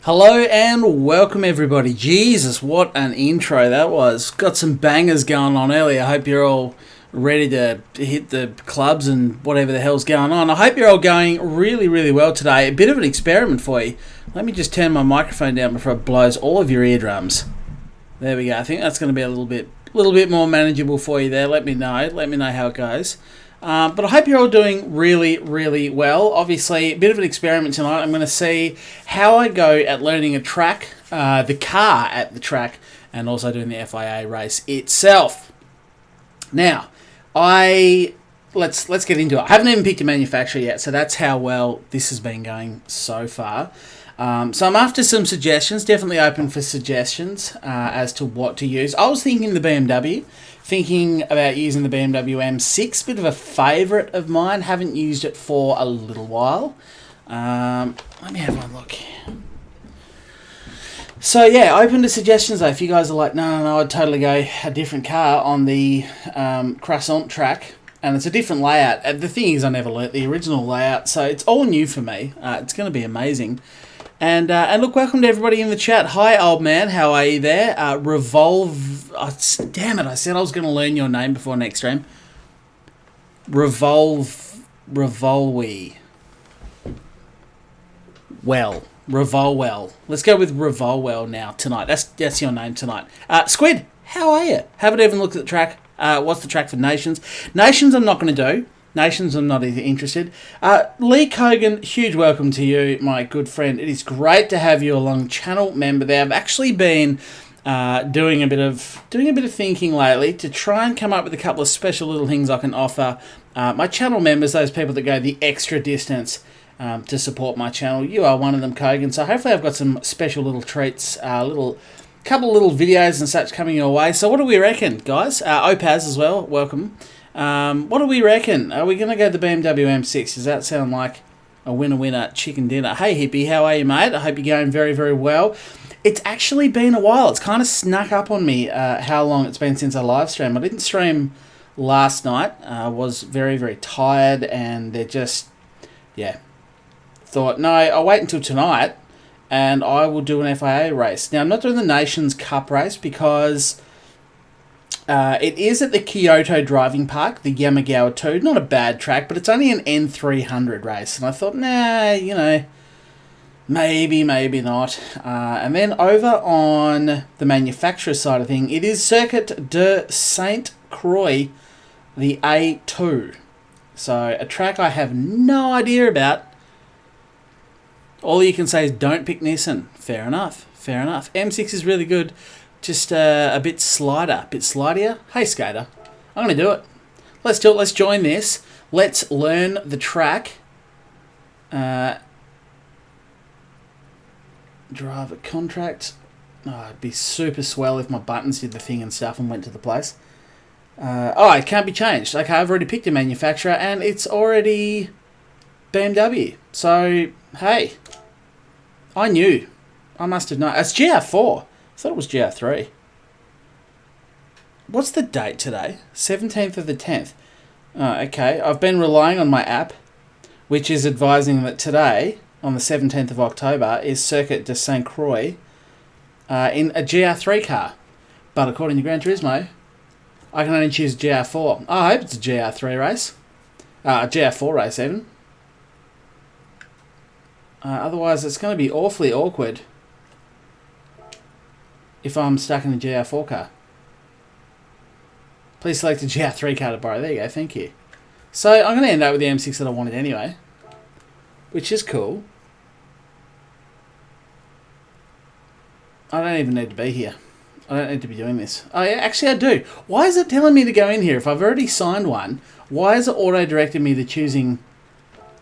Hello and welcome everybody. Jesus, what an intro that was. Got some bangers going on earlier. I hope you're all ready to hit the clubs and whatever the hell's going on. I hope you're all going really, really well today. A bit of an experiment for you. Let me just turn my microphone down before it blows all of your eardrums. There we go. I think that's going to be a little bit more manageable for you there. Let me know how it goes. But I hope you're all doing really, really well. Obviously, a bit of an experiment tonight. I'm going to see how I go at learning a track, the car at the track, and also doing the FIA race itself. Now, let's get into it. I haven't even picked a manufacturer yet, so that's how well this has been going so far. So I'm after some suggestions, definitely open for suggestions as to what to use. I was thinking the BMW. Thinking about using the BMW M6, bit of a favourite of mine. Haven't used it for a little while. Let me have one look. So yeah, open to suggestions though. If you guys are like, no, I'd totally go a different car on the Croissant track. And it's a different layout. The thing is, I never learnt the original layout, so it's all new for me. It's going to be amazing. And look, welcome to everybody in the chat. Hi, old man. How are you there? Revolve... Oh, damn it, I said I was going to learn your name before next stream. Revolve... Revolwell. Let's go with Revolwell now, tonight. That's your name tonight. Squid, how are you? Haven't even looked at the track. What's the track for Nations? Nations I'm not going to do. Nations, I'm not interested. Lee Kogan, huge welcome to you, my good friend. It is great to have you along, channel member there. I've actually been doing a bit of thinking lately to try and come up with a couple of special little things I can offer my channel members, those people that go the extra distance to support my channel. You are one of them, Kogan. So hopefully I've got some special little treats, couple of little videos and such coming your way. So what do we reckon, guys? Opaz as well, welcome. What do we reckon? Are we going to go the BMW M6? Does that sound like a winner chicken dinner? Hey, Hippie, how are you, mate? I hope you're going very, very well. It's actually been a while. It's kind of snuck up on me how long it's been since I live streamed. I didn't stream last night. I was very, very tired and thought, no, I'll wait until tonight and I will do an FIA race. Now, I'm not doing the Nations Cup race because... it is at the Kyoto Driving Park, the Yamagawa 2. Not a bad track, but it's only an N300 race. And I thought, maybe not. And then over on the manufacturer side of thing, it is Circuit de Sainte-Croix, the A2. So a track I have no idea about. All you can say is don't pick Nissan. Fair enough. M6 is really good. Just a bit slidier. Hey, Skater. I'm going to do it. Let's do it. Let's join this. Let's learn the track. Driver contract. Oh, it'd be super swell if my buttons did the thing and stuff and went to the place. It can't be changed. Okay, I've already picked a manufacturer and it's already BMW. So, hey. I knew. I must have known. It's GR4. I thought it was GR3. What's the date today? 17th of the 10th. Oh, okay. I've been relying on my app, which is advising that today, on the 17th of October, is Circuit de Sainte-Croix in a GR3 car. But according to Gran Turismo, I can only choose GR4. I hope it's a GR3 race. A GR4 race, even. Otherwise, it's going to be awfully awkward if I'm stuck in a GR4 car. Please select a GR3 car to borrow. There you go, thank you. So I'm going to end up with the M6 that I wanted anyway, which is cool. I don't even need to be here. I don't need to be doing this. Oh, yeah, actually I do. Why is it telling me to go in here? If I've already signed one, why is it auto-directing me to choosing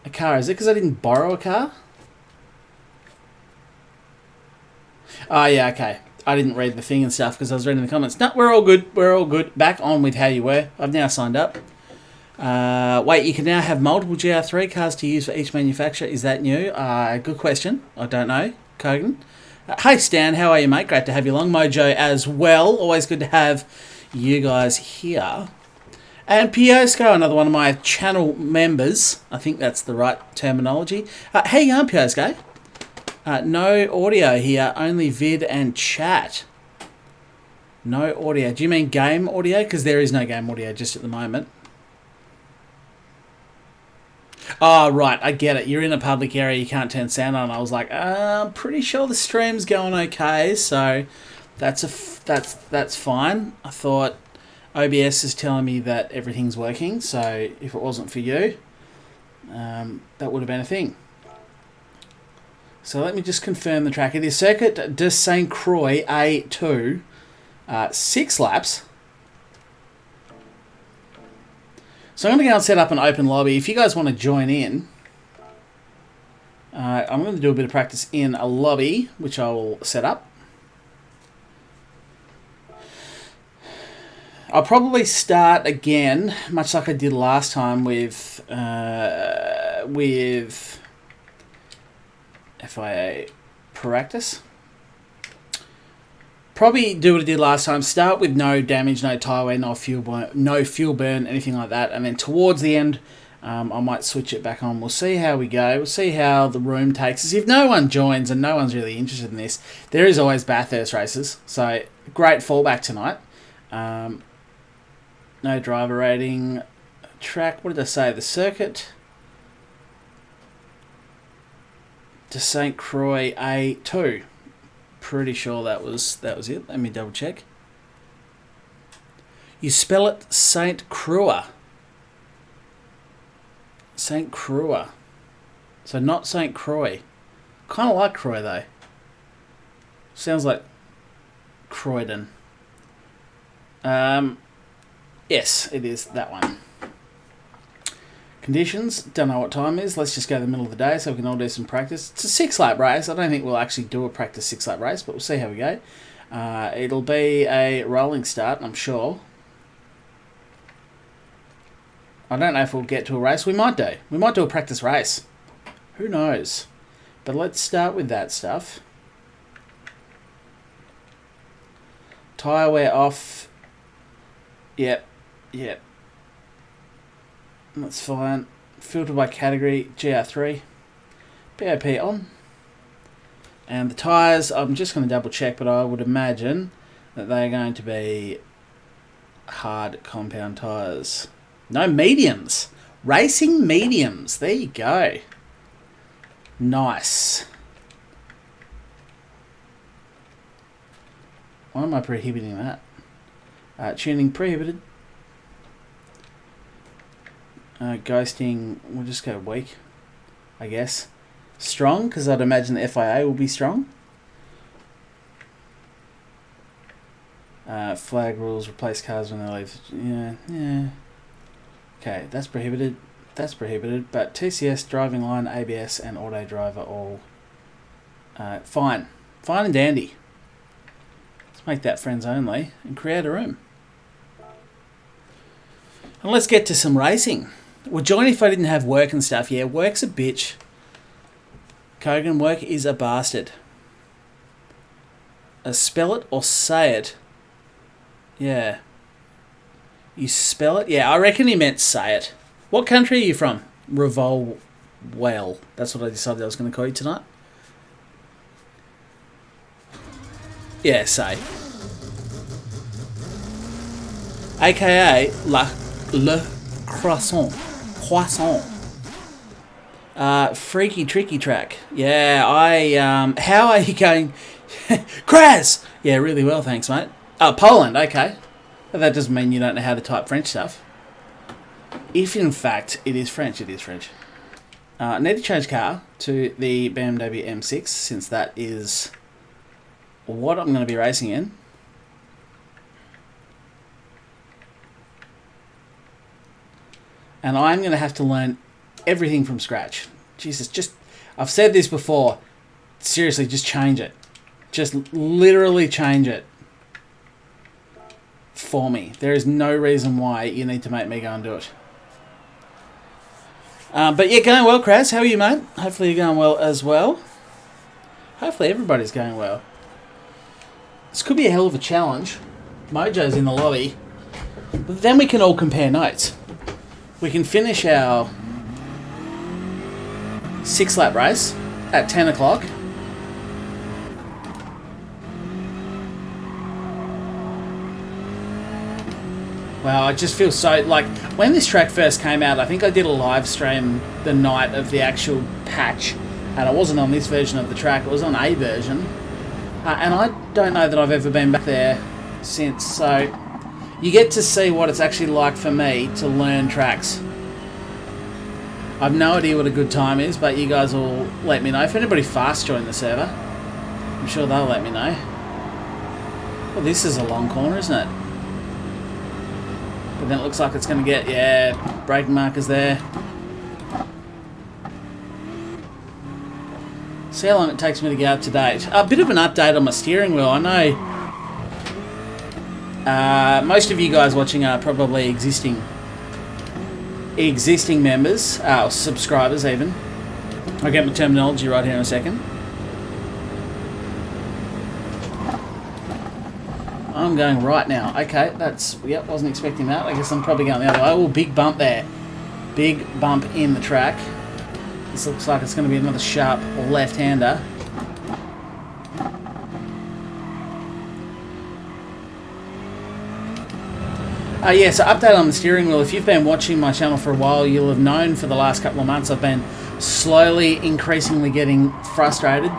a car? Is it because I didn't borrow a car? Oh, yeah, okay. I didn't read the thing and stuff because I was reading the comments. No, we're all good. We're all good. Back on with how you were. I've now signed up. Wait, you can now have multiple GR3 cars to use for each manufacturer. Is that new? Good question. I don't know. Kogan. Hey, Stan. How are you, mate? Great to have you along. Mojo as well. Always good to have you guys here. And Piosco, another one of my channel members. I think that's the right terminology. How you going, Piosco? No audio here, only vid and chat. No audio. Do you mean game audio? Because there is no game audio just at the moment. Oh, right, I get it. You're in a public area, you can't turn sound on. I was like, I'm pretty sure the stream's going okay, so that's fine. I thought OBS is telling me that everything's working, so if it wasn't for you, that would have been a thing. So let me just confirm the track. It is Circuit de Saint Croix A2, 6 laps. So I'm going to go and set up an open lobby. If you guys want to join in, I'm going to do a bit of practice in a lobby, which I will set up. I'll probably start again, much like I did last time with FIA Practise. Probably do what I did last time. Start with no damage, no tyre wear, no fuel burn, anything like that. And then towards the end, I might switch it back on. We'll see how we go. We'll see how the room takes us. If no one joins and no one's really interested in this, there is always Bathurst races. So great fallback tonight. No driver rating. Track, what did I say? The circuit. De Saint Croix A2. Pretty sure that was it. Let me double check. You spell it Saint Croix. Saint Croix. So not Saint Croix. Kind of like Croix though. Sounds like Croydon. Yes, it is that one. Conditions, don't know what time it is. Let's just go to the middle of the day so we can all do some practice. It's a 6-lap race. I don't think we'll actually do a practice 6-lap race, but we'll see how we go. It'll be a rolling start, I'm sure. I don't know if we'll get to a race. We might do. We might do a practice race. Who knows? But let's start with that stuff. Tyre wear off. Yep. That's fine. Filter by category, GR3. BOP on. And the tyres, I'm just going to double check, but I would imagine that they're going to be hard compound tyres. No mediums. Racing mediums. There you go. Nice. Why am I prohibiting that? Tuning prohibited. Ghosting, we'll just go weak, I guess. Strong, because I'd imagine the FIA will be strong. Flag rules, replace cars when they leave. Yeah. Okay, that's prohibited. But TCS, driving line, ABS, and auto driver all fine. Fine and dandy. Let's make that friends only and create a room. And let's get to some racing. Well, join if I didn't have work and stuff. Yeah, work's a bitch. Kogan, work is a bastard. Spell it or say it. Yeah. You spell it? Yeah, I reckon he meant say it. What country are you from? Well, that's what I decided I was going to call you tonight. Yeah, say. AKA Le Croissant. Freaky tricky track. Yeah, how are you going? Kraz! Yeah, really well, thanks, mate. Poland, okay. But that doesn't mean you don't know how to type French stuff. If in fact it is French, it is French. I need to change car to the BMW M6 since that is what I'm going to be racing in. And I'm going to have to learn everything from scratch. Jesus, I've said this before. Seriously, just change it. Just literally change it for me. There is no reason why you need to make me go and do it. But yeah, going well, Kraz. How are you, mate? Hopefully you're going well as well. Hopefully everybody's going well. This could be a hell of a challenge. Mojo's in the lobby. But then we can all compare notes. We can finish our 6-lap race at 10 o'clock Wow, I just feel so, like, when this track first came out, I think I did a live stream the night of the actual patch, and it wasn't on this version of the track, it was on a version, and I don't know that I've ever been back there since, so you get to see what it's actually like for me to learn tracks. I've no idea what a good time is, but you guys will let me know. If anybody fast joined the server, I'm sure they'll let me know. Well, this is a long corner, isn't it? But then it looks like it's going to get, yeah, braking markers there. See how long it takes me to get up to date. A bit of an update on my steering wheel. I know most of you guys watching are probably existing members, or subscribers even. I'll get my terminology right here in a second. I'm going right now. Okay, that's, yep, wasn't expecting that. I guess I'm probably going the other way. Oh, big bump there. Big bump in the track. This looks like it's going to be another sharp left-hander. Yeah, so update on the steering wheel. If you've been watching my channel for a while, you'll have known for the last couple of months I've been slowly, increasingly getting frustrated.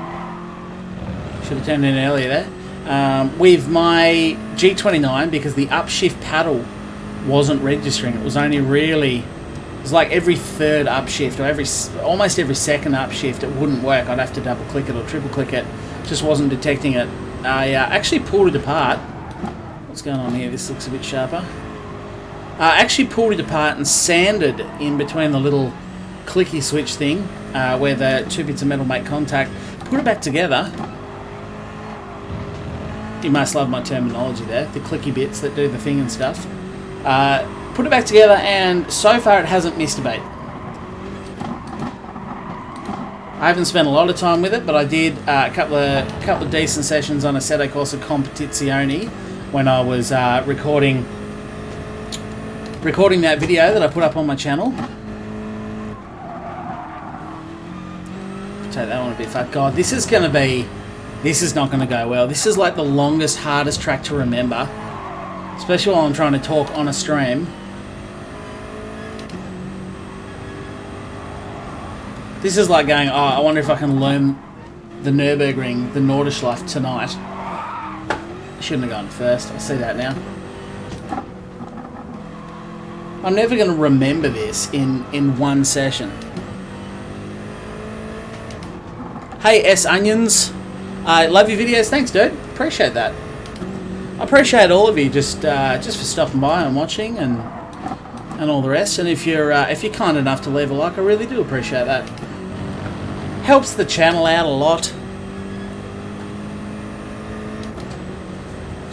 Should have turned in earlier there. With my G29, because the upshift paddle wasn't registering. It was only really, it was like every third upshift, or almost every second upshift, it wouldn't work. I'd have to double click it or triple click it. Just wasn't detecting it. I actually pulled it apart. What's going on here? This looks a bit sharper. I actually pulled it apart and sanded in between the little clicky switch thing, where the two bits of metal make contact. Put it back together. You must love my terminology there. The clicky bits that do the thing and stuff. Put it back together, and so far it hasn't missed a beat. I haven't spent a lot of time with it, but I did a couple of decent sessions on Assetto Corsa Competizione when I was recording that video that I put up on my channel. Take that one a bit fat. God, this is not going to go well. This is like the longest, hardest track to remember, especially while I'm trying to talk on a stream. This is like going, oh, I wonder if I can learn the Nürburgring, the Nordschleife tonight. I shouldn't have gone first. I see that now. I'm never going to remember this in one session. Hey, S Onions. I love your videos. Thanks, dude. Appreciate that. I appreciate all of you just for stopping by and watching and all the rest. And if you're kind enough to leave a like, I really do appreciate that. Helps the channel out a lot.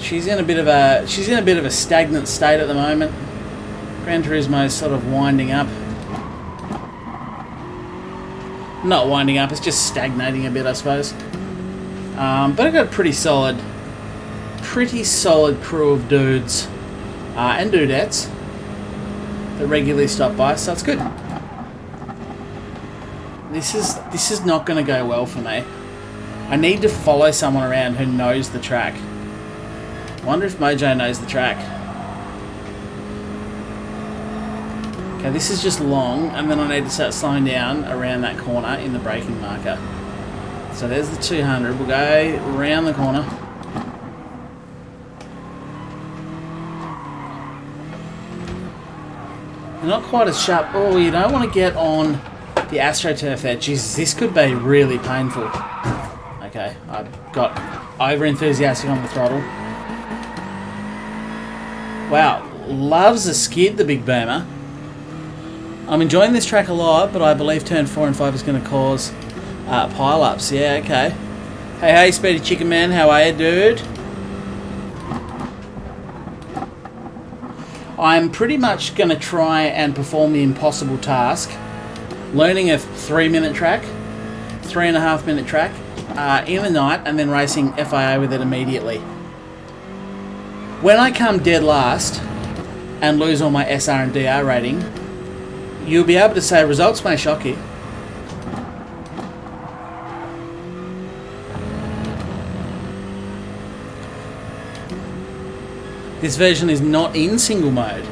She's in a bit of a stagnant state at the moment. Gran Turismo is sort of winding up. Not winding up, it's just stagnating a bit, I suppose. But I've got a pretty solid crew of dudes and dudettes that regularly stop by, so it's good. This is not going to go well for me. I need to follow someone around who knows the track. I wonder if Mojo knows the track. Okay, this is just long, and then I need to start slowing down around that corner in the braking marker. So there's the 200. We'll go around the corner. Not quite as sharp. Oh, you don't want to get on the AstroTurf there. Jesus, this could be really painful. Okay, I got over-enthusiastic on the throttle. Wow, loves a skid, the big boomer. I'm enjoying this track a lot, but I believe turn 4 and 5 is going to cause pile-ups. Yeah, okay. Hey, Speedy Chicken Man, how are you, dude? I'm pretty much going to try and perform the impossible task. Learning a 3-minute track, 3.5-minute track, in the night, and then racing FIA with it immediately. When I come dead last and lose all my SR and DR rating, you'll be able to say results may shock you. This version is not in single mode.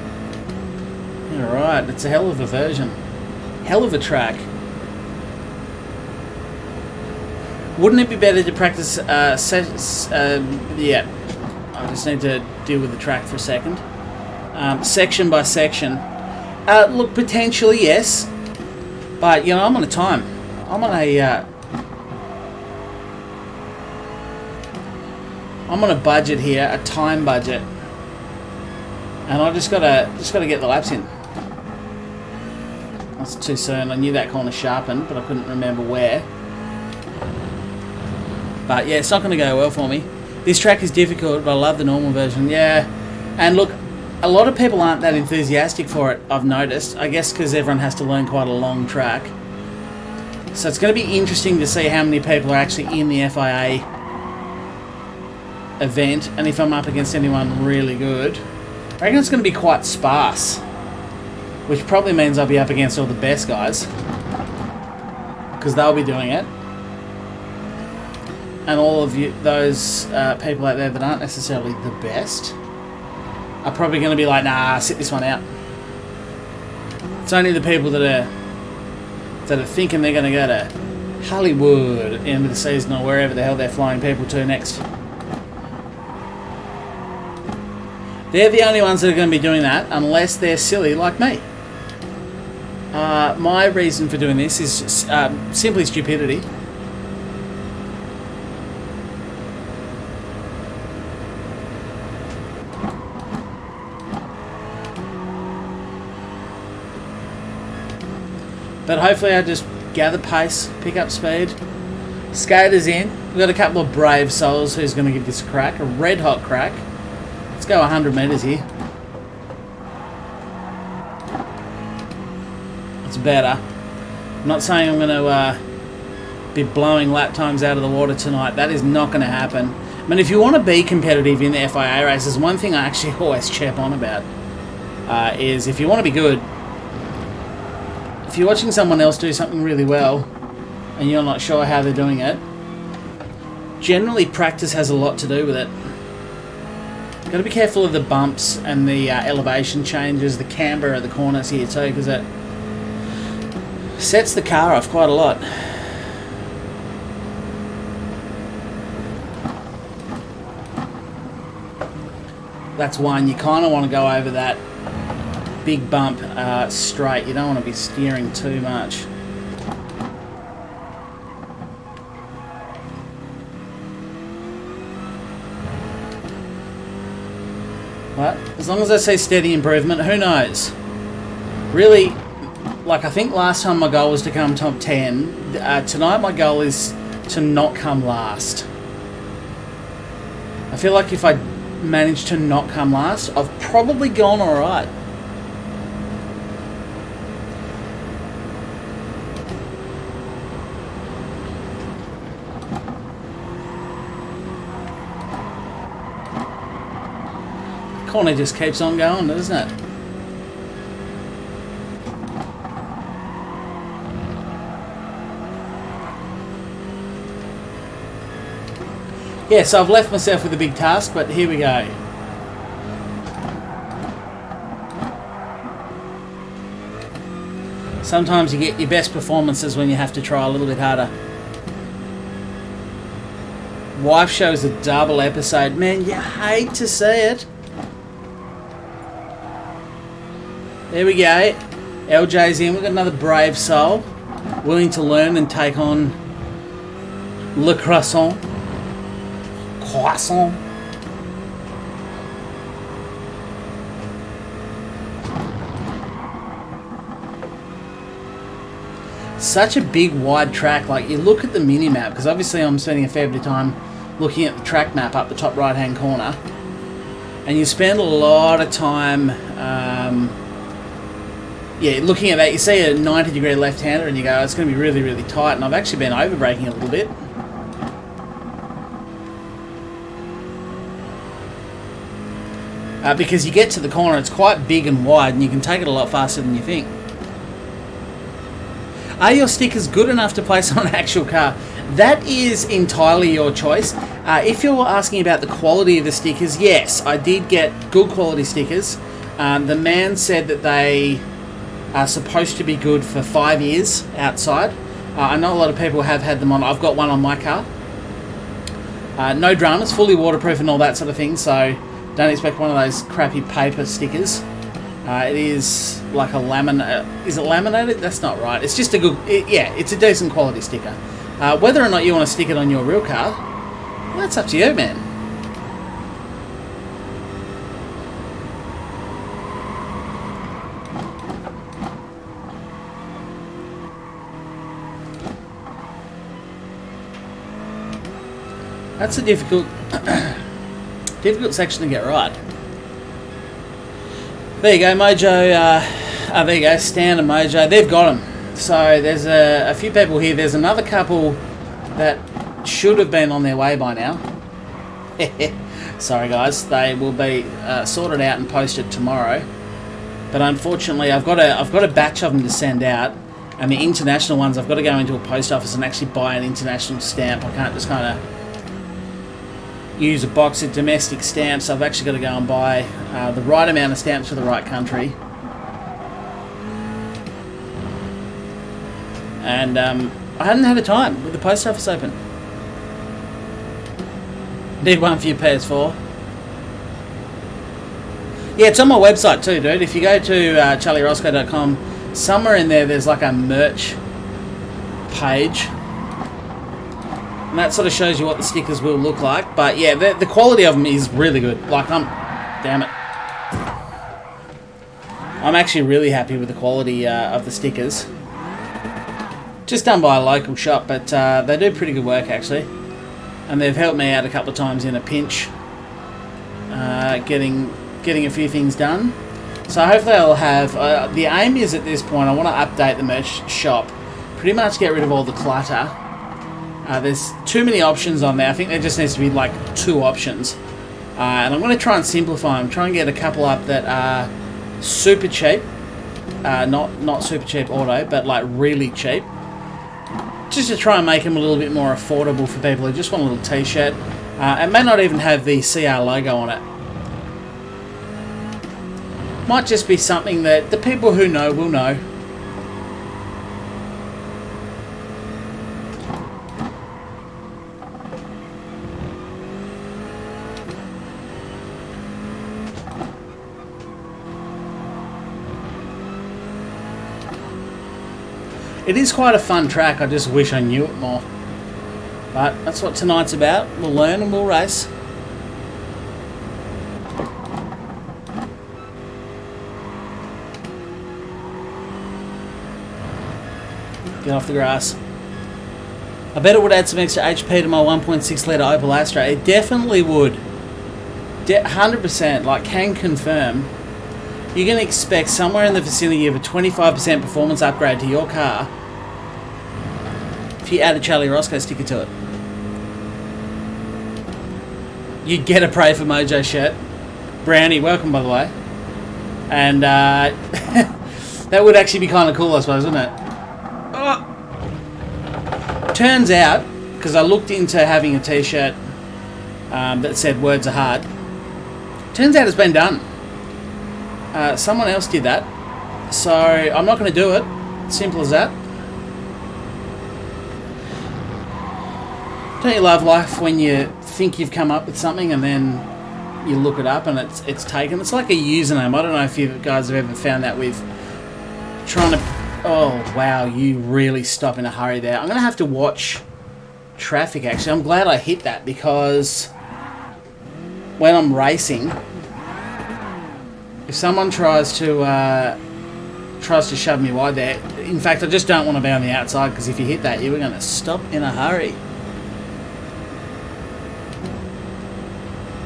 Alright, it's a hell of a version. Hell of a track. Wouldn't it be better to practice, yeah, I just need to deal with the track for a second. Section by section. Look, potentially, yes. But, you know, I'm on a time. I'm on a budget here, a time budget. And I just gotta get the laps in. That's too soon. I knew that corner sharpened, but I couldn't remember where. But yeah, it's not going to go well for me. This track is difficult, but I love the normal version. Yeah, and look, a lot of people aren't that enthusiastic for it, I've noticed. I guess because everyone has to learn quite a long track. So it's going to be interesting to see how many people are actually in the FIA event, and if I'm up against anyone really good. I reckon it's going to be quite sparse, which probably means I'll be up against all the best guys, because they'll be doing it. And all of you, those people out there that aren't necessarily the best, are probably going to be like, nah, sit this one out. It's only the people that are thinking they're going to go to Hollywood at the end of the season or wherever the hell they're flying people to next. They're the only ones that are going to be doing that, unless they're silly like me. My reason for doing this is simply stupidity. But hopefully I just gather pace, pick up speed. Skaters in. We've got a couple of brave souls who's going to give this a crack, a red hot crack. Let's go 100 metres here. It's better. I'm not saying I'm going to be blowing lap times out of the water tonight. That is not going to happen. I mean, if you want to be competitive in the FIA races, one thing I actually always chirp on about is if you want to be good, if you're watching someone else do something really well and you're not sure how they're doing it, generally practice has a lot to do with it. Got to be careful of the bumps and the elevation changes, the camber at the corners here too, because it sets the car off quite a lot. That's one, you kind of want to go over that big bump straight. You don't want to be steering too much. But as long as I see steady improvement, who knows? Really, like I think last time my goal was to come top 10. Tonight my goal is to not come last. I feel like if I manage to not come last, I've probably gone alright. Corner just keeps on going, doesn't it? Yeah, so I've left myself with a big task, but here we go. Sometimes you get your best performances when you have to try a little bit harder. Wife shows a double episode. Man, you hate to see it. There we go. LJ's in. We've got another brave soul willing to learn and take on Le Croissant. Croissant. Such a big wide track. Like, you look at the mini map, because obviously I'm spending a fair bit of time looking at the track map up the top right hand corner, and you spend a lot of time looking at that. You see a 90-degree left-hander and you go, it's going to be really, really tight. And I've actually been over-braking a little bit. Because you get to the corner, it's quite big and wide, and you can take it a lot faster than you think. Are your stickers good enough to place on an actual car? That is entirely your choice. If you're asking about the quality of the stickers, yes, I did get good quality stickers. The man said that they are supposed to be good for 5 years outside. I know a lot of people have had them on. I've got one on my car. No dramas, fully waterproof and all that sort of thing, so don't expect one of those crappy paper stickers. It is like a laminate. Is it laminated? That's not right. It's just a good... yeah, it's a decent quality sticker. Whether or not you want to stick it on your real car, well, that's up to you, man. That's a difficult section to get right. There you go, Mojo. There you go, Stan and Mojo. They've got them. So there's a few people here. There's another couple that should have been on their way by now. Sorry, guys. They will be sorted out and posted tomorrow. But unfortunately, I've got a batch of them to send out. And the international ones, I've got to go into a post office and actually buy an international stamp. I can't just kind of use a box of domestic stamps. I've actually got to go and buy the right amount of stamps for the right country. And I hadn't had a time with the post office open. Need one for your PS4. Yeah, it's on my website too, dude. If you go to charlierosco.com, somewhere in there's like a merch page. And that sort of shows you what the stickers will look like. But yeah, the quality of them is really good. Like, damn it. I'm actually really happy with the quality of the stickers. Just done by a local shop, but they do pretty good work, actually. And they've helped me out a couple of times in a pinch. Getting a few things done. So hopefully I'll have... the aim is at this point, I want to update the merch shop. Pretty much get rid of all the clutter. There's too many options on there. I think there just needs to be like 2 options. And I'm going to try and simplify them. Try and get a couple up that are super cheap. Not super cheap auto, but like really cheap. Just to try and make them a little bit more affordable for people who just want a little t-shirt. It may not even have the CR logo on it. Might just be something that the people who know will know. It is quite a fun track, I just wish I knew it more. But that's what tonight's about. We'll learn and we'll race. Get off the grass. I bet it would add some extra HP to my 1.6 litre Opel Astra. It definitely would. 100%, like, can confirm. You're going to expect somewhere in the vicinity of a 25% performance upgrade to your car if you add a Charlie Rosco sticker to it. You'd get a Pray for Mojo shirt. Brownie, welcome by the way. And that would actually be kind of cool, I suppose, wouldn't it? Oh. Turns out, because I looked into having a t-shirt that said words are hard, turns out it's been done. Someone else did that, so I'm not going to do it. Simple as that. Don't you love life when you think you've come up with something and then you look it up and it's taken? It's like a username. I don't know if you guys have ever found that with trying to... Oh, wow, you really stop in a hurry there. I'm going to have to watch traffic, actually. I'm glad I hit that because when I'm racing... If someone tries to shove me wide there, in fact, I just don't want to be on the outside because if you hit that, you were going to stop in a hurry.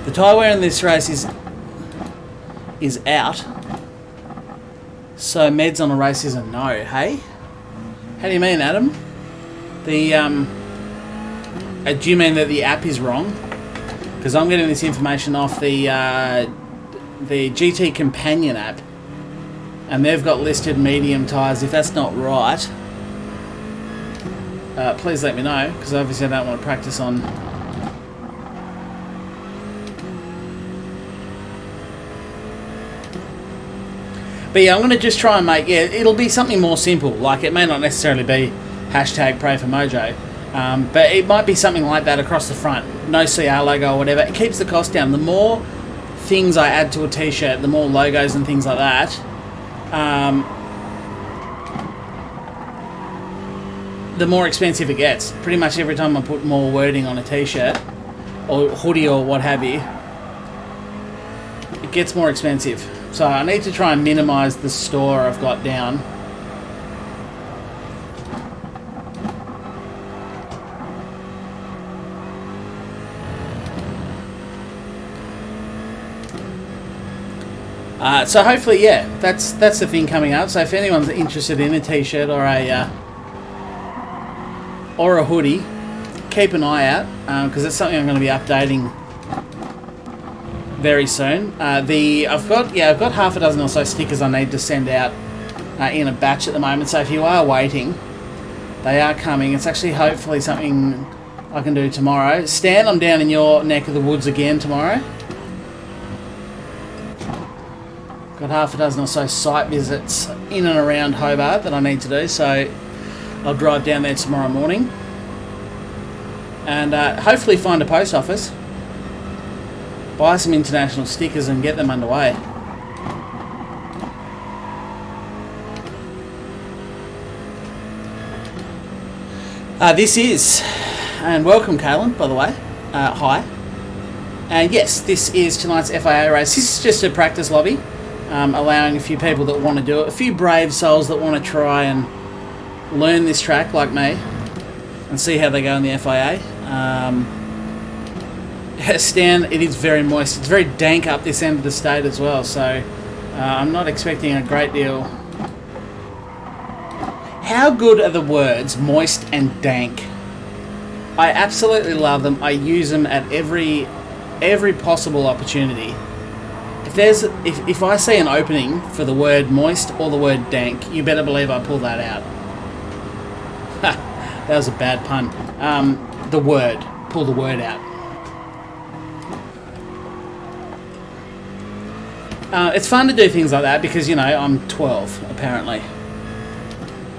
The tyre wear in this race is out, so meds on a race is a no. Hey, how do you mean, Adam? The do you mean that the app is wrong? Because I'm getting this information off the GT Companion app, and they've got listed medium tyres. If that's not right, please let me know, because obviously I don't want to practice on... But yeah, I'm going to just try and make... Yeah, it'll be something more simple. Like, it may not necessarily be hashtag pray for Mojo, but it might be something like that across the front. No CR logo or whatever. It keeps the cost down. The more things I add to a t-shirt, the more logos and things like that, the more expensive it gets. Pretty much every time I put more wording on a t-shirt or hoodie or what have you, it gets more expensive. So I need to try and minimise the store I've got down. So hopefully, yeah, that's the thing coming up. So if anyone's interested in a t-shirt or a hoodie, keep an eye out, because it's something I'm going to be updating very soon. I've got half a dozen or so stickers I need to send out in a batch at the moment. So if you are waiting, they are coming. It's actually hopefully something I can do tomorrow. Stan, I'm down in your neck of the woods again tomorrow. Got half a dozen or so site visits in and around Hobart that I need to do, so I'll drive down there tomorrow morning and hopefully find a post office, buy some international stickers and get them underway. This is, and welcome Kaylin, by the way, hi. And yes, this is tonight's FIA race. This is just a practice lobby, allowing a few people that want to do it, a few brave souls that want to try and learn this track like me and see how they go in the FIA. Stan, it is very moist. It's very dank up this end of the state as well, so I'm not expecting a great deal. How good are the words moist and dank? I absolutely love them. I use them at every possible opportunity. If I see an opening for the word moist or the word dank, you better believe I pull that out. That was a bad pun. The word. Pull the word out. It's fun to do things like that because, you know, I'm 12, apparently.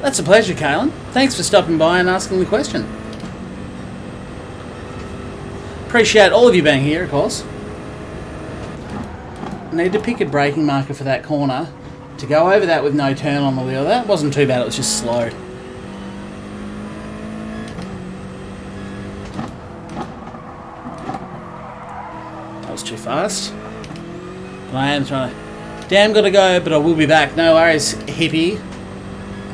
That's a pleasure, Kaylin. Thanks for stopping by and asking the question. Appreciate all of you being here, of course. I need to pick a braking marker for that corner to go over that with no turn on the wheel. That wasn't too bad, it was just slow. That was too fast. But I am trying to... Damn, gotta go, but I will be back. No worries, hippie.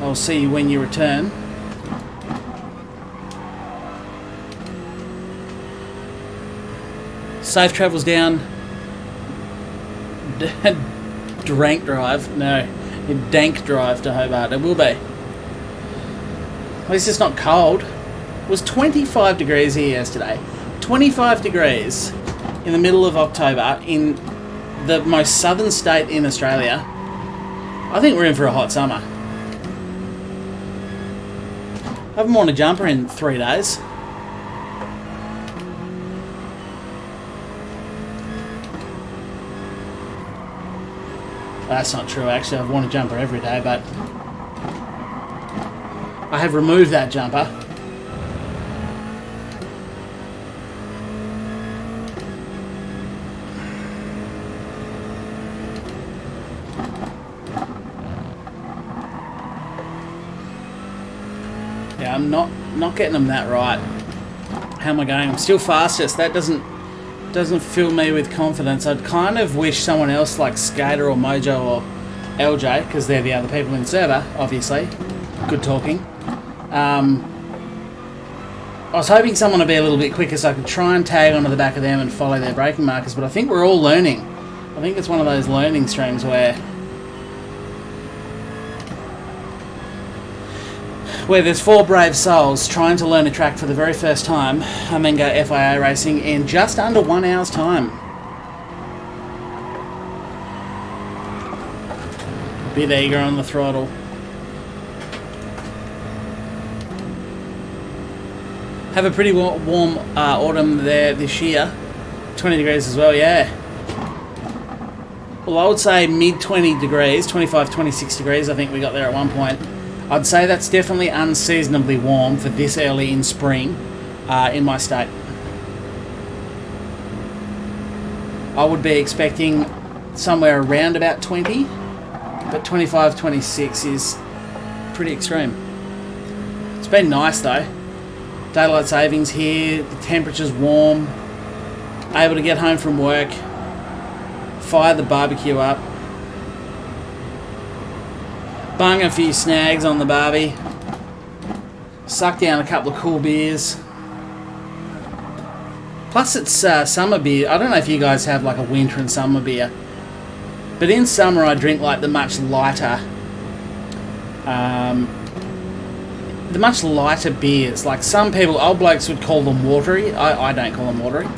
I'll see you when you return. Safe travels down. Drank drive. No. Dank drive to Hobart. It will be. At least it's not cold. It was 25 degrees here yesterday. 25 degrees in the middle of October in the most southern state in Australia. I think we're in for a hot summer. I haven't worn a jumper in 3 days. That's not true, actually. I've worn a jumper every day, but I have removed that jumper. Yeah, I'm not getting them that right. How am I going? I'm still fastest. That doesn't fill me with confidence. I'd kind of wish someone else like Skater or Mojo or LJ, because they're the other people in the server, obviously. Good talking. I was hoping someone would be a little bit quicker so I could try and tag onto the back of them and follow their braking markers, but I think we're all learning. I think it's one of those learning streams where there's 4 brave souls trying to learn a track for the very first time and then go FIA racing in just under 1 hour's time. A bit eager on the throttle. Have a pretty warm autumn there this year. 20 degrees as well, yeah. Well, I would say mid 20 degrees, 25, 26 degrees I think we got there at one point. I'd say that's definitely unseasonably warm for this early in spring in my state. I would be expecting somewhere around about 20, but 25, 26 is pretty extreme. It's been nice though. Daylight savings here, the temperature's warm, able to get home from work, fire the barbecue up, bung a few snags on the barbie, suck down a couple of cool beers. Plus it's summer beer. I don't know if you guys have like a winter and summer beer, but in summer I drink like the much lighter beers. Like some people, old blokes would call them watery. I don't call them watery.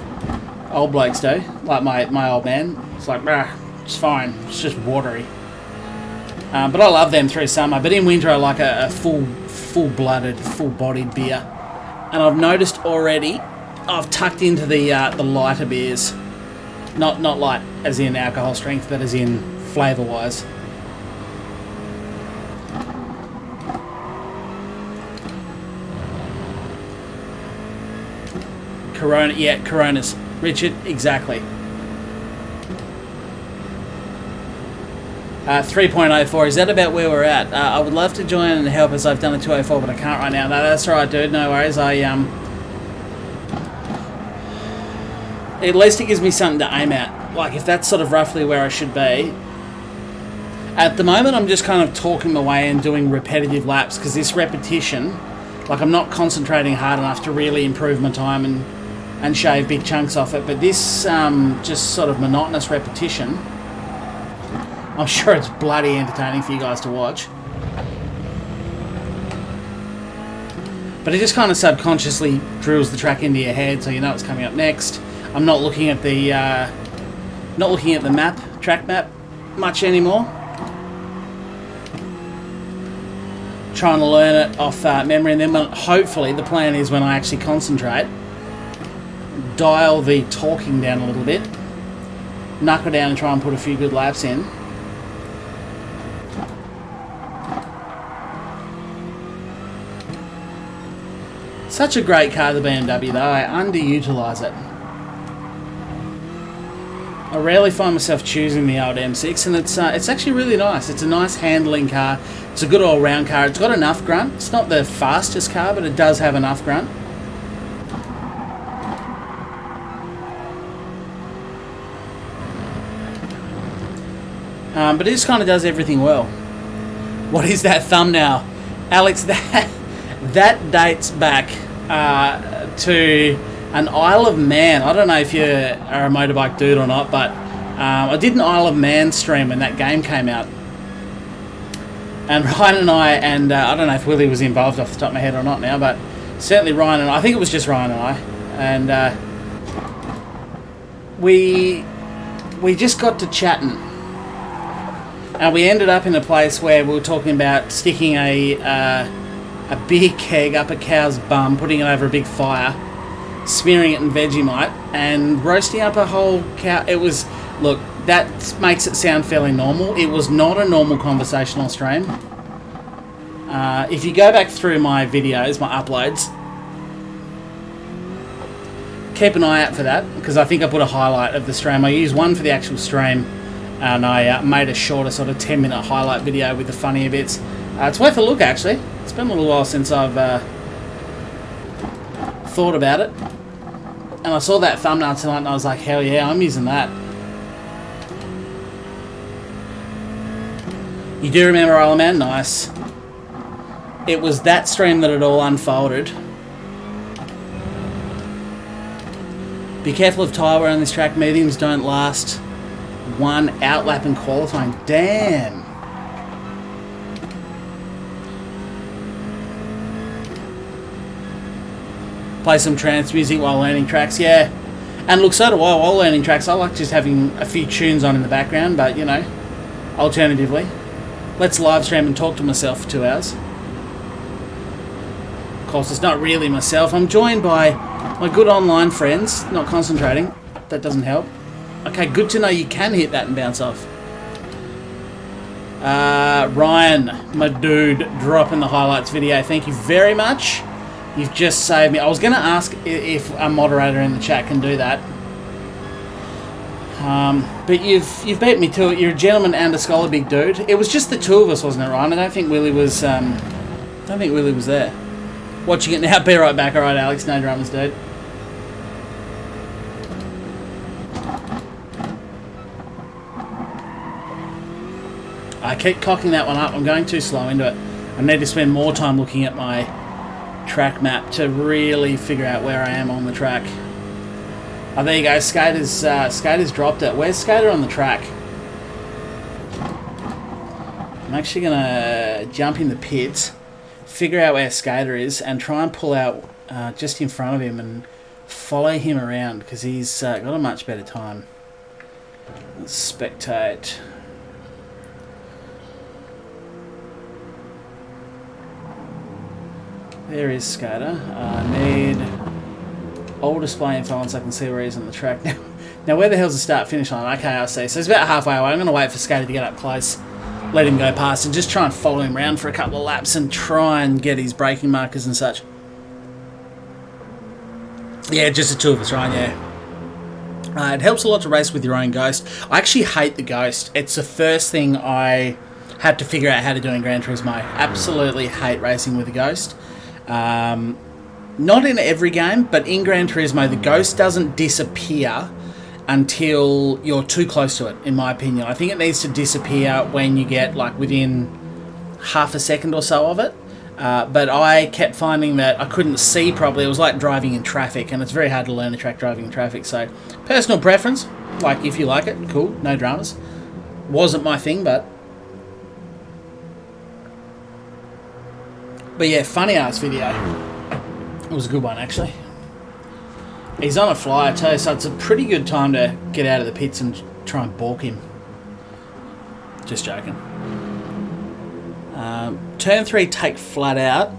Old blokes do. Like my old man. It's like, it's fine. It's just watery. But I love them through summer. But in winter I like a full-blooded, full-bodied beer. And I've noticed already I've tucked into the lighter beers. Not light as in alcohol strength, but as in flavour-wise. Corona, yeah, Coronas. Richard, exactly. 3.04, is that about where we're at? I would love to join and help as I've done a 204, but I can't right now. No, that's alright, dude, no worries. At least it gives me something to aim at. Like, if that's sort of roughly where I should be. At the moment, I'm just kind of talking my way and doing repetitive laps, because this repetition, like, I'm not concentrating hard enough to really improve my time and shave big chunks off it. But this just sort of monotonous repetition, I'm sure it's bloody entertaining for you guys to watch. But it just kind of subconsciously drills the track into your head, so you know what's coming up next. I'm not looking at the track map much anymore. Trying to learn it off memory, and then hopefully the plan is when I actually concentrate, dial the talking down a little bit, knuckle down and try and put a few good laps in. Such a great car, the BMW, though. I underutilise it. I rarely find myself choosing the old M6, and it's actually really nice. It's a nice handling car. It's a good all-round car. It's got enough grunt. It's not the fastest car, but it does have enough grunt. But it just kind of does everything well. What is that thumbnail? Alex, that dates back to an Isle of Man. I don't know if you are a motorbike dude or not, but I did an Isle of Man stream when that game came out. And Ryan and I, I don't know if Willie was involved off the top of my head or not now, but certainly Ryan and I think it was just Ryan and I, and we just got to chatting. And we ended up in a place where we were talking about sticking a big keg up a cow's bum, putting it over a big fire, smearing it in Vegemite, and roasting up a whole cow. It was, look, that makes it sound fairly normal. It was not a normal conversational stream. If you go back through my videos, my uploads, keep an eye out for that, because I think I put a highlight of the stream. I used one for the actual stream, and I made a shorter sort of 10-minute highlight video with the funnier bits. It's worth a look, actually. It's been a little while since I've thought about it. And I saw that thumbnail tonight and I was like, hell yeah, I'm using that. You do remember Isle of Man? Nice. It was that stream that it all unfolded. Be careful of tyre wear on this track. Mediums don't last one outlap in qualifying. Damn. Play some trance music while learning tracks, yeah. And look, so do I while learning tracks. I like just having a few tunes on in the background, but, you know, alternatively, let's live stream and talk to myself for 2 hours. course, it's not really myself. I'm joined by my good online friends. Not concentrating. That doesn't help. Okay, good to know you can hit that and bounce off. Ryan, my dude, dropping the highlights video. Thank you very much. You've just saved me. I was going to ask if a moderator in the chat can do that. But you've beat me to it. You're a gentleman and a scholar, big dude. It was just the two of us, wasn't it, Ryan? I don't think Willie was there. Watching it now. Be right back. All right, Alex. No dramas, dude. I keep cocking that one up. I'm going too slow into it. I need to spend more time looking at my track map to really figure out where I am on the track. Oh, there you go. Skater's dropped it. Where's Skater on the track? I'm actually going to jump in the pits, figure out where Skater is, and try and pull out just in front of him and follow him around because he's got a much better time. Let's spectate. There is Skater. I need all display info so I can see where he's on the track. Now where the hell's the start-finish line? Okay, I see. So it's about halfway away. I'm going to wait for Skater to get up close, let him go past, and just try and follow him around for a couple of laps and try and get his braking markers and such. Yeah, just the two of us, right? Yeah. It helps a lot to race with your own Ghost. I actually hate the Ghost. It's the first thing I had to figure out how to do in Gran Turismo. Absolutely hate racing with a Ghost. Not in every game, but in Gran Turismo, the Ghost doesn't disappear until you're too close to it, in my opinion. I think it needs to disappear when you get like within half a second or so of it. But I kept finding that I couldn't see properly. It was like driving in traffic, and it's very hard to learn a track driving in traffic. So, personal preference, like if you like it, cool, no dramas. Wasn't my thing, but yeah, funny ass video. It was a good one, actually. He's on a flyer too, so it's a pretty good time to get out of the pits and try and balk him. Just joking. Turn 3, take flat out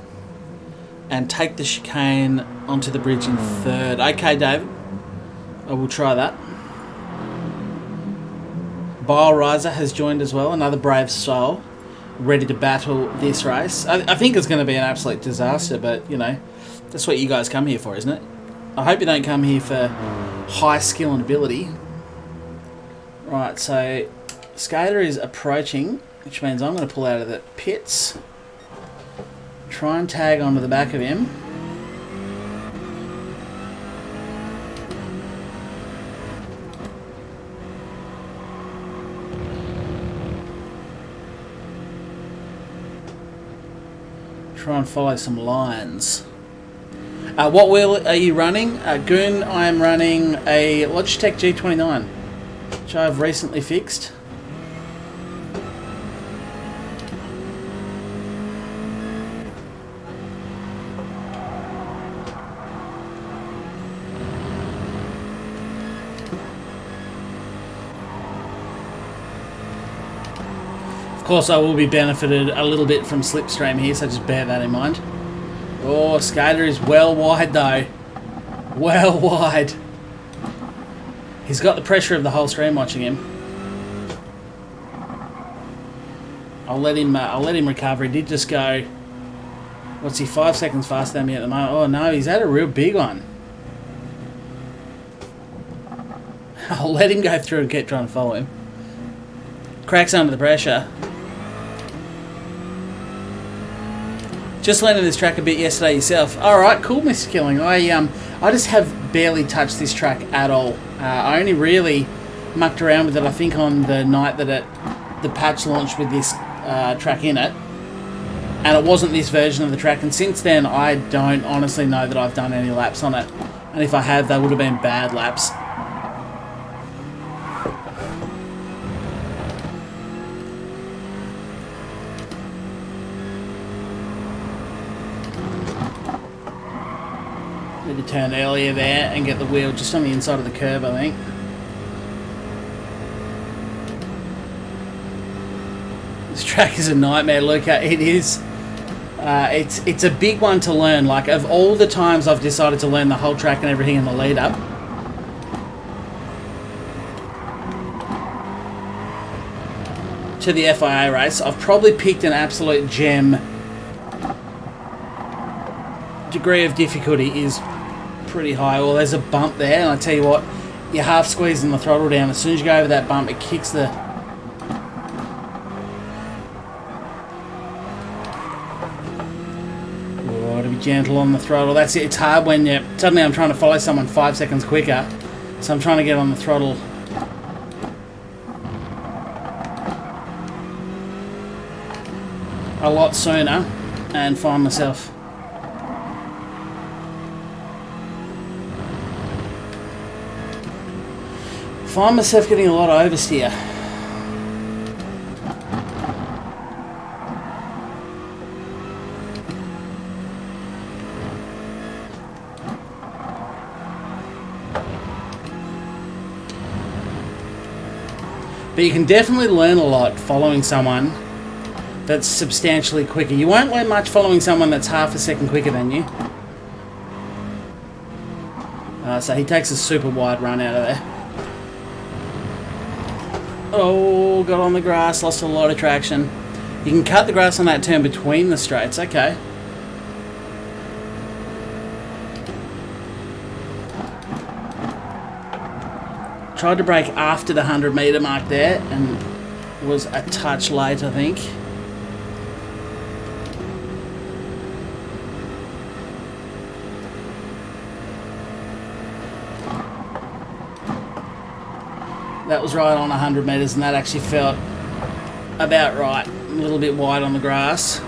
and take the chicane onto the bridge in third. Okay, David. I will try that. Bile Riser has joined as well, another brave soul, ready to battle this race. I think it's going to be an absolute disaster, but, you know, that's what you guys come here for, isn't it? I hope you don't come here for high skill and ability. Right, so Skater is approaching, which means I'm going to pull out of the pits. Try and tag onto the back of him. Try and follow some lines. What wheel are you running? Goon, I am running a Logitech G29, which I've recently fixed. Of course, I will be benefited a little bit from slipstream here, so just bear that in mind. Oh, Skater is well wide though. Well wide. He's got the pressure of the whole stream watching him. I'll let him recover. He did just go, what's he, 5 seconds faster than me at the moment? Oh no, he's had a real big one. I'll let him go through and keep trying to follow him. Cracks under the pressure. Just landed this track a bit yesterday yourself. Alright, cool, Mr. Killing. I just have barely touched this track at all. I only really mucked around with it, I think, on the night that the patch launched with this track in it. And it wasn't this version of the track. And since then, I don't honestly know that I've done any laps on it. And if I have, they would have been bad laps. Need to turn earlier there and get the wheel just on the inside of the curb, I think. This track is a nightmare, Luca. It is. It's a big one to learn. Like, of all the times I've decided to learn the whole track and everything in the lead up, to the FIA race, I've probably picked an absolute gem. Degree of difficulty is pretty high. Well, there's a bump there, and I tell you what, you're half squeezing the throttle down. As soon as you go over that bump, it kicks the... Oh, to be gentle on the throttle. That's it. It's hard when you... Suddenly I'm trying to follow someone 5 seconds quicker, so I'm trying to get on the throttle a lot sooner and find myself getting a lot of oversteer. But you can definitely learn a lot following someone that's substantially quicker. You won't learn much following someone that's half a second quicker than you. So he takes a super wide run out of there. Oh, got on the grass, lost a lot of traction. You can cut the grass on that turn between the straights, okay. Tried to brake after the 100 metre mark there and was a touch late, I think. That was right on 100 metres, and that actually felt about right. A little bit wide on the grass.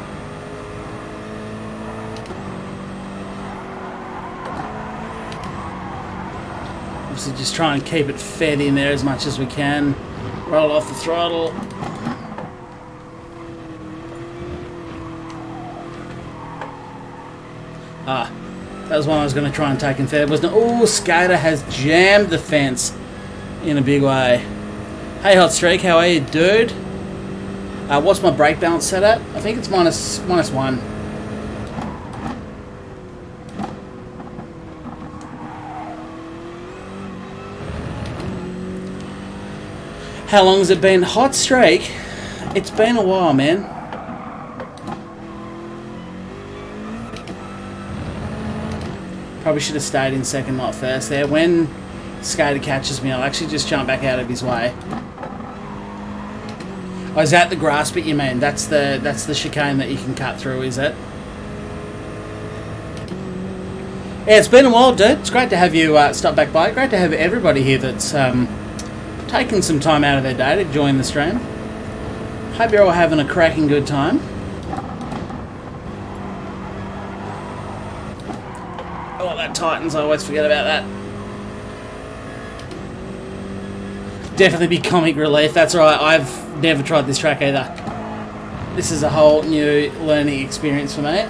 Obviously just try and keep it fed in there as much as we can. Roll off the throttle. That was one I was going to try and take in third, wasn't it? Oh, Skater has jammed the fence in a big way. Hey Hot Streak, how are you, dude? What's my brake balance set at? I think it's minus one. How long has it been? Hot Streak? It's been a while, man. Probably should have stayed in second, not first there. When Skater catches me, I'll actually just jump back out of his way. Oh, is that the grass bit you mean? That's the chicane that you can cut through, is it? Yeah, it's been a while, dude. It's great to have you stop back by. Great to have everybody here that's taking some time out of their day to join the stream. Hope you're all having a cracking good time. Oh, that tightens. I always forget about that. Definitely be comic relief. That's right. I've never tried this track either. This is a whole new learning experience for me.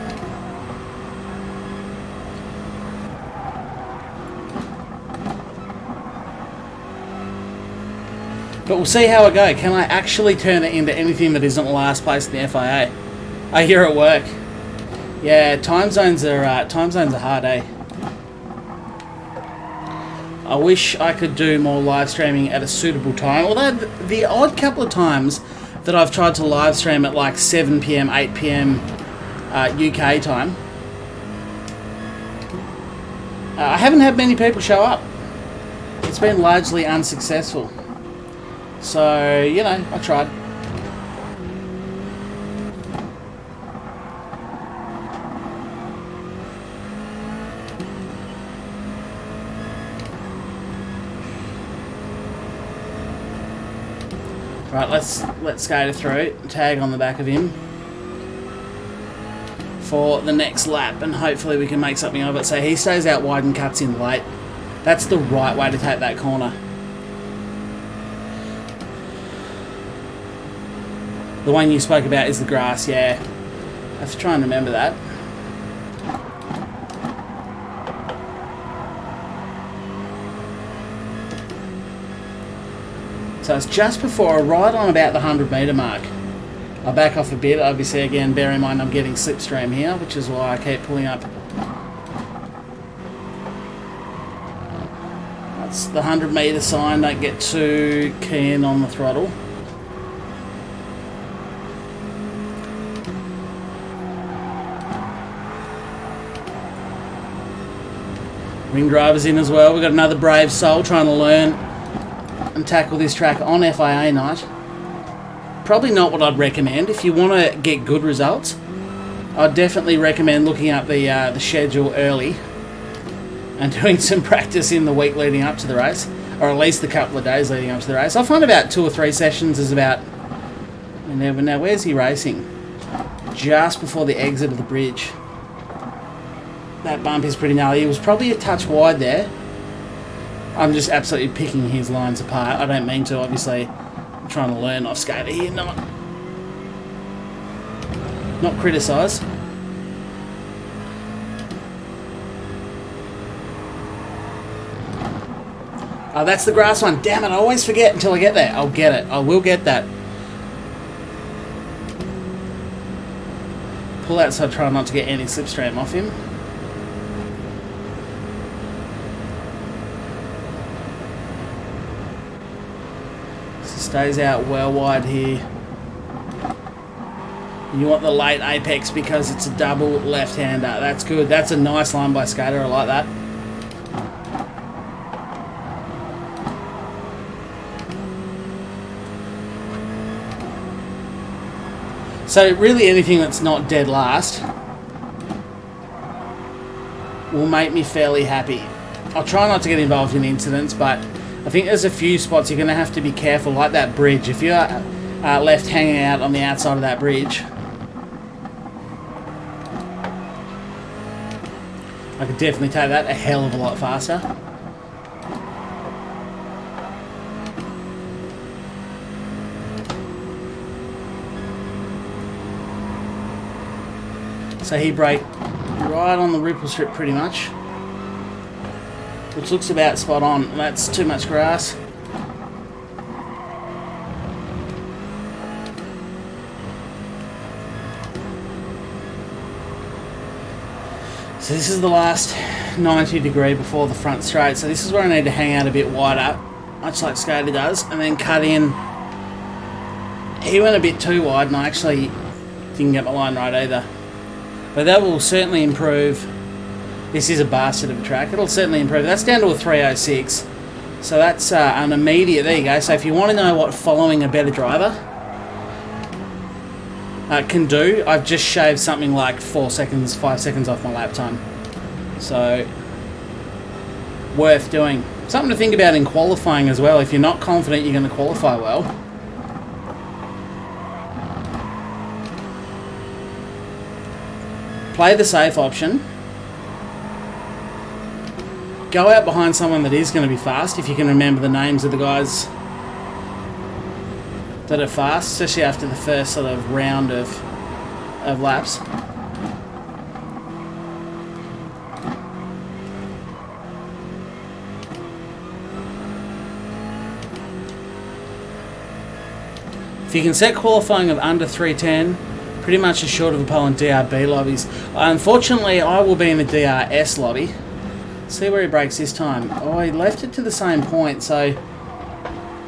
But we'll see how I go. Can I actually turn it into anything that isn't last place in the FIA? I hear at work. Yeah, time zones are hard, eh? I wish I could do more live streaming at a suitable time. Although the odd couple of times that I've tried to live stream at like 7 PM, 8 PM UK time, I haven't had many people show up. It's been largely unsuccessful. So, you know, I tried. Right, let's Skater through, tag on the back of him for the next lap, and hopefully we can make something of it. So he stays out wide and cuts in late. That's the right way to take that corner. The one you spoke about is the grass, yeah. I have to try and remember that. So it's just before, right on about the 100 metre mark. I'll back off a bit. Obviously, again, bear in mind I'm getting slipstream here, which is why I keep pulling up. That's the 100-metre sign. Don't get too keen on the throttle. Ring driver's in as well. We've got another brave soul trying to learn and tackle this track on FIA night. Probably not what I'd recommend. If you want to get good results, I'd definitely recommend looking up the schedule early and doing some practice in the week leading up to the race, or at least the couple of days leading up to the race. I find about 2 or 3 sessions is about... Now, where's he racing? Just before the exit of the bridge. That bump is pretty gnarly. He was probably a touch wide there. I'm just absolutely picking his lines apart. I don't mean to, obviously. I'm trying to learn off skater here, not criticise. Oh, that's the grass one. Damn it, I always forget until I get there. I'll get it. I will get that. Pull out so I try not to get any slipstream off him. Stays out well wide here. You want the late apex because it's a double left-hander. That's good. That's a nice line by skater. I like that. So really anything that's not dead last will make me fairly happy. I'll try not to get involved in incidents, but I think there's a few spots you're going to have to be careful, like that bridge. If you're left hanging out on the outside of that bridge, I could definitely take that a hell of a lot faster. So he braked right on the ripple strip pretty much, which looks about spot on. That's too much grass. So this is the last 90 degree before the front straight. So this is where I need to hang out a bit wider, much like Skater does, and then cut in. He went a bit too wide and I actually didn't get my line right either. But that will certainly improve. This is a bastard of a track. It'll certainly improve. That's down to a 306. So that's an immediate... There you go. So if you want to know what following a better driver can do, I've just shaved something like 4 seconds, 5 seconds off my lap time. So, worth doing. Something to think about in qualifying as well. If you're not confident you're going to qualify well, play the safe option. Go out behind someone that is going to be fast, if you can remember the names of the guys that are fast, especially after the first sort of round of laps. If you can set qualifying of under 310, pretty much assured of a pole in DRB lobbies. Unfortunately, I will be in the DRS lobby. See where he brakes this time. Oh, he left it to the same point, so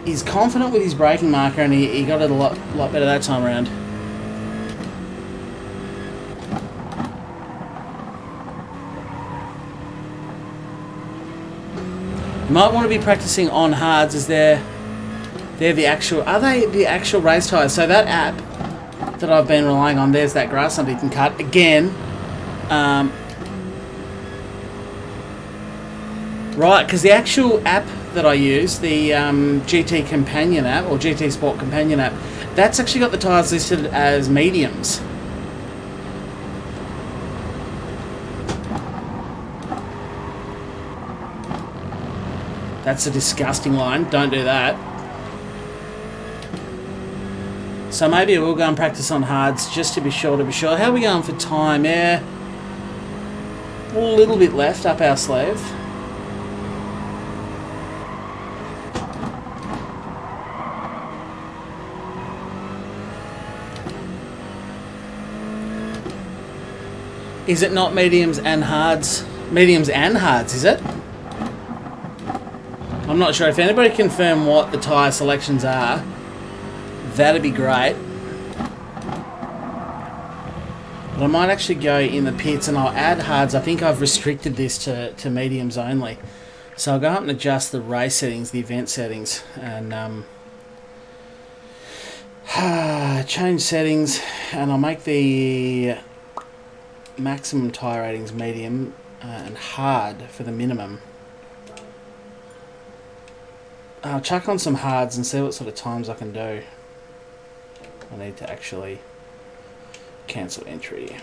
he's confident with his braking marker, and he got it a lot better that time around. You might want to be practicing on hards, as they're the actual... Are they the actual race tyres? So that app that I've been relying on, there's that grass stump you can cut. Again, right, because the actual app that I use, the GT Companion app, or GT Sport Companion app, that's actually got the tyres listed as mediums. That's a disgusting line. Don't do that. So maybe we'll go and practice on hards just to be sure. How are we going for time? Yeah, a little bit left up our sleeve. Is it not mediums and hards? Mediums and hards, is it? I'm not sure. If anybody can confirm what the tyre selections are, that'd be great. But I might actually go in the pits and I'll add hards. I think I've restricted this to mediums only. So I'll go up and adjust the race settings, the event settings, and change settings, and I'll make the maximum tyre ratings medium and hard for the minimum. I'll chuck on some hards and see what sort of times I can do. I need to actually cancel entry.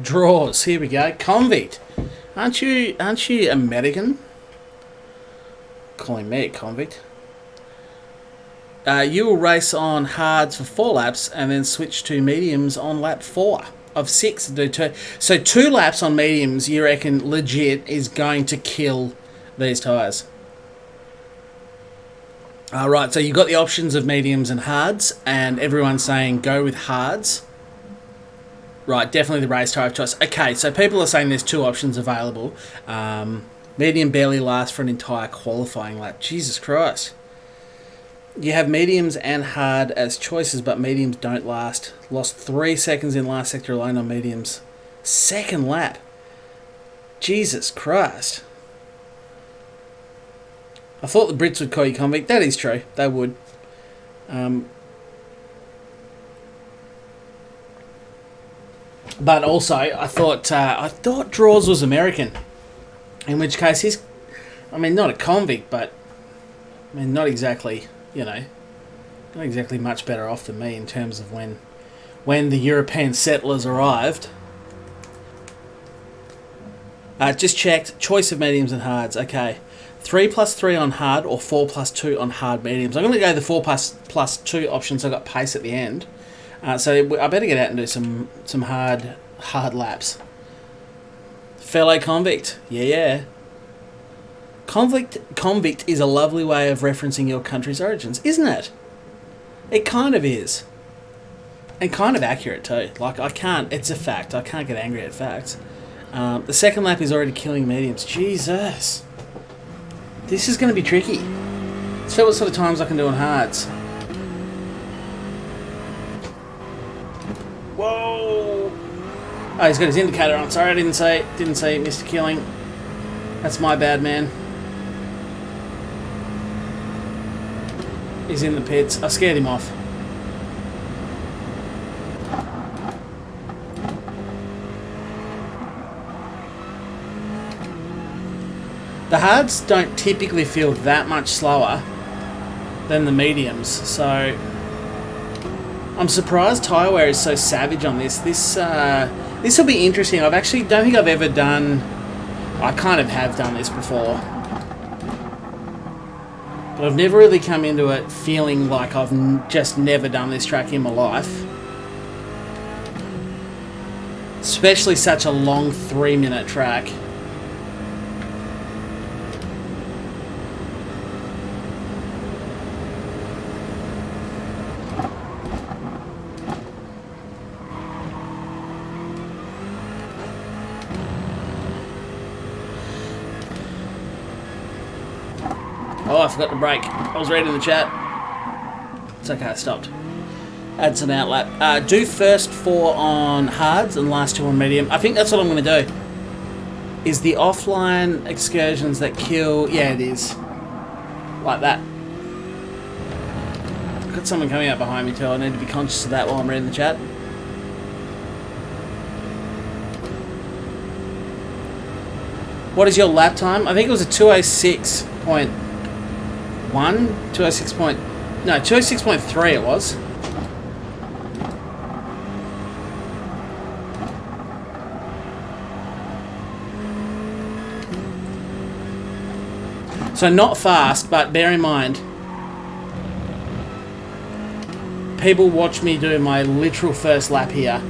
Draws. Here we go. Convict. Aren't you American? Calling me a convict. You will race on hards for 4 laps and then switch to mediums on lap 4 of 6. Do 2. So 2 laps on mediums, you reckon legit is going to kill these tyres? Right, so you've got the options of mediums and hards, and everyone's saying go with hards. Right, definitely the race tyre of choice. Okay, so people are saying there's 2 options available. Medium barely lasts for an entire qualifying lap. Jesus Christ. You have mediums and hard as choices, but mediums don't last. Lost 3 seconds in last sector alone on mediums. Second lap. Jesus Christ. I thought the Brits would call you convict. That is true. They would. But also, I thought Draws was American. In which case, he's, I mean, not a convict, but I mean, not exactly, not exactly much better off than me in terms of when the European settlers arrived. Just checked. Choice of mediums and hards. Okay. 3+3 on hard or 4+2 on hard mediums. I'm going to go the 4+2 option, so I've got pace at the end. So I better get out and do some hard laps. Fellow convict. Yeah. Convict is a lovely way of referencing your country's origins, isn't it? It kind of is. And kind of accurate too. Like, it's a fact. I can't get angry at facts. The second lap is already killing mediums. Jesus. This is going to be tricky. Let's see what sort of times I can do on hards. Whoa! Oh, he's got his indicator on. Sorry, I didn't say Mr. Killing. That's my bad, man. He's in the pits. I scared him off. The hards don't typically feel that much slower than the mediums, so I'm surprised tyre wear is so savage on this. This will be interesting. I've actually don't think I've ever done. I kind of have done this before, but I've never really come into it feeling like I've just never done this track in my life. Especially such a long 3-minute track. Oh, I forgot to brake. I was reading the chat. It's okay, I stopped. Add some outlap. Do first 4 on hards and last 2 on medium. I think that's what I'm going to do. Is the offline excursions that kill... Yeah, it is. Like that. I've got someone coming up behind me too. I need to be conscious of that while I'm reading the chat. What is your lap time? I think it was a 206.1, 206.3 it was. So not fast, but bear in mind, people watch me do my literal first lap here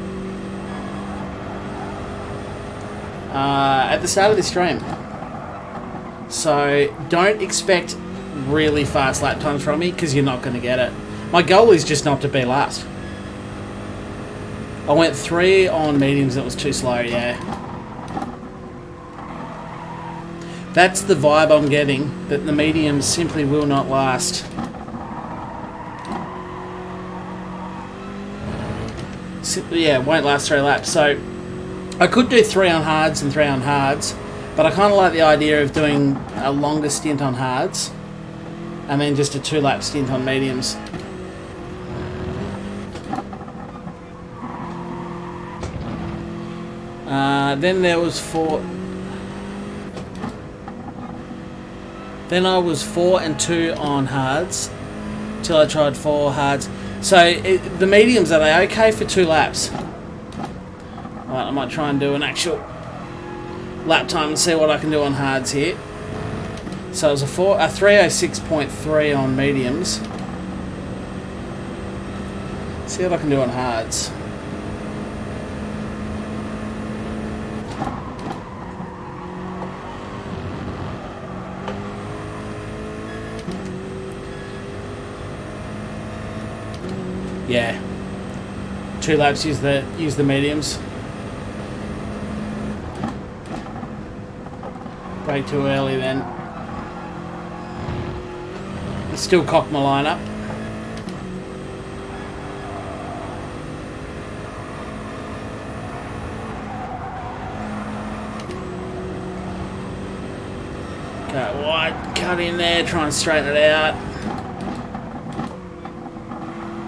at the start of this stream. So don't expect really fast lap times from me, because you're not going to get it. My goal is just not to be last. I went 3 on mediums, that was too slow, yeah. That's the vibe I'm getting, that the mediums simply will not last. Yeah, it won't last 3 laps. So I could do 3 on hards and 3 on hards, but I kind of like the idea of doing a longer stint on hards and then just a 2-lap stint on mediums. Then there was 4. Then I was 4 and 2 on hards till I tried 4 hards. So the mediums, are they okay for 2 laps? Right, I might try and do an actual lap time and see what I can do on hards here. So it was a 306.3 on mediums. See what I can do on hards. Yeah, 2 laps. Use the mediums. Brake too early then. Still cocked my line up. Go wide, cut in there, try and straighten it out.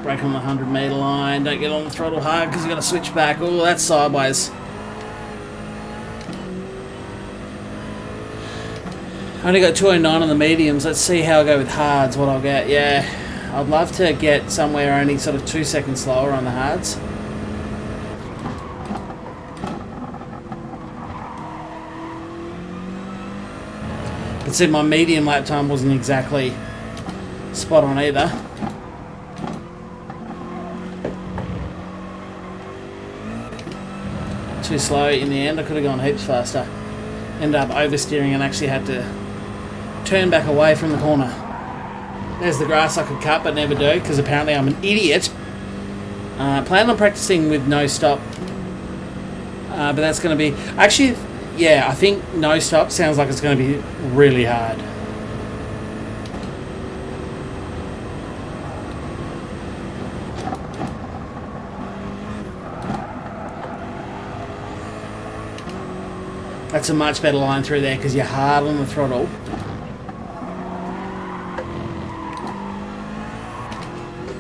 Brake on the 100-metre line. Don't get on the throttle hard because you've got to switch back. Oh, that's sideways. I only got 209 on the mediums. Let's see how I go with hards, what I'll get. Yeah, I'd love to get somewhere only sort of 2 seconds slower on the hards. But see, my medium lap time wasn't exactly spot on either. Too slow in the end. I could have gone heaps faster. Ended up oversteering and actually had to turn back away from the corner. There's the grass I could cut but never do because apparently I'm an idiot. Plan on practicing with no stop. But that's going to be... Actually, yeah, I think no stop sounds like it's going to be really hard. That's a much better line through there because you're hard on the throttle.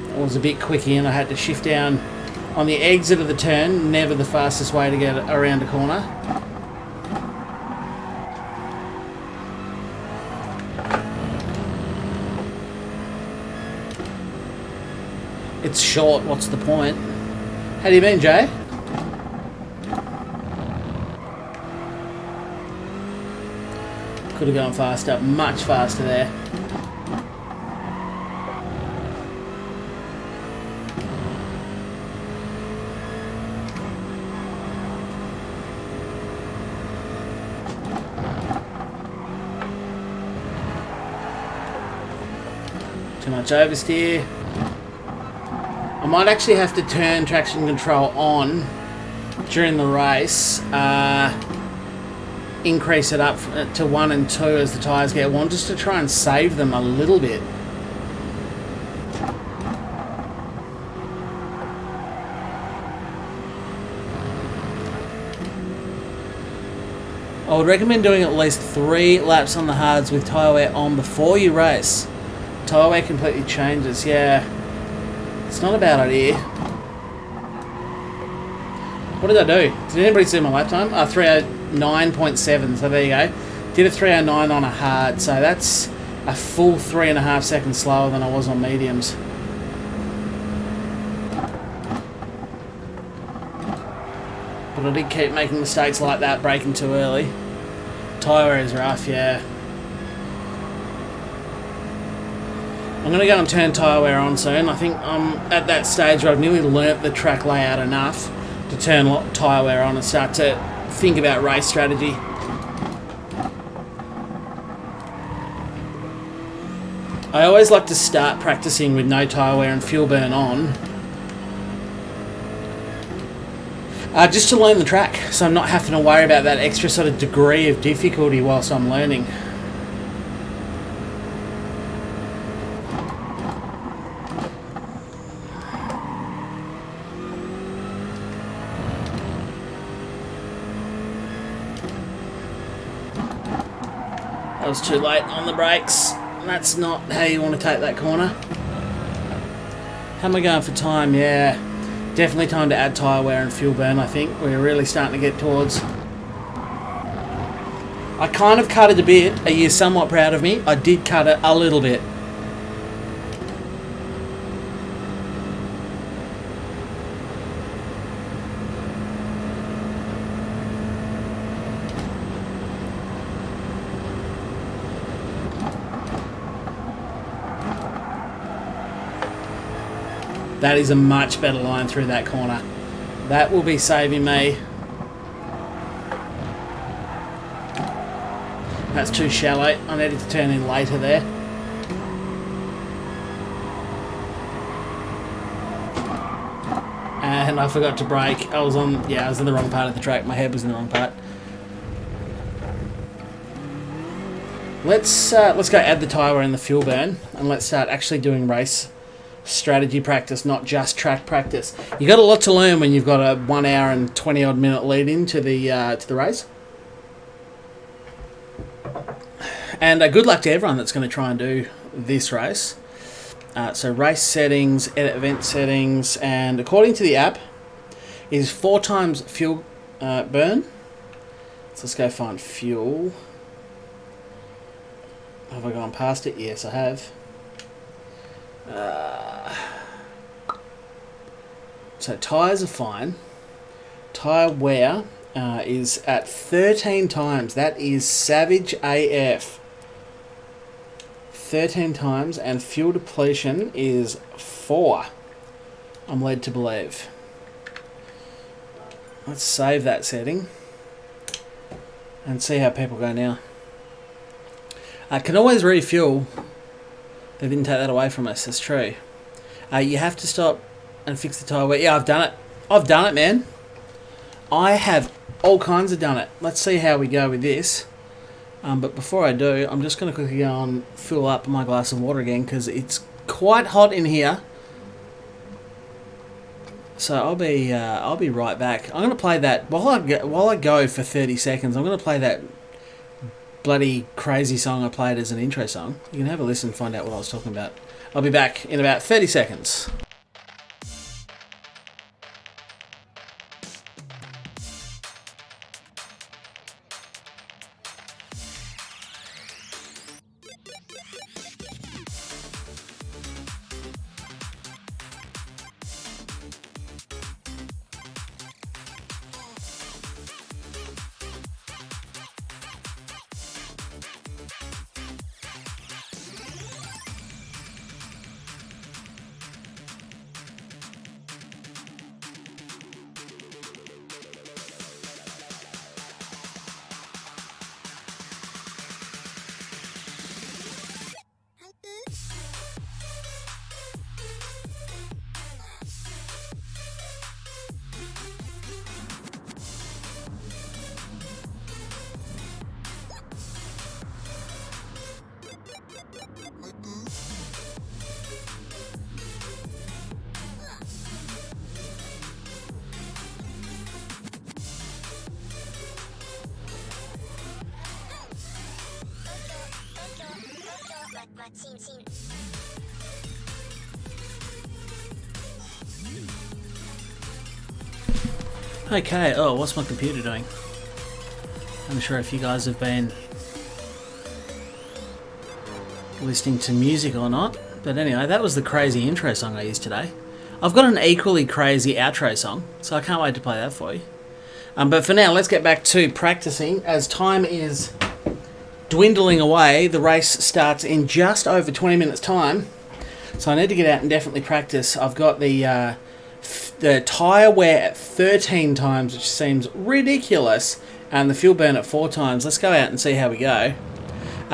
It was a bit quicky and I had to shift down on the exit of the turn. Never the fastest way to get around a corner. It's short, what's the point? How do you mean, Jay? Could have gone faster, much faster there. Too much oversteer. I might actually have to turn traction control on during the race. Increase it up to 1 and 2 as the tyres get worn, just to try and save them a little bit. I would recommend doing at least 3 laps on the hards with tyre wear on before you race. Tyre wear completely changes, yeah. It's not a bad idea. What did I do? Did anybody see my lap time? 309.7, so there you go. Did a 309 on a hard, so that's a full 3.5 seconds slower than I was on mediums. But I did keep making mistakes like that, braking too early. Tyre wear is rough, yeah. I'm going to go and turn tyre wear on soon. I think I'm at that stage where I've nearly learnt the track layout enough to turn tyre wear on and start to think about race strategy. I always like to start practicing with no tyre wear and fuel burn on. Just to learn the track, so I'm not having to worry about that extra sort of degree of difficulty whilst I'm learning. That was too late on the brakes. That's not how you want to take that corner. How am I going for time? Yeah, definitely time to add tyre wear and fuel burn, I think. We're really starting to get towards... I kind of cut it a bit. Are you somewhat proud of me? I did cut it a little bit. That is a much better line through that corner. That will be saving me. That's too shallow. I needed to turn in later there. And I forgot to brake. I was in the wrong part of the track. My head was in the wrong part. Let's go add the tyre wear and the fuel burn, and let's start actually doing race strategy practice, not just track practice. You got a lot to learn when you've got a 1 hour and 20 odd minute lead into the race. And good luck to everyone that's going to try and do this race. So race settings, edit event settings, and according to the app, is 4 times fuel burn. So let's go find fuel. Have I gone past it? Yes, I have. So tyres are fine. Tyre wear is at 13 times. That is savage AF. 13 times, and fuel depletion is 4. I'm led to believe. Let's save that setting and see how people go now. I can always refuel. They didn't take that away from us, that's true. You have to stop and fix the tyre wear. Yeah, I've done it. I've done it, man. I have all kinds of done it. Let's see how we go with this. But before I do, I'm just going to quickly go and fill up my glass of water again, because it's quite hot in here. So I'll be right back. I'm going to play that while I go for 30 seconds. I'm going to play that bloody crazy song I played as an intro song. You can have a listen and find out what I was talking about. I'll be back in about 30 seconds. Okay, oh, what's my computer doing? I'm sure if you guys have been listening to music or not. But anyway, that was the crazy intro song I used today. I've got an equally crazy outro song, so I can't wait to play that for you. But for now, let's get back to practicing. As time is dwindling away, the race starts in just over 20 minutes time. So I need to get out and definitely practice. I've got the tyre wear at 13 times, which seems ridiculous, and the fuel burn at 4 times. Let's go out and see how we go.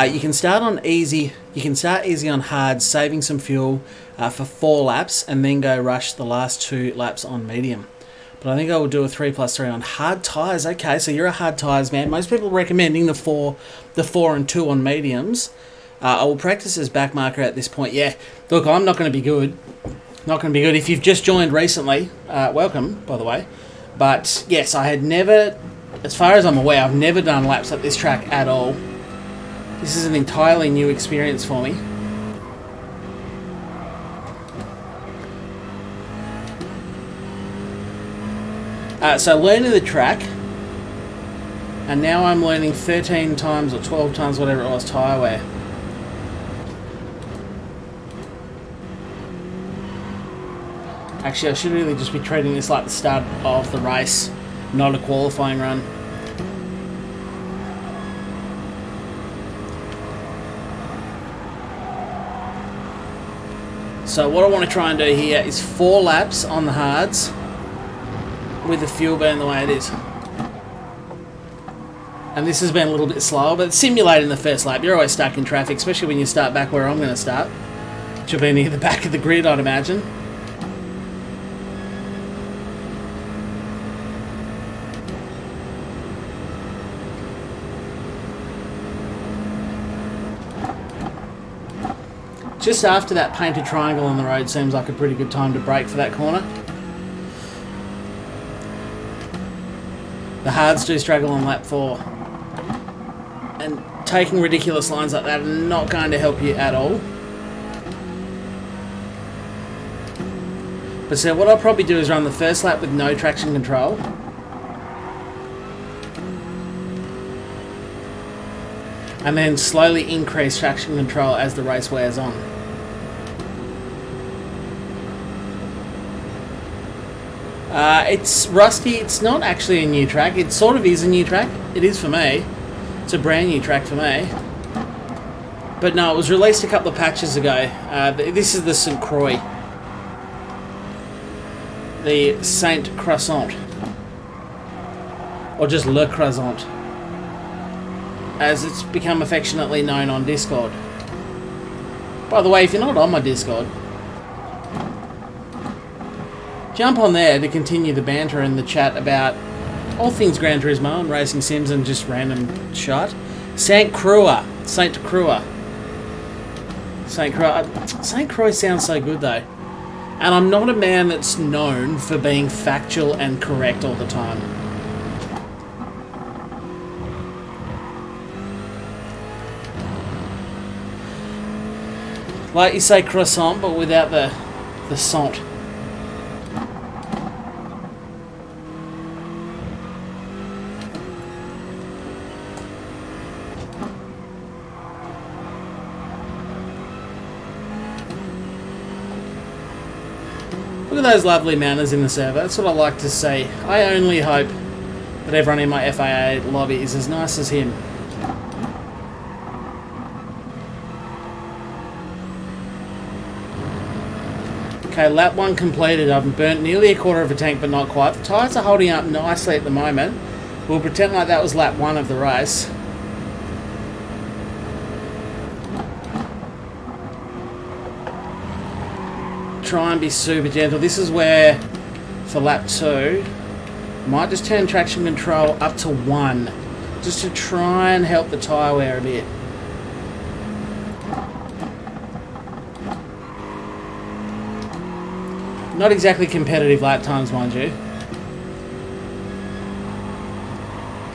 You can start on easy. You can start easy on hard, saving some fuel for 4 laps, and then go rush the last 2 laps on medium. But I think I will do a 3+3 on hard tyres. Okay, so you're a hard tyres man. Most people are recommending the 4 and 2 on mediums. I will practice as back marker at this point. Yeah, look, I'm not going to be good. Not going to be good. If you've just joined recently, welcome, by the way. But yes, I had never, as far as I'm aware, I've never done laps at this track at all. This is an entirely new experience for me. So learning the track, and now I'm learning 13 times or 12 times, whatever it was, tyre wear. Actually, I should really just be treating this like the start of the race, not a qualifying run. So what I want to try and do here is 4 laps on the hards with the fuel burn the way it is. And this has been a little bit slower, but simulating the first lap, you're always stuck in traffic, especially when you start back where I'm going to start, which will be near the back of the grid, I'd imagine. Just after that painted triangle on the road seems like a pretty good time to brake for that corner. The hards do struggle on lap 4. And taking ridiculous lines like that are not going to help you at all. But so what I'll probably do is run the first lap with no traction control. And then slowly increase traction control as the race wears on. It's rusty. It's not actually a new track. It sort of is a new track. It is for me. It's a brand new track for me. But no, it was released a couple of patches ago. This is the St. Croix. The Saint Croissant. Or just Le Croissant, as it's become affectionately known on Discord. By the way, if you're not on my Discord, jump on there to continue the banter and the chat about all things Gran Turismo and racing sims and just random shit. Saint Croix. Saint Croix. Saint Croix. Saint Croix sounds so good though. And I'm not a man that's known for being factual and correct all the time. Like you say croissant, but without the sant. Look at those lovely manners in the server. That's what I like to see. I only hope that everyone in my FIA lobby is as nice as him. Okay, lap 1 completed. I've burnt nearly a quarter of a tank, but not quite. The tyres are holding up nicely at the moment. We'll pretend like that was lap 1 of the race. Try and be super gentle. This is where, for lap 2, might just turn traction control up to 1, just to try and help the tyre wear a bit. Not exactly competitive lap times, mind you.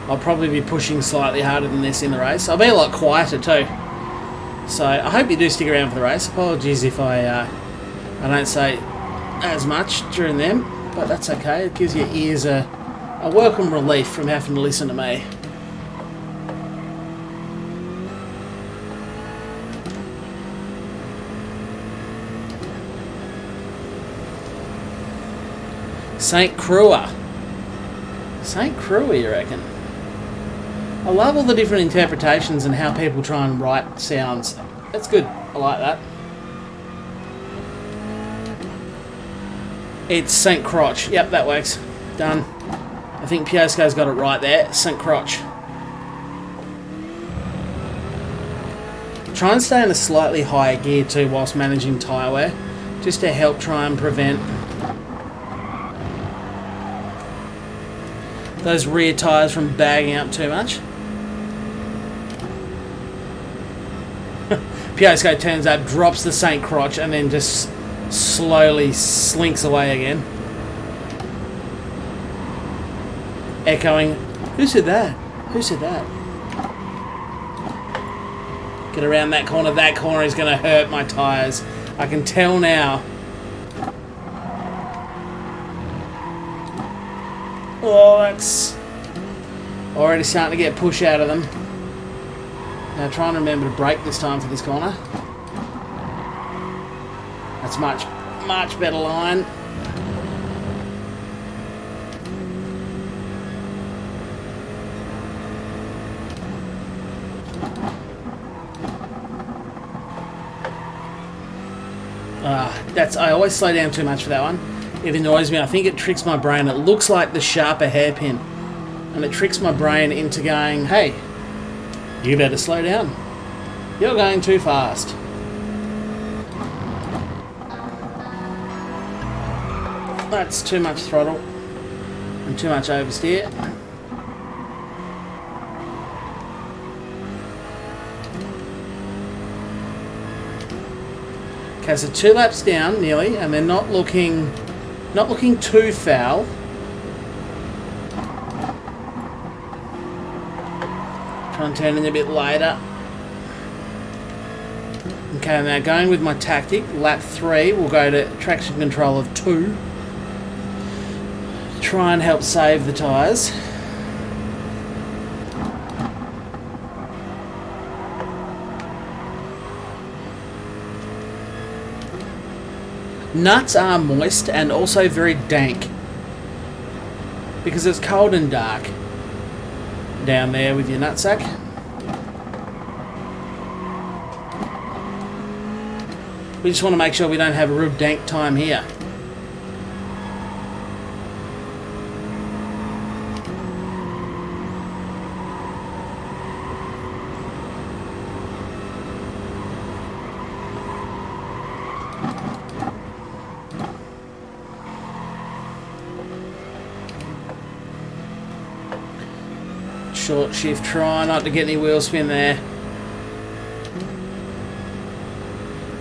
I'll probably be pushing slightly harder than this in the race. I'll be a lot quieter too. So I hope you do stick around for the race. Apologies if I don't say as much during them, but that's okay. It gives your ears a welcome relief from having to listen to me. Saint Croix. Saint Croix, you reckon? I love all the different interpretations and how people try and write sounds. That's good. I like that. It's Saint Crotch. Yep, that works. Done. I think Piosco's got it right there. Saint Crotch. Try and stay in a slightly higher gear too whilst managing tyre wear, just to help try and prevent those rear tyres from bagging up too much. Piasco turns up, drops the St. Crotch, and then just slowly slinks away again. Echoing, who said that? Who said that? Get around that corner. That corner is going to hurt my tyres. I can tell now. Oh, that's already starting to get push out of them. Now try and remember to brake this time for this corner. That's much better line. I always slow down too much for that one. It annoys me. I think it tricks my brain. It looks like the sharper hairpin. And it tricks my brain into going, hey, you better slow down. You're going too fast. That's too much throttle and too much oversteer. Okay, so 2 laps down nearly, and they're not looking too foul. Try and turn in a bit later. Okay, now going with my tactic, lap 3, we'll go to traction control of 2. Try and help save the tyres. Nuts are moist and also very dank because it's cold and dark down there with your nutsack. We just want to make sure we don't have a real dank time here. Short shift, try not to get any wheel spin there.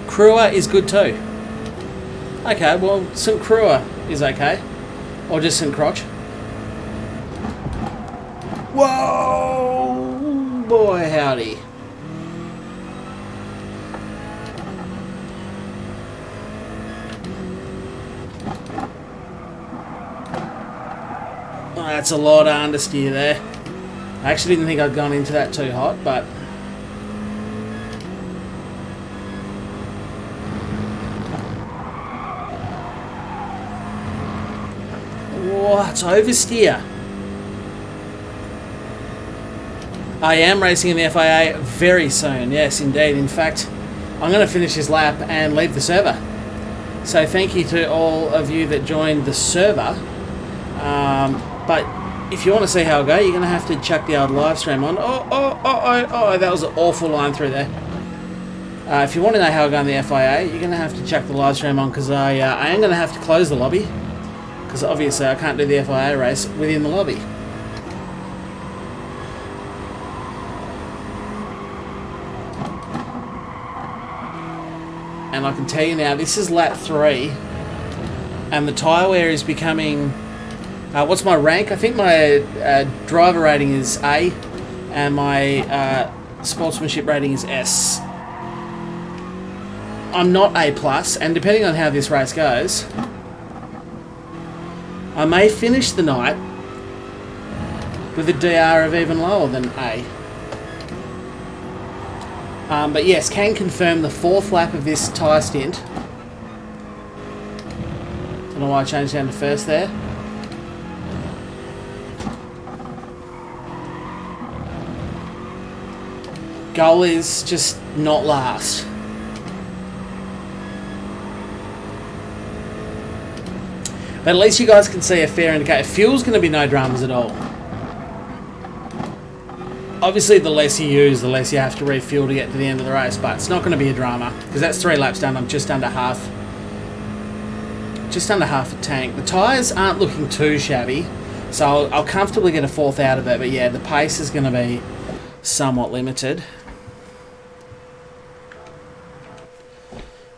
Crewer is good too. Okay, well, St. Crewer is okay. Or just St. Crotch. Whoa! Boy, howdy. Oh, that's a lot of understeer there. I actually didn't think I'd gone into that too hot, but oh, it's oversteer. I am racing in the FIA very soon, yes indeed. In fact, I'm going to finish this lap and leave the server. So thank you to all of you that joined the server. But if you want to see how I go, you're going to have to chuck the old live stream on. Oh, that was an awful line through there. If you want to know how I go in the FIA, you're going to have to chuck the live stream on because I am going to have to close the lobby because obviously I can't do the FIA race within the lobby. And I can tell you now, this is lap 3 and the tyre wear is becoming... what's my rank? I think my driver rating is A and my sportsmanship rating is S. I'm not A+, and depending on how this race goes, I may finish the night with a DR of even lower than A. But yes, can confirm the 4th lap of this tyre stint. Don't know why I changed down to first there. Goal is just not last. But at least you guys can see a fair indicator. Fuel's going to be no dramas at all. Obviously, the less you use, the less you have to refuel to get to the end of the race, but it's not going to be a drama because that's 3 laps done. I'm just under half a tank. The tyres aren't looking too shabby, so I'll comfortably get a 4th out of it, but yeah, the pace is going to be somewhat limited.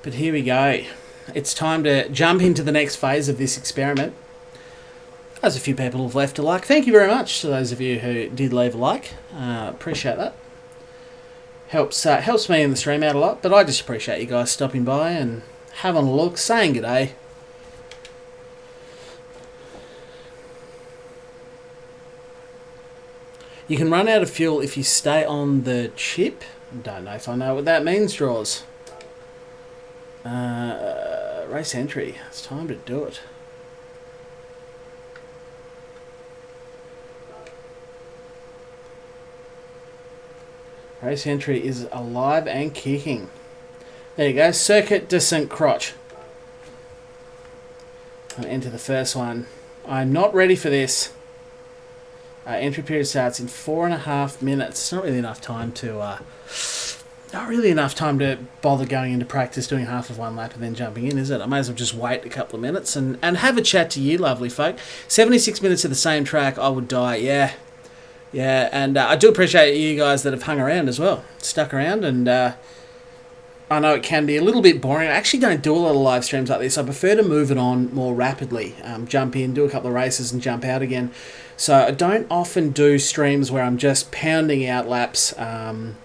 But here we go. It's time to jump into the next phase of this experiment. As a few people have left a like. Thank you very much to those of you who did leave a like. Appreciate that. Helps me in the stream out a lot, but I just appreciate you guys stopping by and having a look, saying good day. You can run out of fuel if you stay on the chip. Don't know if I know what that means, Draws. Race entry. It's time to do it. Race entry is alive and kicking. There you go. Circuit de St. Crotch. I'll enter the first one. I'm not ready for this. Entry period starts in 4.5 minutes. It's not really enough time to bother going into practice, doing half of one lap and then jumping in, is it? I may as well just wait a couple of minutes and have a chat to you, lovely folk. 76 minutes of the same track, I would die. Yeah, and I do appreciate you guys that have hung around as well, stuck around, and I know it can be a little bit boring. I actually don't do a lot of live streams like this. I prefer to move it on more rapidly, jump in, do a couple of races and jump out again. So I don't often do streams where I'm just pounding out laps around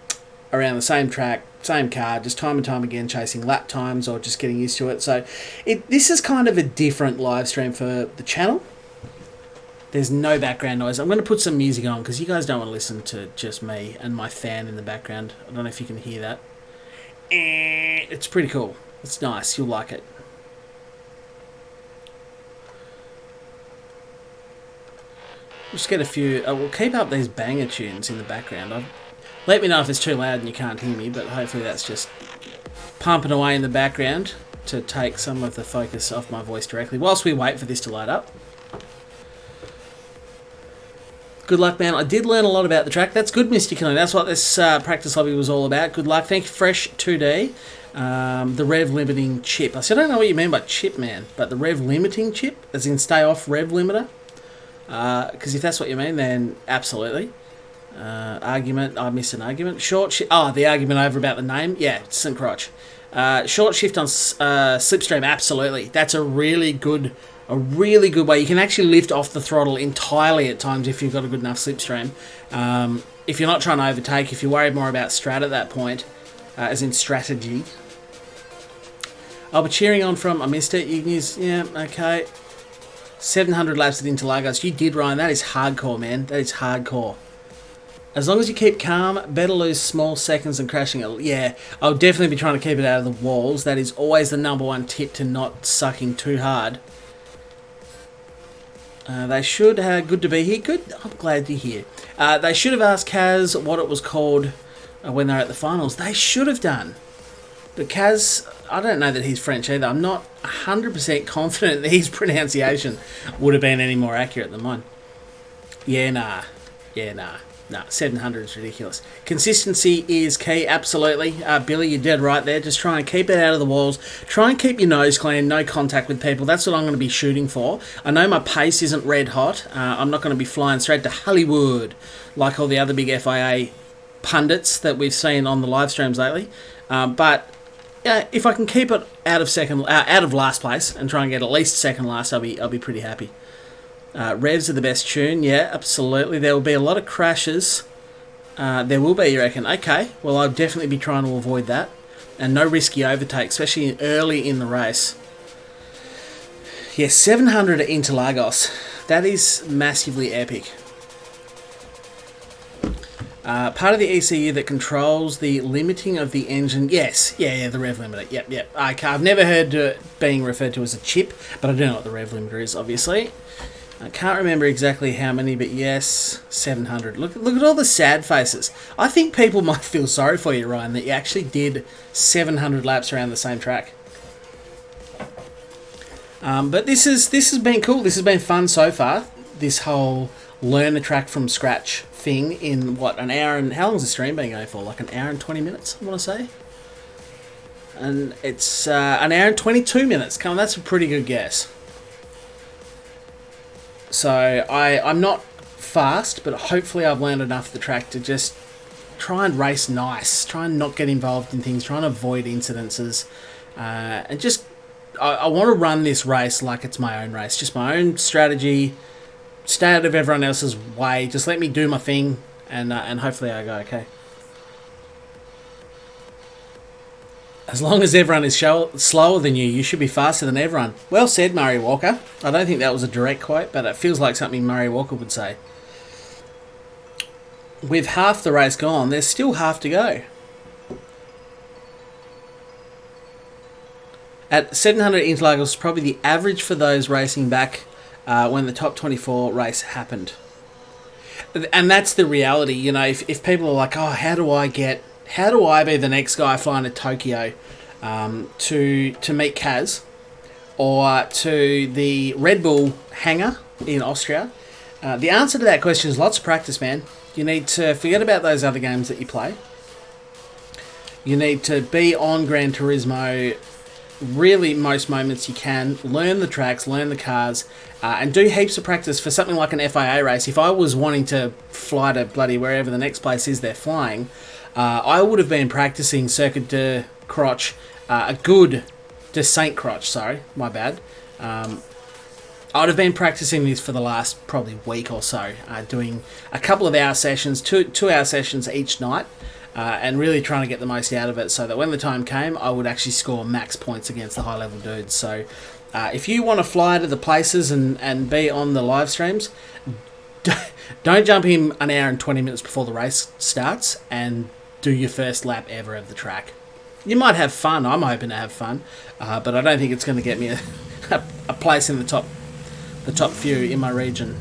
the same track, same car, just time and time again, chasing lap times or just getting used to it. So this is kind of a different live stream for the channel. There's no background noise. I'm going to put some music on because you guys don't want to listen to just me and my fan in the background. I don't know if you can hear that. It's pretty cool. It's nice. You'll like it. Just get a few. We'll keep up these banger tunes in the background. Let me know if it's too loud and you can't hear me, but hopefully that's just pumping away in the background to take some of the focus off my voice directly whilst we wait for this to load up. Good luck, man. I did learn a lot about the track. That's good, Mr. Killing. That's what this practice lobby was all about. Good luck. Thank you, Fresh 2D. The rev limiting chip. I don't know what you mean by chip, man, but the rev limiting chip, as in stay off rev limiter. Because if that's what you mean, then absolutely. Argument. I missed an argument. Short shift. Oh, the argument over about the name. Yeah, St. Crotch. Short shift on slipstream. Absolutely. That's a really good way. You can actually lift off the throttle entirely at times if you've got a good enough slipstream. If you're not trying to overtake, if you're worried more about strat at that point, as in strategy. I'll be cheering on from, I missed it, Ignis, yeah, okay. 700 laps at Interlagos. You did, Ryan. That is hardcore, man. That is hardcore. As long as you keep calm, better lose small seconds than crashing it. Yeah, I'll definitely be trying to keep it out of the walls. That is always the number one tip to not sucking too hard. They should have... Good to be here. Good. I'm glad to hear. They should have asked Kaz what it was called when they were at the finals. They should have done. But Kaz, I don't know that he's French either. I'm not 100% confident that his pronunciation would have been any more accurate than mine. Yeah, nah. 700 is ridiculous. Consistency is key, absolutely. Billy, you're dead right there. Just try and keep it out of the walls. Try and keep your nose clean, no contact with people. That's what I'm going to be shooting for. I know my pace isn't red hot. I'm not going to be flying straight to Hollywood like all the other big FIA pundits that we've seen on the live streams lately. But if I can keep it out of last place and try and get at least second last, I'll be pretty happy. Revs are the best tune, yeah, absolutely. There will be a lot of crashes. There will be, you reckon? Okay, well, I'll definitely be trying to avoid that. And no risky overtake, especially early in the race. Yeah, 700 at Interlagos. That is massively epic. Part of the ECU that controls the limiting of the engine. Yes, yeah, the rev limiter. Yep. Okay, I've never heard it being referred to as a chip, but I do know what the rev limiter is, obviously. I can't remember exactly how many, but yes, 700. Look at all the sad faces. I think people might feel sorry for you, Ryan, that you actually did 700 laps around the same track. But this has been cool. This has been fun so far. This whole learn the track from scratch thing in, what, an hour and... How long's the stream been going for? Like an hour and 20 minutes, I want to say? And it's an hour and 22 minutes. Come on, that's a pretty good guess. So I'm not fast, but hopefully I've learned enough of the track to just try and race nice. Try and not get involved in things. Try and avoid incidences. And just... I want to run this race like it's my own race. Just my own strategy. Stay out of everyone else's way. Just let me do my thing. And hopefully I go okay. As long as everyone is slower than you, you should be faster than everyone. Well said, Murray Walker. I don't think that was a direct quote, but it feels like something Murray Walker would say. With half the race gone, there's still half to go. At 700 interlagos, probably the average for those racing back when the top 24 race happened. And that's the reality, you know, if people are like, oh, how do I be the next guy flying to Tokyo to meet Kaz, or to the Red Bull hangar in Austria? The answer to that question is lots of practice, man. You need to forget about those other games that you play. You need to be on Gran Turismo really most moments you can. Learn the tracks, learn the cars, and do heaps of practice for something like an FIA race. If I was wanting to fly to bloody wherever the next place is they're flying, I would have been practicing Circuit de Crotch, de Saint Crotch, sorry, my bad. I would have been practicing this for the last probably week or so, doing a couple of hour sessions, two hour sessions each night, and really trying to get the most out of it so that when the time came, I would actually score max points against the high level dudes. So if you want to fly to the places and be on the live streams, don't jump in an hour and 20 minutes before the race starts and do your first lap ever of the track. You might have fun. I'm hoping to have fun, but I don't think it's going to get me a place in the top few in my region.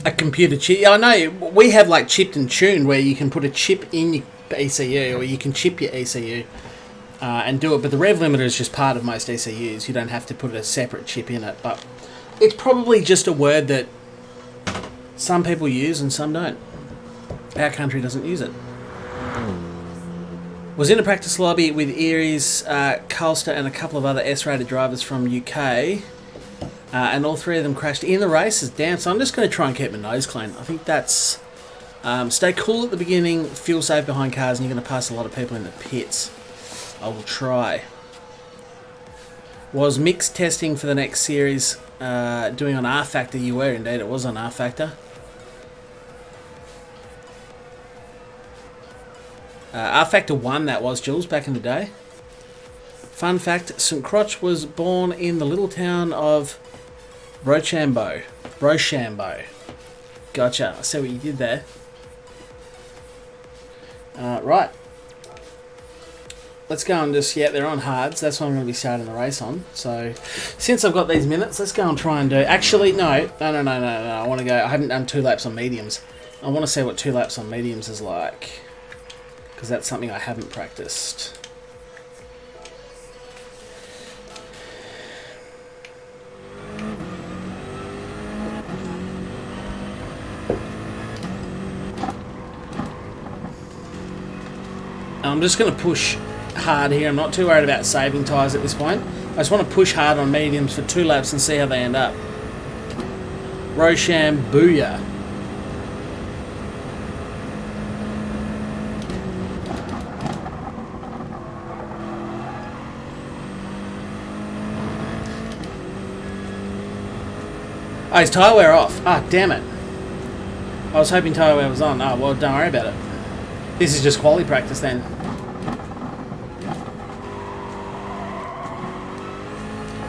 A computer chip. Yeah, I know we have like chipped and tuned where you can put a chip in your ECU, or you can chip your ECU and do it. But the rev limiter is just part of most ECUs. You don't have to put a separate chip in it. But it's probably just a word that some people use and some don't. Our country doesn't use it. Was in a practice lobby with Erie's, Culster and a couple of other S-rated drivers from UK, and all three of them crashed in the races. Damn, so I'm just going to try and keep my nose clean. I think that's... stay cool at the beginning, feel safe behind cars, and you're going to pass a lot of people in the pits. I will try. Was mixed testing for the next series doing on R Factor? You were indeed, it was on R Factor. R Factor 1 that was, Jules, back in the day. Fun fact, St. Crotch was born in the little town of Rochambeau. Gotcha, I see what you did there. Right. Let's go and just, yeah, they're on hards. That's what I'm going to be starting the race on. So, since I've got these minutes, let's go and try and do... Actually, no. I want to go... I haven't done 2 laps on mediums. I want to see what 2 laps on mediums is like, because that's something I haven't practiced. I'm just going to push hard here. I'm not too worried about saving tyres at this point. I just want to push hard on mediums for 2 laps and see how they end up. Rochambeau. Oh, his tyre wear off. Ah, damn it. I was hoping tyre wear was on. Oh, well, don't worry about it. This is just quality practice then.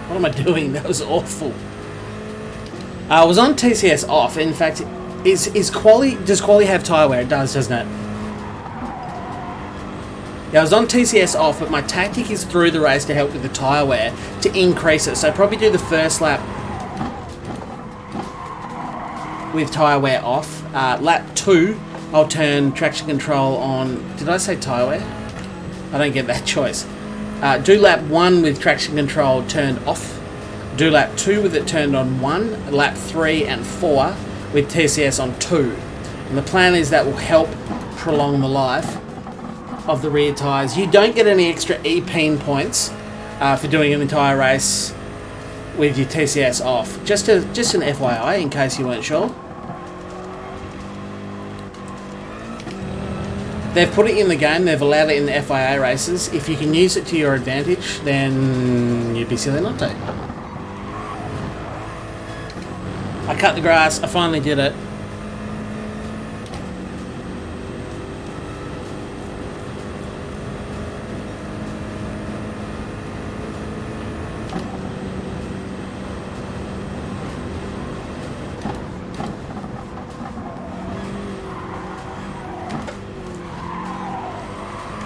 What am I doing? That was awful. I was on TCS off. In fact, does quali have tyre wear? It does, doesn't it? Yeah, I was on TCS off, but my tactic is through the race to help with the tyre wear to increase it. So probably do the first lap with tyre wear off. Lap 2, I'll turn traction control on. Did I say tyre wear? I don't get that choice. Do lap 1 with traction control turned off. Do lap 2 with it turned on 1, lap 3 and 4 with TCS on 2. And the plan is that will help prolong the life of the rear tyres. You don't get any extra EP points for doing an entire race with your TCS off. Just an FYI in case you weren't sure. They've put it in the game, they've allowed it in the FIA races. If you can use it to your advantage, then you'd be silly not to. I cut the grass, I finally did it.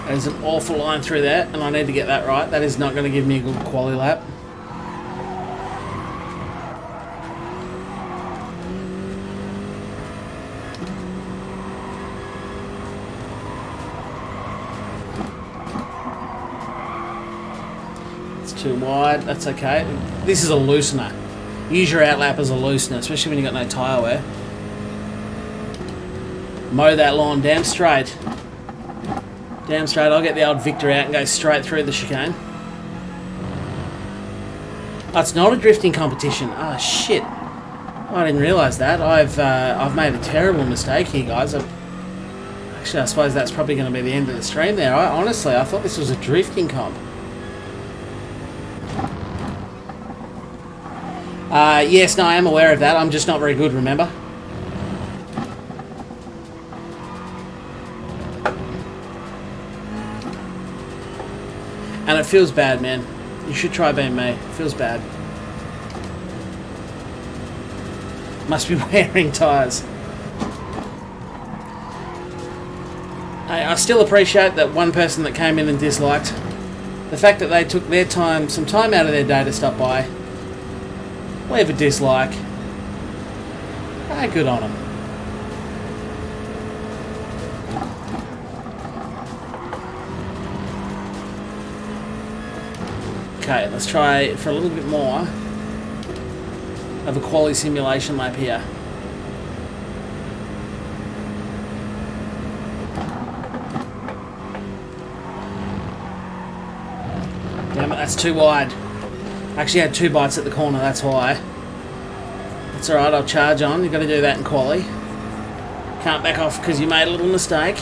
There's an awful line through there, and I need to get that right. That is not going to give me a good quali lap. It's too wide, that's okay. This is a loosener. Use your outlap as a loosener, especially when you've got no tyre wear. Mow that lawn damn straight. Damn straight, I'll get the old Victor out and go straight through the chicane. Oh, it's not a drifting competition. Ah, shit. I didn't realise that. I've made a terrible mistake here, guys. Actually, I suppose that's probably going to be the end of the stream there. Honestly, I thought this was a drifting comp. Yes, no, I am aware of that. I'm just not very good, remember? And it feels bad, man. You should try being me. It feels bad. Must be wearing tyres. I still appreciate that one person that came in and disliked. The fact that they took their time, some time out of their day to stop by. Leave a dislike. Good on them. Okay, let's try for a little bit more of a quality simulation lap here. Damn it, that's too wide. I actually had 2 bites at the corner, that's why. That's alright, I'll charge on. You've got to do that in quali. Can't back off because you made a little mistake.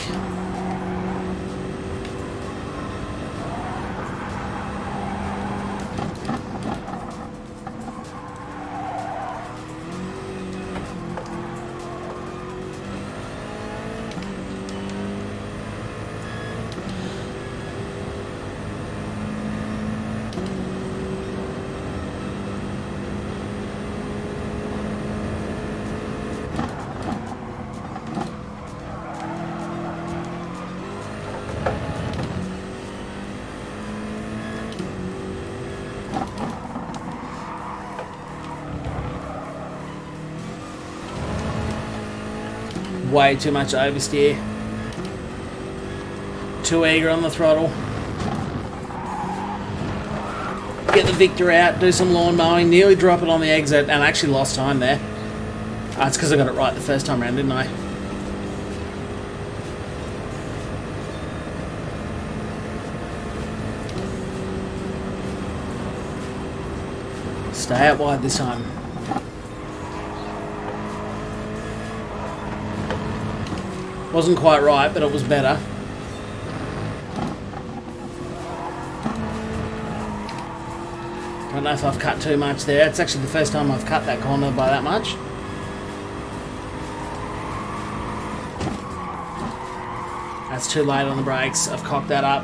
Way too much oversteer. Too eager on the throttle. Get the Victor out, do some lawn mowing, nearly drop it on the exit, and I actually lost time there. It's because I got it right the first time around, didn't I? Stay out wide this time. Wasn't quite right, but it was better. Don't know if I've cut too much there. It's actually the first time I've cut that corner by that much. That's too late on the brakes. I've cocked that up.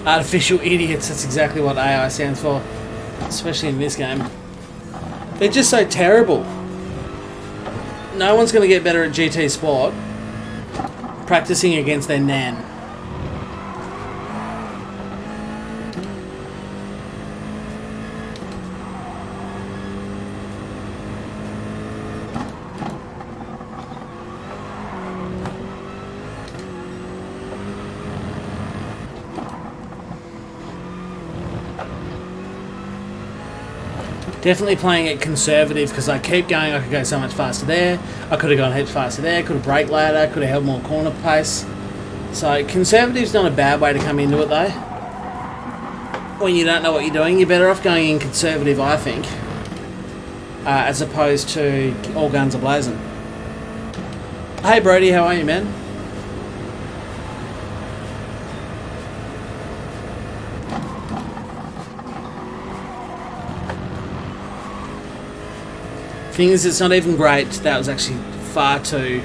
Artificial idiots, that's exactly what AI stands for. Especially in this game. They're just so terrible. No one's going to get better at GT Sport practicing against their nan. Definitely playing it conservative because I keep going. I could go so much faster there. I could have gone heaps faster there. Could have brake ladder. Could have held more corner pace. So conservative's not a bad way to come into it though. When you don't know what you're doing, you're better off going in conservative, I think, as opposed to all guns a-blazing. Hey Brody, how are you, man? Thing is, it's not even great. That was actually far too...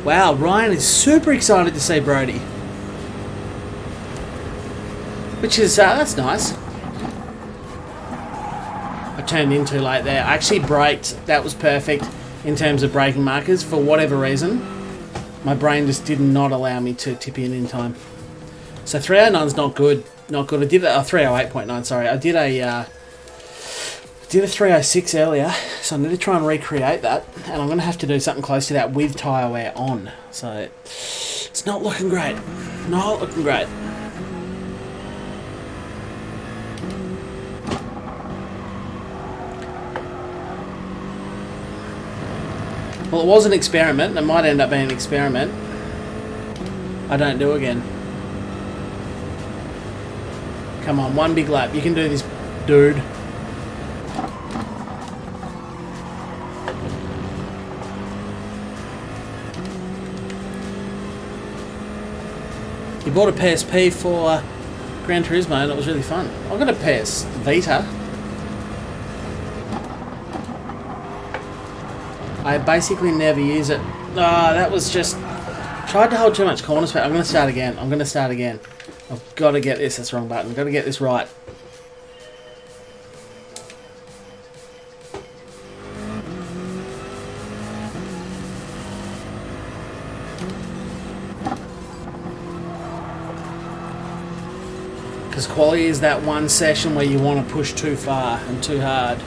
Wow, Ryan is super excited to see Brody. Which is, that's nice. I turned in too late there. I actually braked. That was perfect in terms of braking markers. For whatever reason, my brain just did not allow me to tip in time. So 309's not good. Not good. I did a 308.9, sorry. I did a 306 earlier, so I need to try and recreate that. And I'm going to have to do something close to that with tyre wear on. So it's not looking great. Not looking great. Well, it was an experiment. It might end up being an experiment. I don't do again. Come on, one big lap. You can do this, dude. You bought a PSP for Gran Turismo and it was really fun. I've got a PS Vita. I basically never use it. That was just... Tried to hold too much corner space. I'm going to start again. I've got to get this. That's the wrong button. I've got to get this right. Because quality is that one session where you want to push too far and too hard.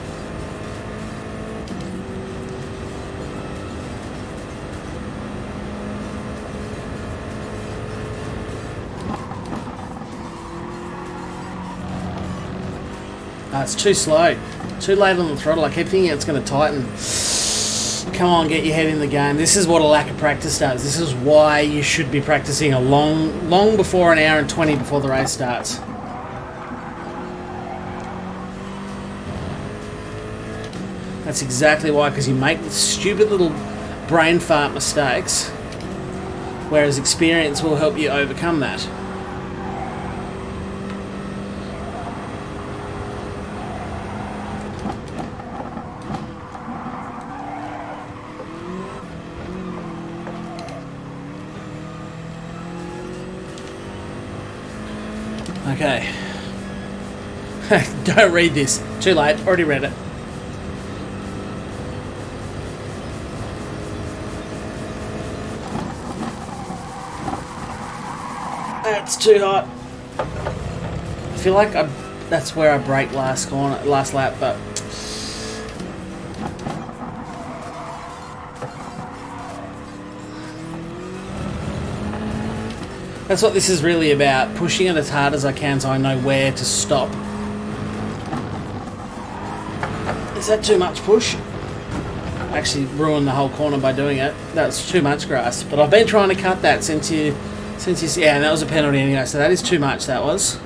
It's too slow. Too late on the throttle. I keep thinking it's going to tighten. Come on, get your head in the game. This is what a lack of practice does. This is why you should be practicing a long before an hour and 20 before the race starts. That's exactly why, because you make stupid little brain fart mistakes, whereas experience will help you overcome that. Okay. Don't read this. Too late. Already read it. That's too hot. I feel like that's where I braked last lap, but that's what this is really about, pushing it as hard as I can so I know where to stop. Is that too much push? Actually ruined the whole corner by doing it. That's too much grass, but I've been trying to cut that since you yeah, and that was a penalty anyway, so that is too much, that was.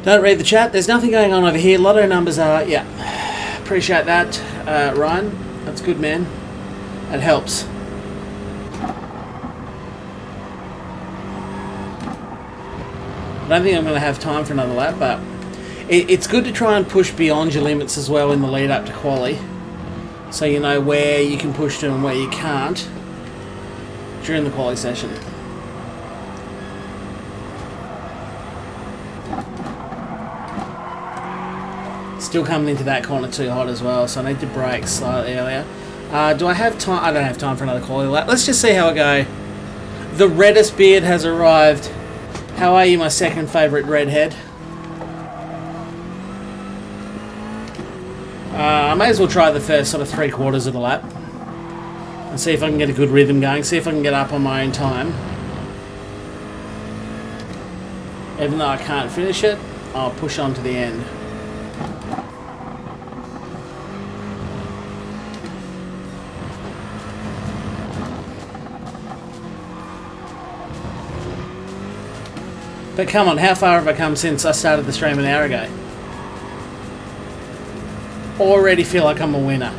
Don't read the chat, there's nothing going on over here. Lotto numbers are, yeah, appreciate that, Ryan, that's good, man, it helps. I don't think I'm going to have time for another lap, but it's good to try and push beyond your limits as well in the lead up to quali, so you know where you can push to and where you can't during the quali session. Still coming into that corner too hot as well, so I need to brake slightly earlier. Do I have time? I don't have time for another quali lap. Let's just see how I go. The reddest beard has arrived. How are you, my second favourite redhead? I may as well try the first sort of 3/4 of the lap and see if I can get a good rhythm going, see if I can get up on my own time. Even though I can't finish it, I'll push on to the end. But come on, how far have I come since I started the stream an hour ago? Already feel like I'm a winner.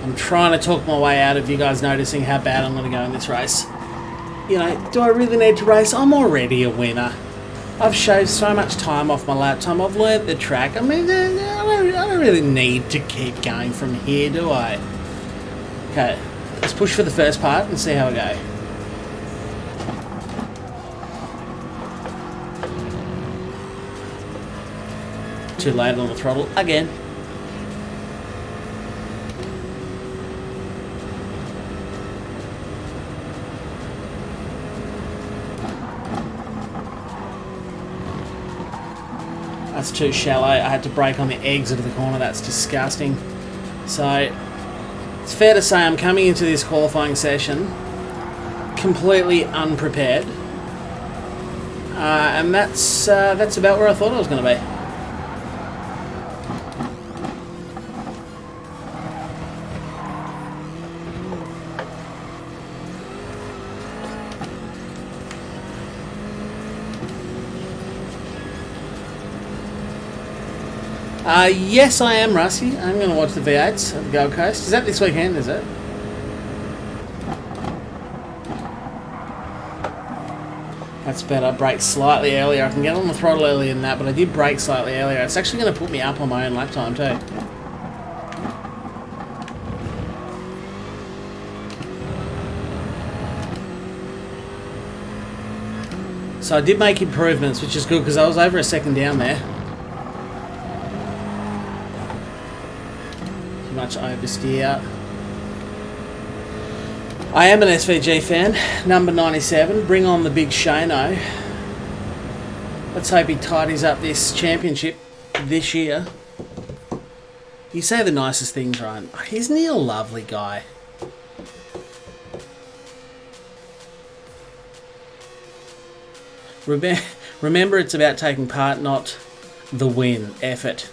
I'm trying to talk my way out of you guys noticing how bad I'm going to go in this race. You know, do I really need to race? I'm already a winner. I've shaved so much time off my lap time. I've learnt the track. I mean, I don't really need to keep going from here, do I? Okay, let's push for the first part and see how I go. Too late on the throttle again. That's too shallow. I had to brake on the exit of the corner. That's disgusting. So it's fair to say I'm coming into this qualifying session completely unprepared, and that's about where I thought I was going to be. Yes, I am, Rusty. I'm going to watch the V8s at the Gold Coast. Is that this weekend, is it? That's better. Brake slightly earlier. I can get on the throttle earlier than that, but I did brake slightly earlier. It's actually going to put me up on my own lap time too. So I did make improvements, which is good because I was over a second down there. Much oversteer. I am an SVG fan. Number 97. Bring on the big Shano. Let's hope he tidies up this championship this year. You say the nicest things, Ryan. Isn't he a lovely guy? Remember, it's about taking part, not the win. Effort.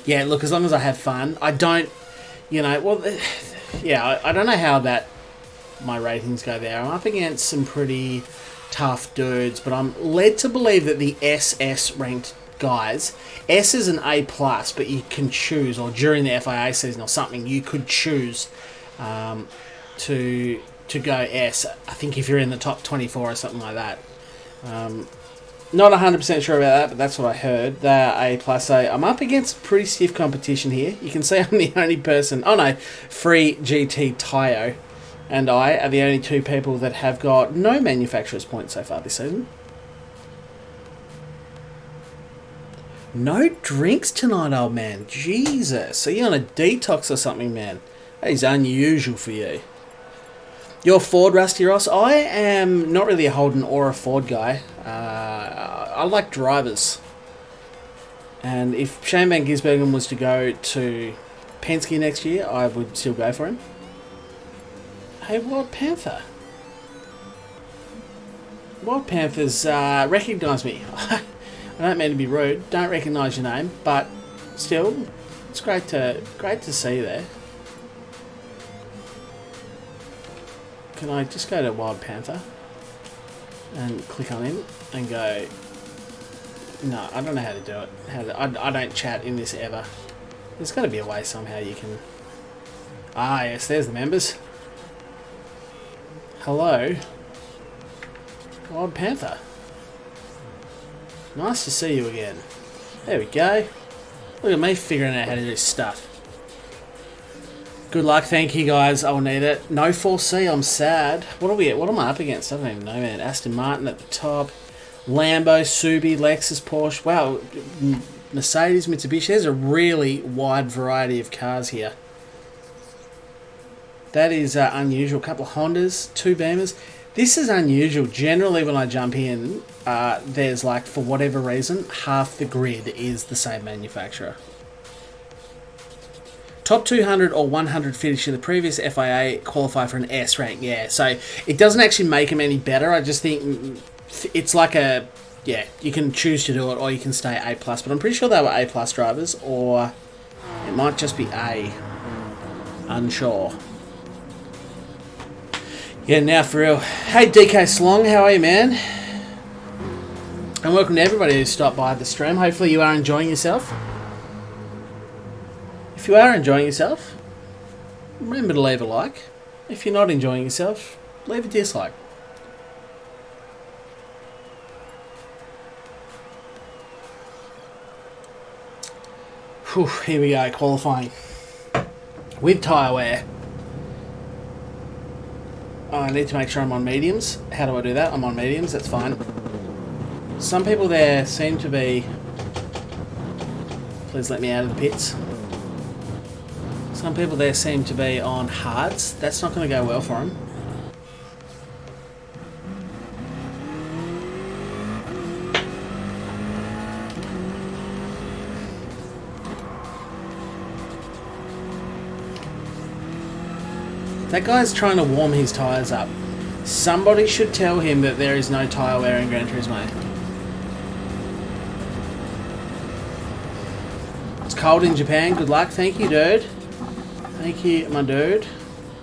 Yeah, look, as long as I have fun, I don't, you know, well, yeah, I don't know how that, my ratings go there. I'm up against some pretty tough dudes, but I'm led to believe that the SS ranked guys, S is an A+, but you can choose, or during the FIA season or something, you could choose to go S. I think if you're in the top 24 or something like that. Not 100% sure about that, but that's what I heard. They're A+. So I'm up against pretty stiff competition here. You can see I'm the only person... Oh no, Free GT Tayo and I are the only two people that have got no manufacturer's points so far this season. No drinks tonight, old man. Jesus. Are you on a detox or something, man? That is unusual for you. You're Ford, Rusty Ross. I am not really a Holden or a Ford guy. I like drivers. And if Shane Van Gisbergen was to go to Penske next year, I would still go for him. Hey, Wild Panther. Wild Panthers recognise me. I don't mean to be rude. Don't recognise your name, but still, it's great to see you there. Can I just go to Wild Panther and click on him and go... No, I don't know how to do it. I don't chat in this ever. There's got to be a way somehow you can... Ah, yes, there's the members. Hello. Wild Panther. Nice to see you again. There we go. Look at me figuring out how to do stuff. Good luck, thank you guys. I will need it. No 4C, I'm sad. What are we at? What am I up against? I don't even know, man. Aston Martin at the top. Lambo, Subi, Lexus, Porsche. Wow, Mercedes, Mitsubishi. There's a really wide variety of cars here. That is unusual. A couple of Hondas, 2 Beamers. This is unusual. Generally, when I jump in, there's like, for whatever reason, half the grid is the same manufacturer. Top 200 or 100 finish in the previous FIA qualify for an S rank. Yeah, so it doesn't actually make them any better. I just think it's like a... Yeah, you can choose to do it or you can stay A+. But I'm pretty sure they were A+ drivers, or it might just be A. Unsure. Yeah, now for real. Hey DK Slong, how are you, man? And welcome to everybody who stopped by the stream. Hopefully you are enjoying yourself. If you are enjoying yourself, remember to leave a like. If you're not enjoying yourself, leave a dislike. Whew, here we go, qualifying. With tyre wear. Oh, I need to make sure I'm on mediums. How do I do that? I'm on mediums, that's fine. Some people there seem to be... Please let me out of the pits. Some people there seem to be on hards. That's not going to go well for them. That guy's trying to warm his tyres up. Somebody should tell him that there is no tyre wear in Gran Turismo. It's cold in Japan. Good luck. Thank you, dude. Thank you, my dude.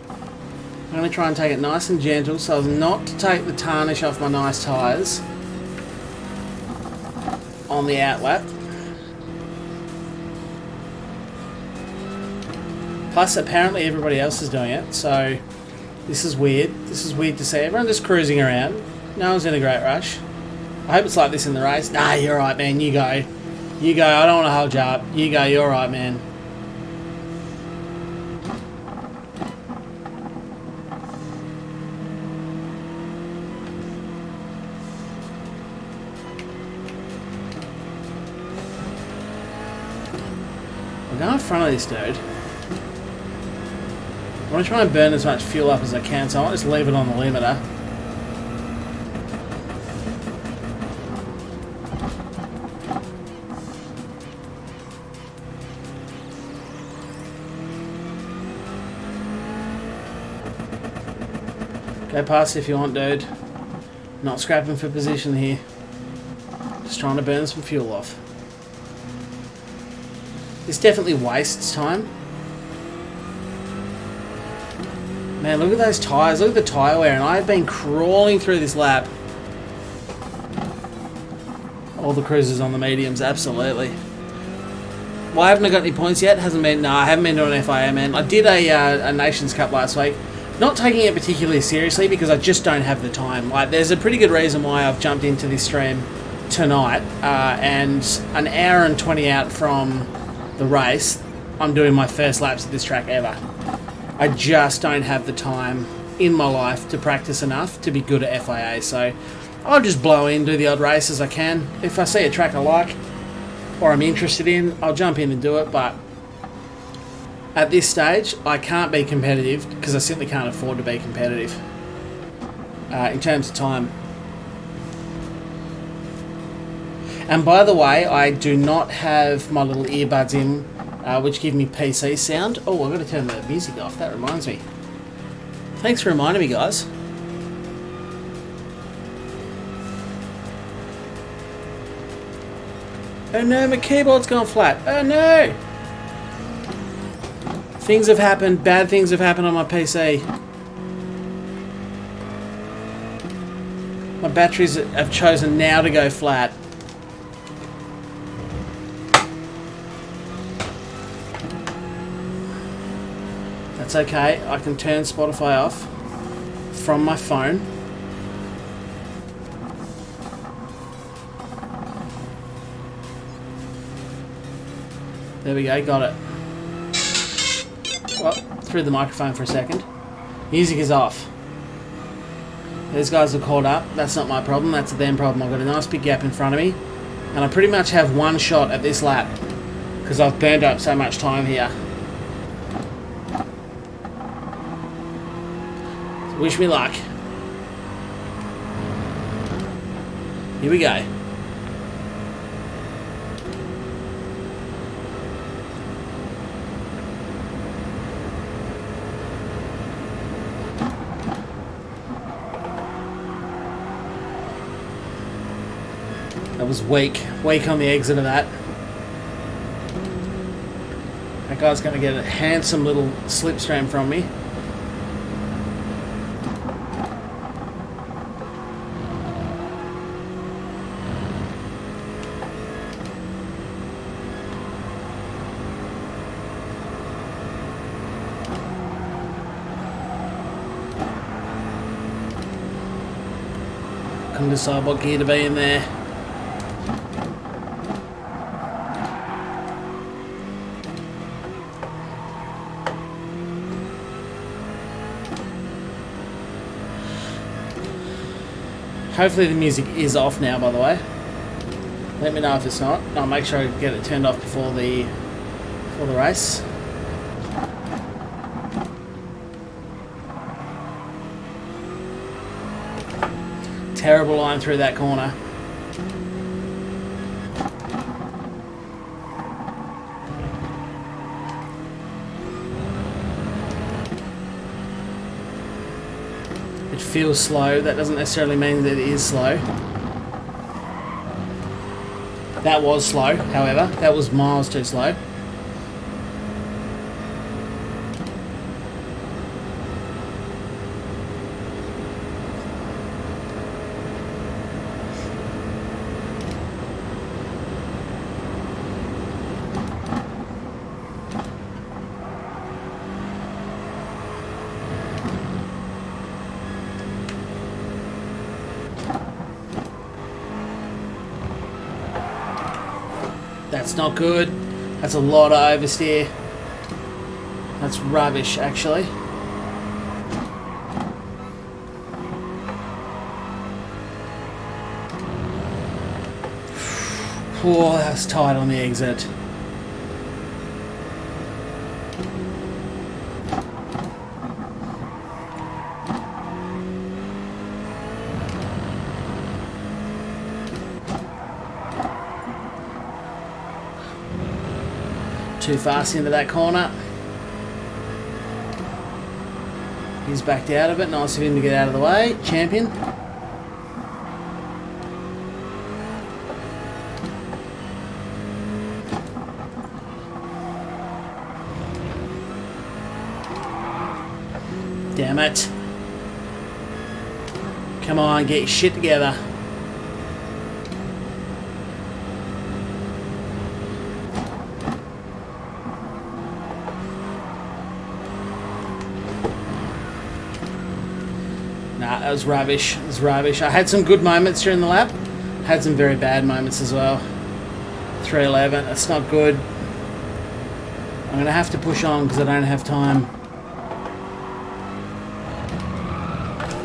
I'm going to try and take it nice and gentle so as not to take the tarnish off my nice tyres on the outlap. Plus, apparently everybody else is doing it, so this is weird. This is weird to see. Everyone just cruising around. No one's in a great rush. I hope it's like this in the race. Nah, you're right, man. You go. You go. I don't want to hold you up. You go. You're right, man. I'm going in front of this dude. I want to try and burn as much fuel up as I can, so I might just leave it on the limiter. Go past if you want, dude. Not scrapping for position here. Just trying to burn some fuel off. This definitely wastes time. Man, look at those tyres. Look at the tyre wear. And I've been crawling through this lap. All the cruisers on the mediums, absolutely. Well, I haven't got any points yet. Hasn't been. No, I haven't been doing an FIA, man. I did a Nations Cup last week. Not taking it particularly seriously because I just don't have the time. Like, there's a pretty good reason why I've jumped into this stream tonight. And an hour and 20 out from the race, I'm doing my first laps at this track ever. I just don't have the time in my life to practice enough to be good at FIA, so I'll just blow in, do the odd race as I can. If I see a track I like or I'm interested in, I'll jump in and do it, but at this stage, I can't be competitive because I simply can't afford to be competitive in terms of time. And by the way, I do not have my little earbuds in which give me PC sound. Oh, I've got to turn the music off. That reminds me. Thanks for reminding me, guys. Oh no, my keyboard's gone flat. Oh no! Things have happened. Bad things have happened on my PC. My batteries have chosen now to go flat. That's okay, I can turn Spotify off from my phone. There we go, got it. Well, through the microphone for a second. Music is off. These guys are caught up. That's not my problem, that's them problem. I've got a nice big gap in front of me. And I pretty much have one shot at this lap because I've burned up so much time here. Wish me luck. Here we go. That was weak. Weak on the exit of that. That guy's going to get a handsome little slipstream from me. couldn't decide what gear to be in there. Hopefully the music is off now, by the way. Let me know if it's not. I'll make sure I get it turned off before the race. Terrible line through that corner. It feels slow. That doesn't necessarily mean that it is slow. That was slow, however. That was miles too slow. That's not good. That's a lot of oversteer. That's rubbish, actually. Oh, that was tight on the exit. Too fast into that corner. He's backed out of it. Nice of him to get out of the way. Champion. Damn it. Come on, get your shit together. Nah, that was rubbish. It was rubbish. I had some good moments during the lap. Had some very bad moments as well. 3:11. That's not good. I'm going to have to push on because I don't have time.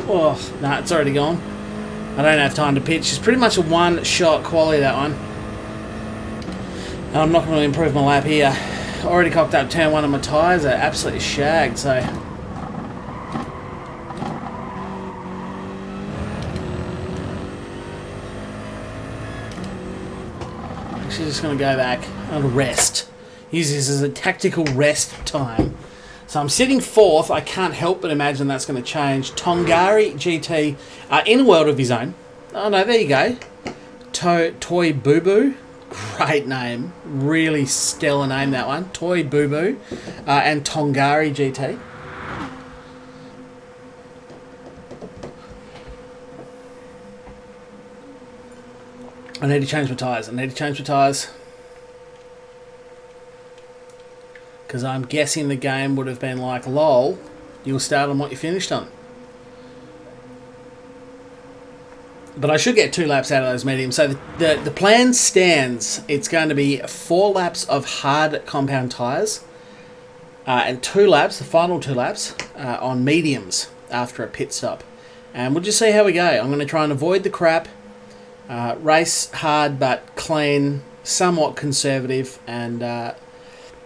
Oh, nah, it's already gone. I don't have time to pitch. It's pretty much a one-shot quality, that one. And I'm not going to improve my lap here. Already cocked up turn one of my tyres. They're absolutely shagged, so... Actually, just going to go back and rest. Use this as a tactical rest time. So I'm sitting fourth. I can't help but imagine that's going to change. Tongari GT, in a world of his own. Oh no, there you go. Toy Boo Boo. Great name. Really stellar name, that one. Toy Boo Boo. And Tongari GT. I need to change my tyres. Because I'm guessing the game would have been like, lol, you'll start on what you finished on. But I should get 2 laps out of those mediums. So the plan stands. It's going to be 4 laps of hard compound tyres. And 2 laps, the final 2 laps, on mediums after a pit stop. And we'll just see how we go. I'm going to try and avoid the crap. Race hard but clean, somewhat conservative, and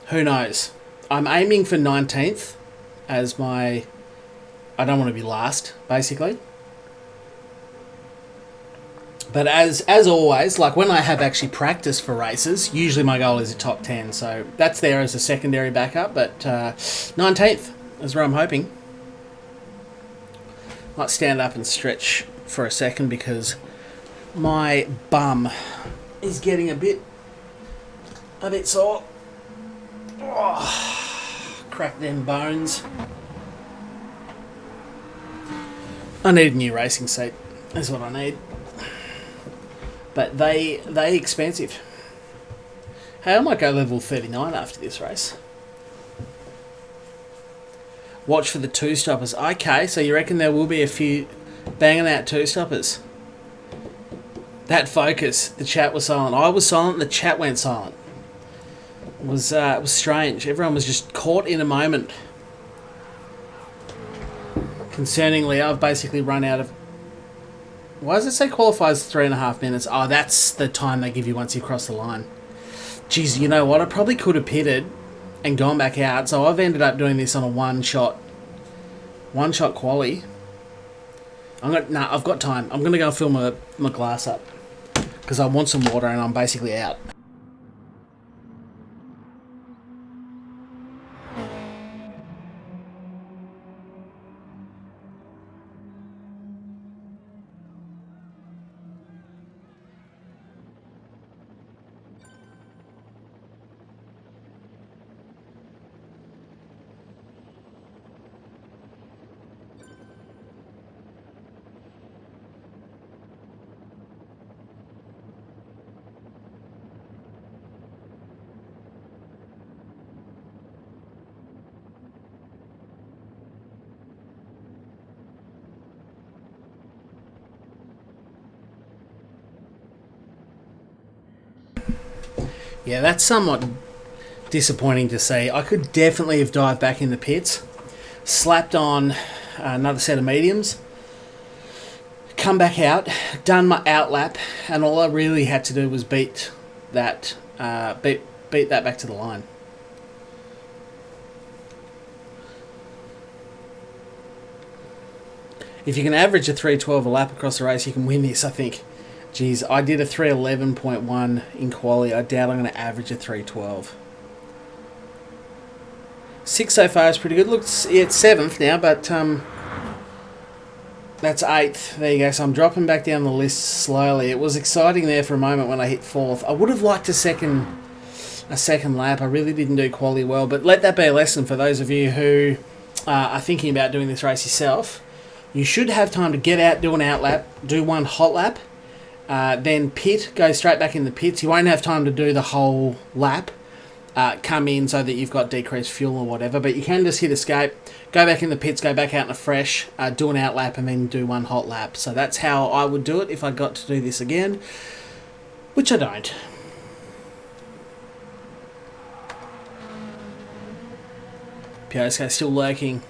who knows. I'm aiming for 19th as my... I don't want to be last, basically. But as always, like when I have actually practiced for races, usually my goal is a top 10. So that's there as a secondary backup, but 19th is where I'm hoping. Might stand up and stretch for a second because my bum is getting a bit sore. Oh, crack them bones. I need a new racing seat. That's what I need. But they expensive. Hey, I might go level 39 after this race. Watch for the 2-stoppers. Okay, so you reckon there will be a few banging out 2-stoppers? That focus, the chat was silent. I was silent, the chat went silent. It was strange. Everyone was just caught in a moment. Concerningly, I've basically run out of... Why does it say qualifies 3.5 minutes? Oh, that's the time they give you once you cross the line. Geez, you know what? I probably could have pitted and gone back out. So I've ended up doing this on a one-shot quali. I've got time. I'm going to go fill my glass up because I want some water and I'm basically out. Yeah, that's somewhat disappointing to see. I could definitely have dived back in the pits, slapped on another set of mediums, come back out, done my out lap, and all I really had to do was beat that back to the line. If you can average a 3:12 a lap across the race, you can win this, I think. Geez, I did a 3:11.1 in quali. I doubt I'm going to average a 3:12. 6 so far is pretty good. Looks, yeah, it's 7th now, but that's 8th. There you go. So I'm dropping back down the list slowly. It was exciting there for a moment when I hit 4th. I would have liked a second lap. I really didn't do quali well, but let that be a lesson for those of you who are thinking about doing this race yourself. You should have time to get out, do an out lap, do one hot lap, then pit, go straight back in the pits. You won't have time to do the whole lap, come in so that you've got decreased fuel or whatever, but you can just hit escape, go back in the pits, go back out in a fresh, do an out lap and then do one hot lap. So that's how I would do it if I got to do this again, which I don't. Piosko still lurking.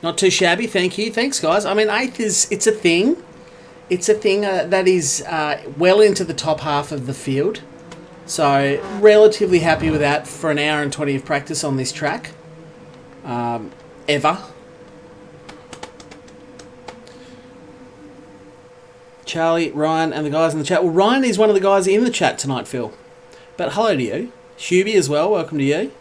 Not too shabby, thank you. Thanks, guys. I mean, 8th it's a thing. It's a thing that is well into the top half of the field. So, relatively happy with that for an hour and 20 of practice on this track. Ever. Charlie, Ryan, and the guys in the chat. Well, Ryan is one of the guys in the chat tonight, Phil. But hello to you. Hubie as well, welcome to you.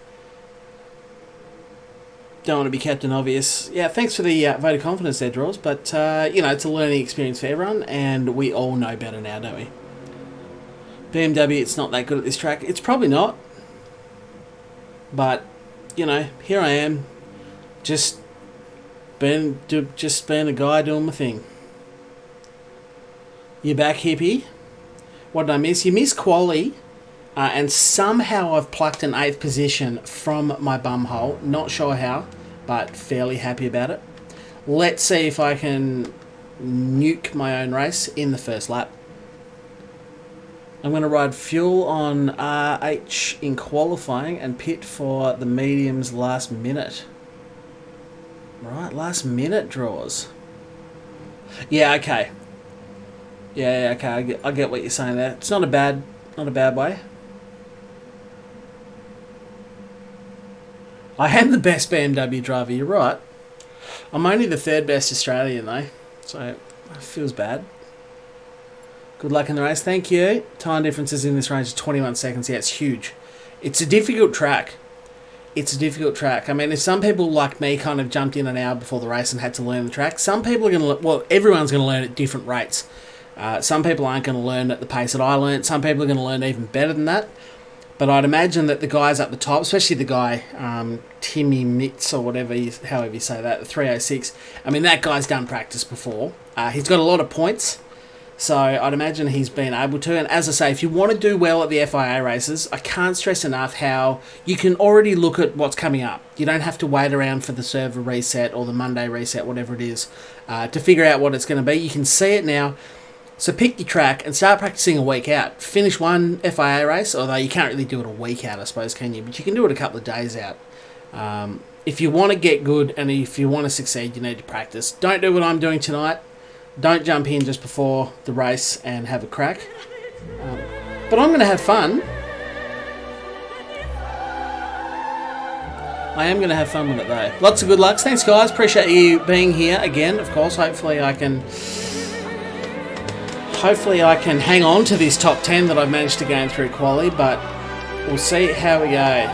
Don't want to be Captain Obvious. Yeah, thanks for the vote of confidence there, Draws. But, you know, it's a learning experience for everyone, and we all know better now, don't we? BMW, it's not that good at this track. It's probably not. But, you know, here I am, just being a guy doing my thing. You're back, hippie. What did I miss? You missed quali. And somehow I've plucked an 8th position from my bum hole. Not sure how, but fairly happy about it. Let's see if I can nuke my own race in the first lap. I'm going to ride fuel on RH in qualifying and pit for the mediums last minute. Right, last minute Draws. Yeah, okay. Yeah, okay, I get what you're saying there. It's not a bad way. I am the best BMW driver, you're right. I'm only the 3rd best Australian though, so it feels bad. Good luck in the race, thank you. Time differences in this range of 21 seconds, yeah, it's huge. It's a difficult track. I mean, if some people like me kind of jumped in an hour before the race and had to learn the track, some people are going to, well, everyone's going to learn at different rates. Some people aren't going to learn at the pace that I learned. Some people are going to learn even better than that. But I'd imagine that the guys up the top, especially the guy, Timmy Mitz or whatever, however you say that, the 306, I mean, that guy's done practice before. He's got a lot of points, so I'd imagine he's been able to. And as I say, if you want to do well at the FIA races, I can't stress enough how you can already look at what's coming up. You don't have to wait around for the server reset or the Monday reset, whatever it is, to figure out what it's going to be. You can see it now. So pick your track and start practicing a week out. Finish one FIA race, although you can't really do it a week out, I suppose, can you? But you can do it a couple of days out. If you want to get good and if you want to succeed, you need to practice. Don't do what I'm doing tonight. Don't jump in just before the race and have a crack. But I'm going to have fun. I am going to have fun with it, though. Lots of good lucks. Thanks, guys. Appreciate you being here again, of course. Hopefully I can hang on to this top 10 that I've managed to gain through quali, but we'll see how we go.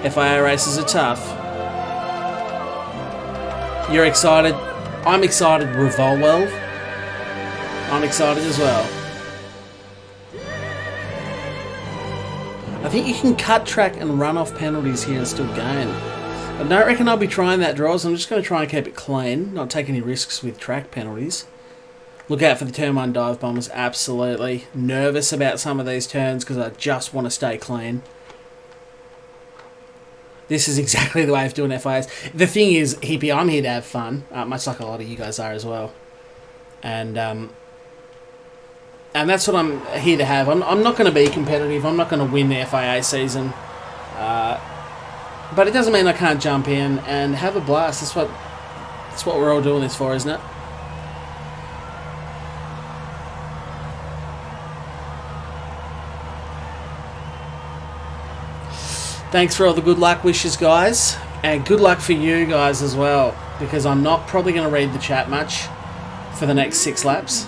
FIA races are tough. You're excited. I'm excited, Revolwell. I'm excited as well. I think you can cut track and run off penalties here and still gain. I don't reckon I'll be trying that, draws. I'm just going to try and keep it clean, not take any risks with track penalties. Look out for the turn 1 dive bombers, absolutely. Nervous about some of these turns because I just want to stay clean. This is exactly the way of doing FIAs. The thing is, Hippie, I'm here to have fun, much like a lot of you guys are as well. And that's what I'm here to have. I'm not going to be competitive. I'm not going to win the FIA season. But it doesn't mean I can't jump in and have a blast. That's what we're all doing this for, isn't it? Thanks for all the good luck wishes, guys. And good luck for you guys as well, because I'm not probably going to read the chat much for the next 6 laps.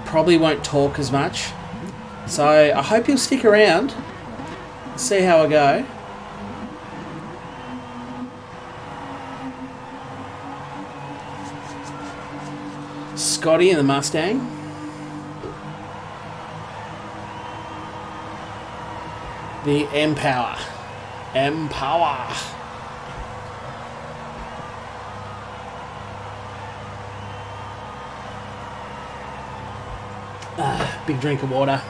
Probably won't talk as much. So I hope you'll stick around. See how I go. Scotty in the Mustang. The Empower. Big drink of water.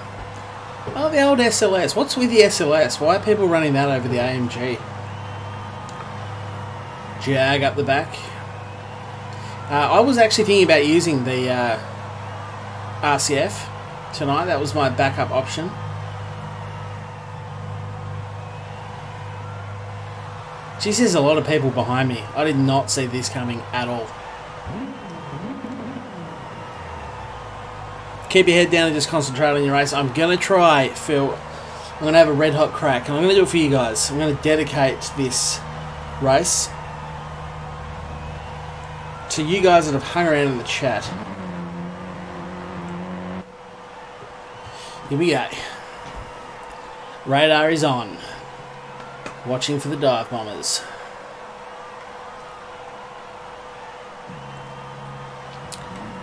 Oh, the old SLS. What's with the SLS? Why are people running that over the AMG? Jag up the back. I was actually thinking about using the RCF tonight. That was my backup option. Geez, there's a lot of people behind me. I did not see this coming at all. Keep your head down and just concentrate on your race. I'm going to try, Phil. I'm going to have a red hot crack. And I'm going to do it for you guys. I'm going to dedicate this race to you guys that have hung around in the chat. Here we go. Radar is on. Watching for the dive bombers.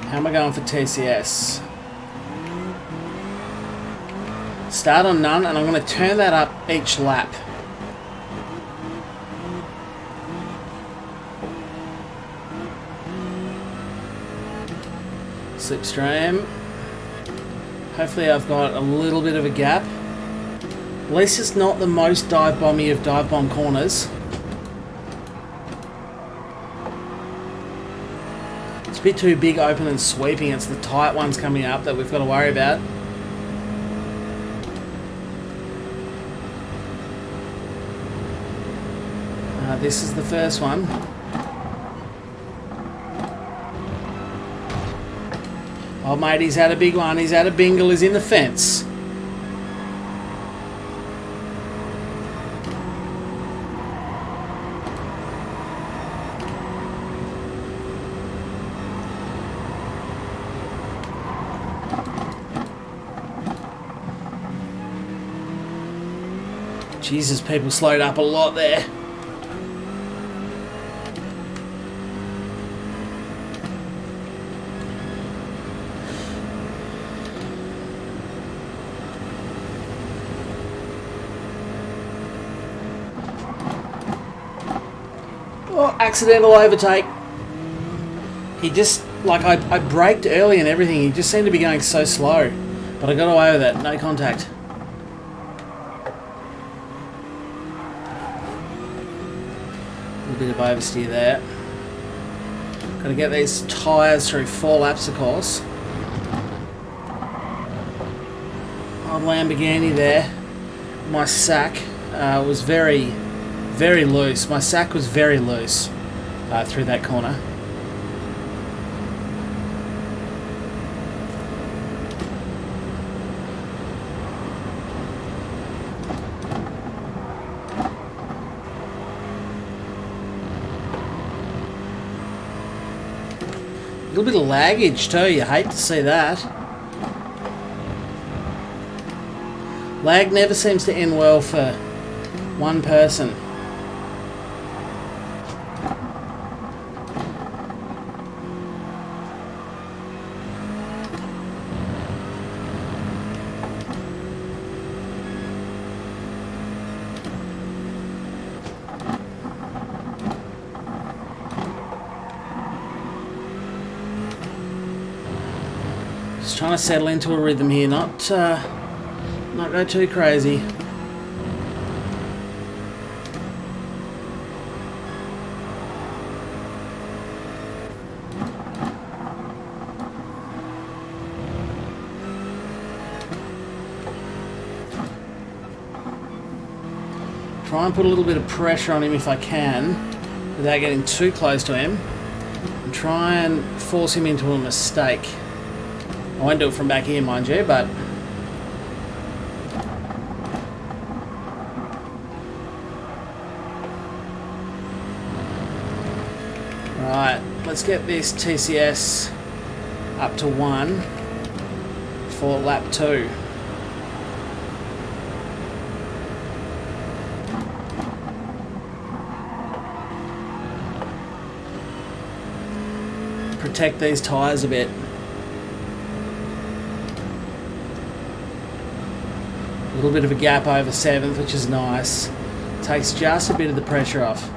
How am I going for TCS? Start on none, and I'm going to turn that up each lap. Slipstream. Hopefully I've got a little bit of a gap. At least it's not the most dive bomby of dive bomb corners. It's a bit too big, open and sweeping. It's the tight ones coming up that we've got to worry about. This is the first one. Oh mate, he's had a big one. He's had a bingle. He's in the fence. Jesus, people slowed up a lot there. Oh, accidental overtake. He just, like, I braked early and everything. He just seemed to be going so slow. But I got away with it. No contact. A bit of oversteer there. Got to get these tyres through 4 laps, of course. Old Lamborghini there. My sack was very, very loose. My sack was very loose through that corner. A little bit of laggage too, you hate to see that. Lag never seems to end well for one person. Just trying to settle into a rhythm here, not go too crazy. Try and put a little bit of pressure on him if I can, without getting too close to him, and try and force him into a mistake. I won't do it from back here, mind you, but right, let's get this TCS up to 1 for lap 2. Protect these tyres a bit. A little bit of a gap over 7th, which is nice. Takes just a bit of the pressure off.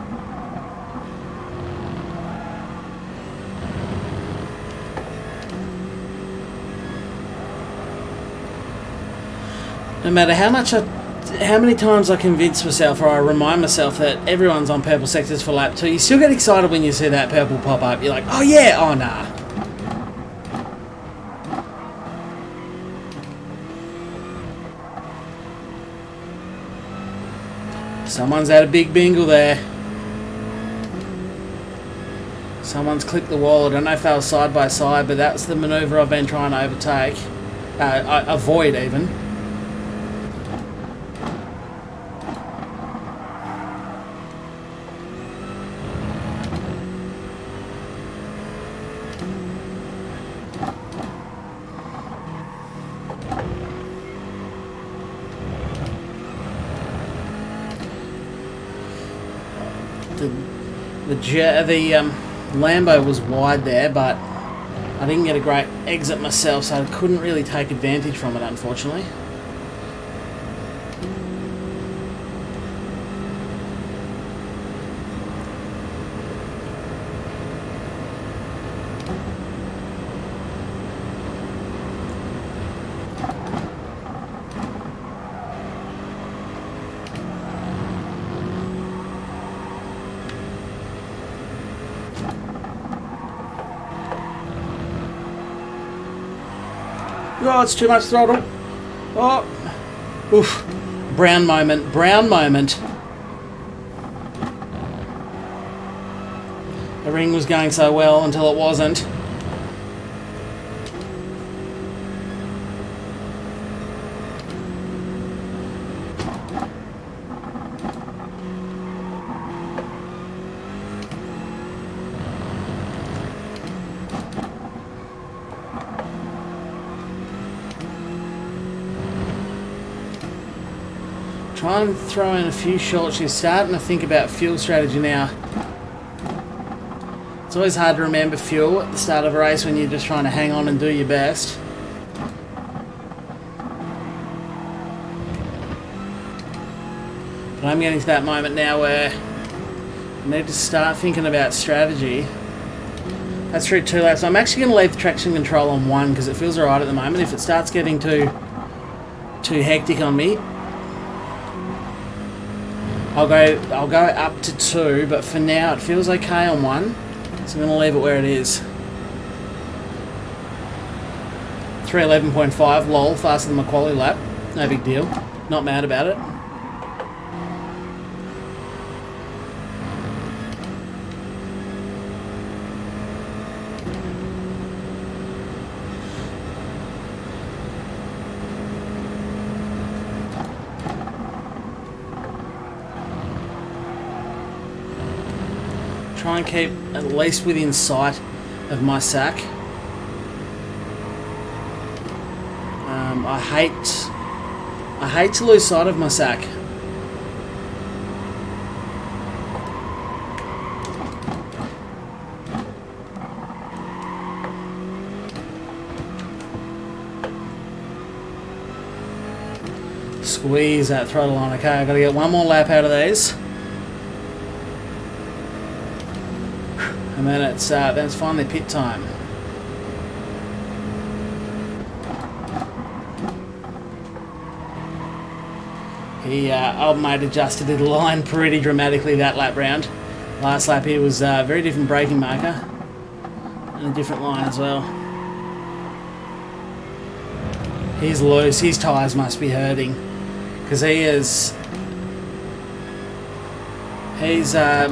No matter how many times I convince myself or I remind myself that everyone's on purple sectors for lap 2, you still get excited when you see that purple pop up. You're like, oh yeah, oh nah. Someone's had a big bingle there. Someone's clipped the wall. I don't know if they were side by side, but that's the manoeuvre I've been trying to overtake. Avoid even. The Lambo was wide there, but I didn't get a great exit myself, so I couldn't really take advantage from it, unfortunately. Oh, it's too much throttle. Oh, oof. Brown moment, brown moment. The ring was going so well until it wasn't. Try and throw in a few shorts. You're starting to think about fuel strategy now. It's always hard to remember fuel at the start of a race when you're just trying to hang on and do your best. But I'm getting to that moment now where I need to start thinking about strategy. That's through 2 laps. I'm actually going to leave the traction control on 1 because it feels alright at the moment. If it starts getting too hectic on me, I'll go up to 2, but for now it feels okay on 1. So I'm going to leave it where it is. 3:11.5, lol, faster than my quality lap. No big deal. Not mad about it. Try and keep at least within sight of my sack. I hate to lose sight of my sack. Squeeze that throttle on. Okay, I've got to get one more lap out of these. And then it's finally pit time. Old mate adjusted the line pretty dramatically that lap round. Last lap here was a very different braking marker and a different line as well. He's loose. His tyres must be hurting because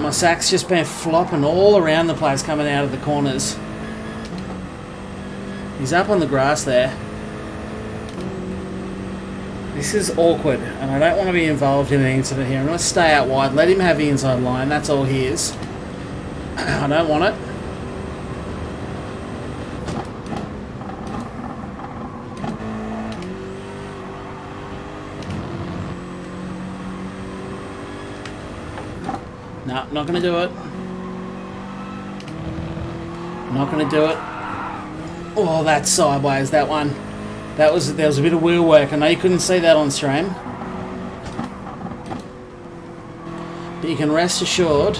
my sack's just been flopping all around the place coming out of the corners. He's up on the grass there. This is awkward, and I don't want to be involved in an incident here. I'm going to stay out wide, let him have the inside line. That's all he is. I don't want it. No, not going to do it. Not going to do it. Oh, that's sideways, that one. There was a bit of wheel work. I know you couldn't see that on stream. But you can rest assured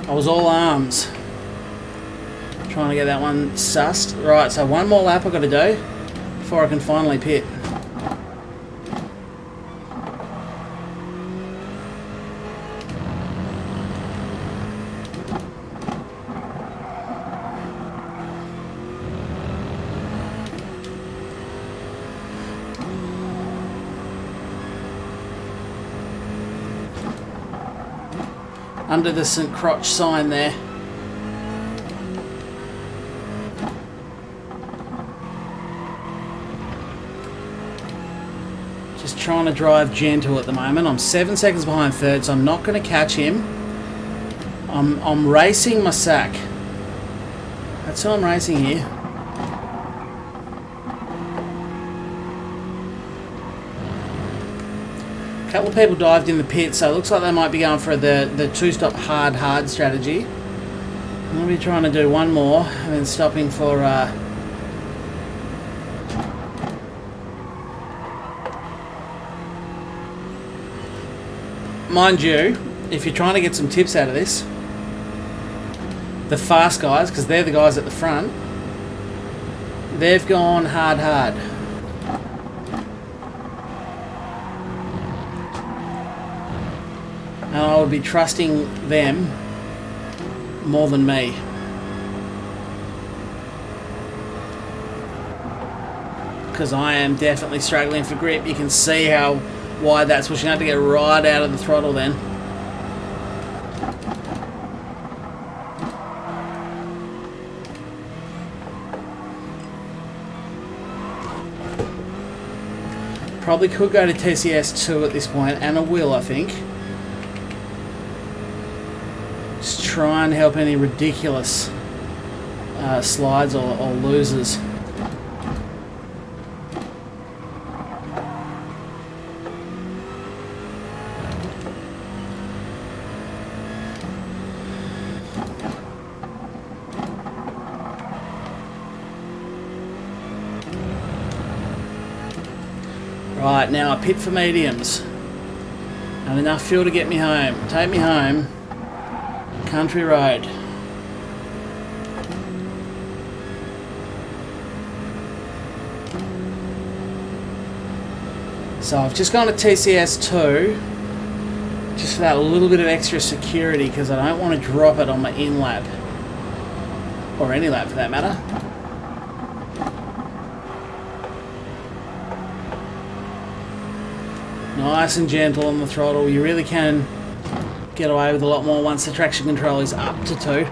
I was all arms trying to get that one sussed. Right, so one more lap I've got to do before I can finally pit. Under the St. Crotch sign there. Just trying to drive gentle at the moment. I'm 7 seconds behind third, so I'm not going to catch him. I'm racing my sack. That's who I'm racing here. A couple of people dived in the pit, so it looks like they might be going for the two-stop hard strategy. I'm going to be trying to do one more and then stopping for mind you, if you're trying to get some tips out of this, the fast guys, because they're the guys at the front, they've gone hard. And I would be trusting them more than me. Because I am definitely struggling for grip. You can see how wide that's pushing. I have to get right out of the throttle then. Probably could go to TCS 2 at this point, and I will, I think. Just try and help any ridiculous slides or losers. Right, now I pit for mediums. And enough fuel to get me home. Take me home. Country road. So I've just gone to TCS 2 Just for that little bit of extra security, because I don't want to drop it on my in lap. Or any lap for that matter. Nice and gentle on the throttle. You really can get away with a lot more once the traction control is up to 2.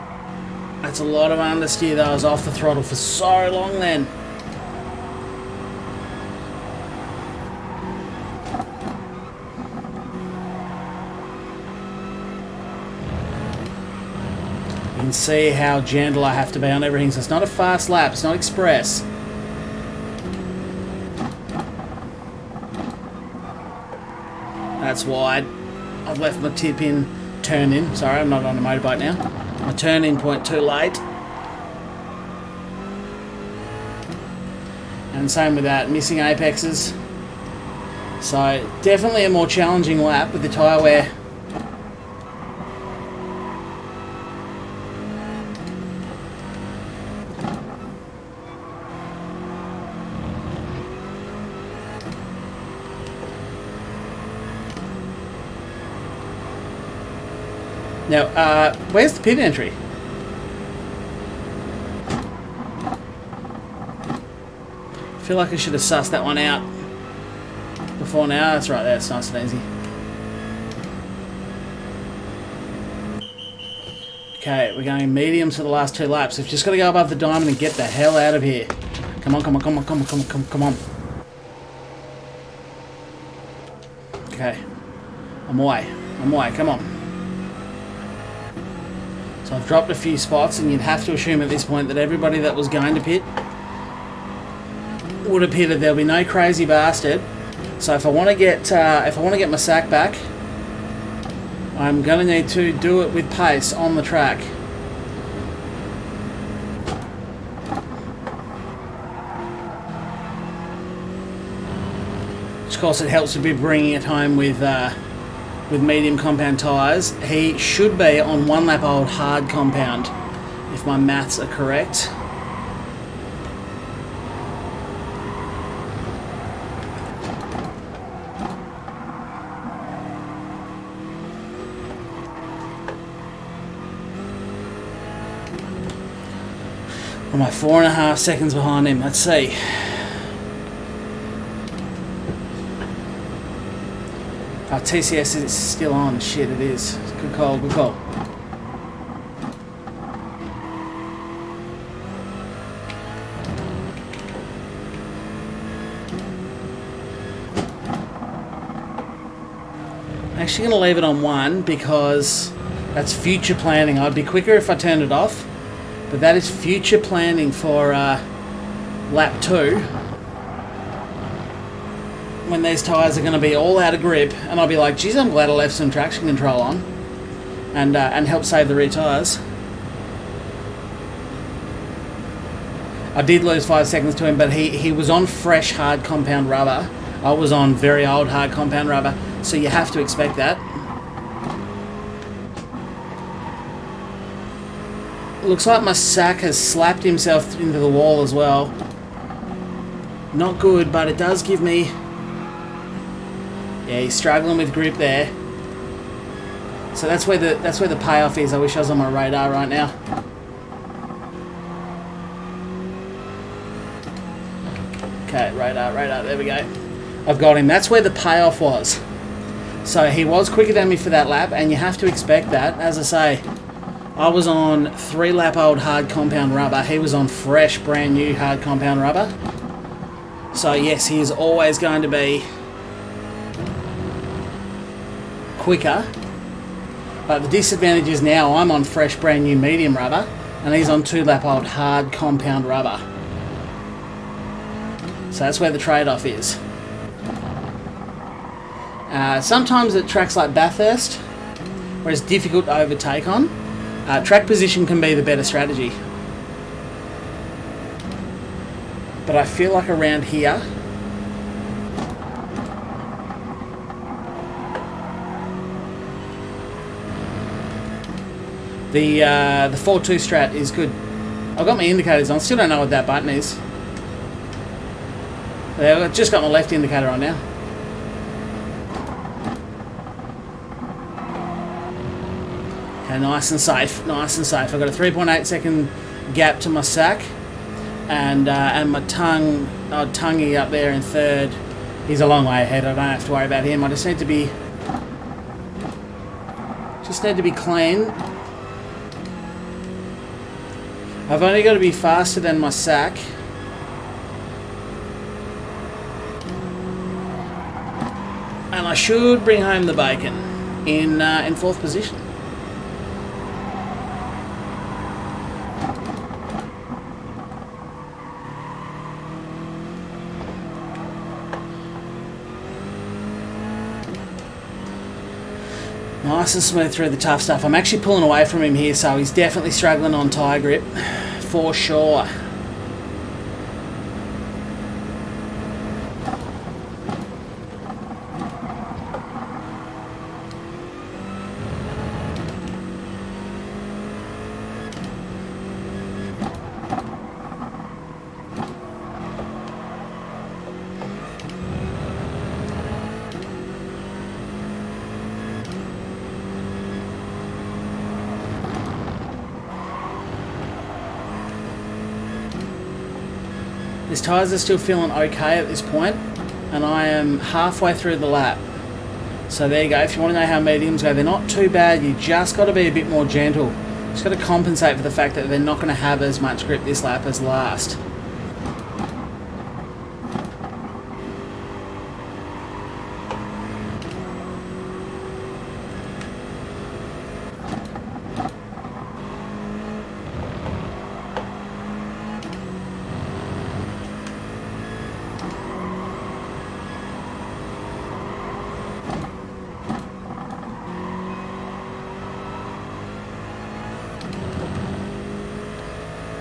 That's a lot of understeer though. I was off the throttle for so long then. You can see how gentle I have to be on everything. So it's not a fast lap. It's not express. That's wide. I've left my tip in, turn in. Sorry, I'm not on a motorbike now. My turn in point too late. And same with that, missing apexes. So definitely a more challenging lap with the tyre wear. Now, where's the pit entry? I feel like I should have sussed that one out before now. That's right there, it's nice and easy. Okay, we're going mediums for the last 2 laps. We've just got to go above the diamond and get the hell out of here. Come on, come on, come on, come on, come on, come on. Okay, I'm away, come on. So I've dropped a few spots, and you'd have to assume at this point that everybody that was going to pit would have pitted. There'll be no crazy bastard. So if I want to get my sack back, I'm going to need to do it with pace on the track. Of course, it helps to be bringing it home with medium compound tyres. He should be on 1 lap old hard compound, if my maths are correct. Or am I 4.5 seconds behind him? Let's see. Our TCS is still on. Shit, it is. Good call, good call. I'm actually going to leave it on 1 because that's future planning. I'd be quicker if I turned it off, but that is future planning for lap 2. When these tyres are going to be all out of grip, and I'll be like, geez, I'm glad I left some traction control on and help save the rear tyres. I did lose 5 seconds to him, but he was on fresh hard compound rubber. I was on very old hard compound rubber, so you have to expect that. Looks like my sack has slapped himself into the wall as well. Not good, but it does give me... Yeah, he's struggling with grip there. So that's where the payoff is. I wish I was on my radar right now. Okay, radar, there we go. I've got him. That's where the payoff was. So he was quicker than me for that lap, and you have to expect that. As I say, I was on 3 lap old hard compound rubber. He was on fresh, brand new hard compound rubber. So yes, he is always going to be quicker, but the disadvantage is now I'm on fresh brand new medium rubber and he's on 2 lap old hard compound rubber. So that's where the trade-off is. Sometimes at tracks like Bathurst, where it's difficult to overtake on, track position can be the better strategy. But I feel like around here, the 4-2 strat is good. I've got my indicators on. Still don't know what that button is. I've just got my left indicator on now. And nice and safe, nice and safe. I've got a 3.8 second gap to my sack, and my tonguey up there in third. He's a long way ahead. I don't have to worry about him. I just need to be clean. I've only got to be faster than my sack. And I should bring home the bacon in fourth position. Nice and smooth through the tough stuff. I'm actually pulling away from him here, so he's definitely struggling on tyre grip, for sure. His tyres are still feeling okay at this point, and I am halfway through the lap. So there you go. If you want to know how mediums go, they're not too bad. You just got to be a bit more gentle. Just got to compensate for the fact that they're not going to have as much grip this lap as last.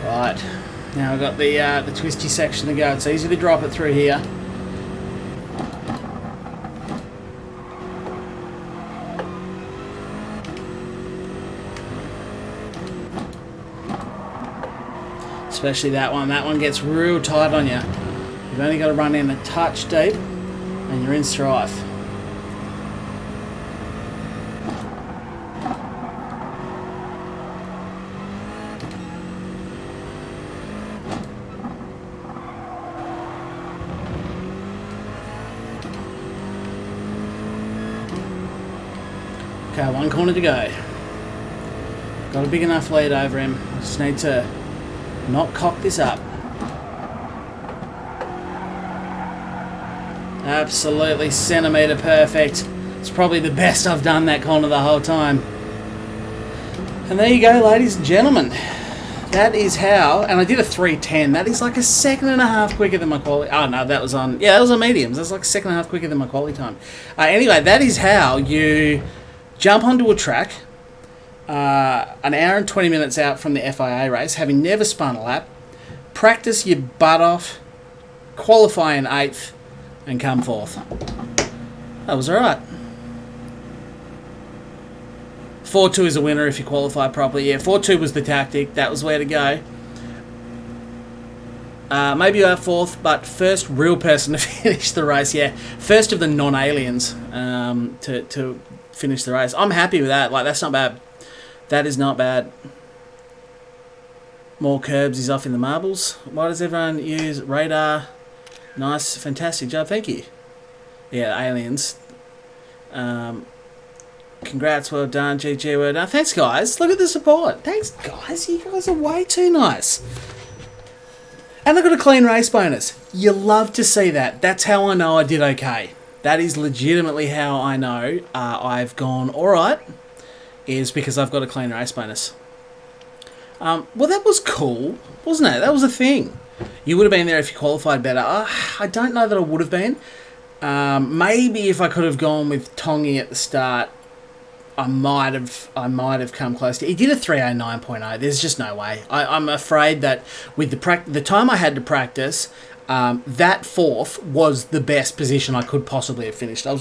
Right, now I've got the twisty section to go. It's easy to drop it through here. Especially that one. That one gets real tight on you. You've only got to run in a touch deep and you're in strife. Okay, one corner to go. Got a big enough lead over him. I just need to not cock this up. Absolutely centimetre perfect. It's probably the best I've done that corner the whole time. And there you go, ladies and gentlemen. That is how, and I did a 3:10. That is like a second and a half quicker than my quality. Oh no, that was on mediums. That's like a second and a half quicker than my quality time. Anyway, that is how you jump onto a track an hour and 20 minutes out from the FIA race, having never spun a lap, practice your butt off, qualify in 8th, and come 4th. That was alright. 4-2 is a winner if you qualify properly. Yeah, 4-2 was the tactic. That was where to go. Maybe you are 4th, but first real person to finish the race. Yeah, first of the non-aliens to finish the race. I'm happy with that. Like, that's not bad. That is not bad. More curbs. He's off in the marbles. Why does everyone use radar? Nice, fantastic job. Thank you. Yeah, aliens. Congrats, well done. GG, well done. Thanks, guys. Look at the support. Thanks, guys. You guys are way too nice. And I got a clean race bonus. You love to see that. That's how I know I did okay. That is legitimately how I know I've gone alright, is because I've got a clean race bonus. Well, that was cool, wasn't it? That was a thing. You would have been there if you qualified better. I don't know that I would have been. Maybe if I could have gone with Tongi at the start, I might have come close to. He did a 3:09.0. There's just no way. I'm afraid that with the time I had to practice, that 4th was the best position I could possibly have finished. I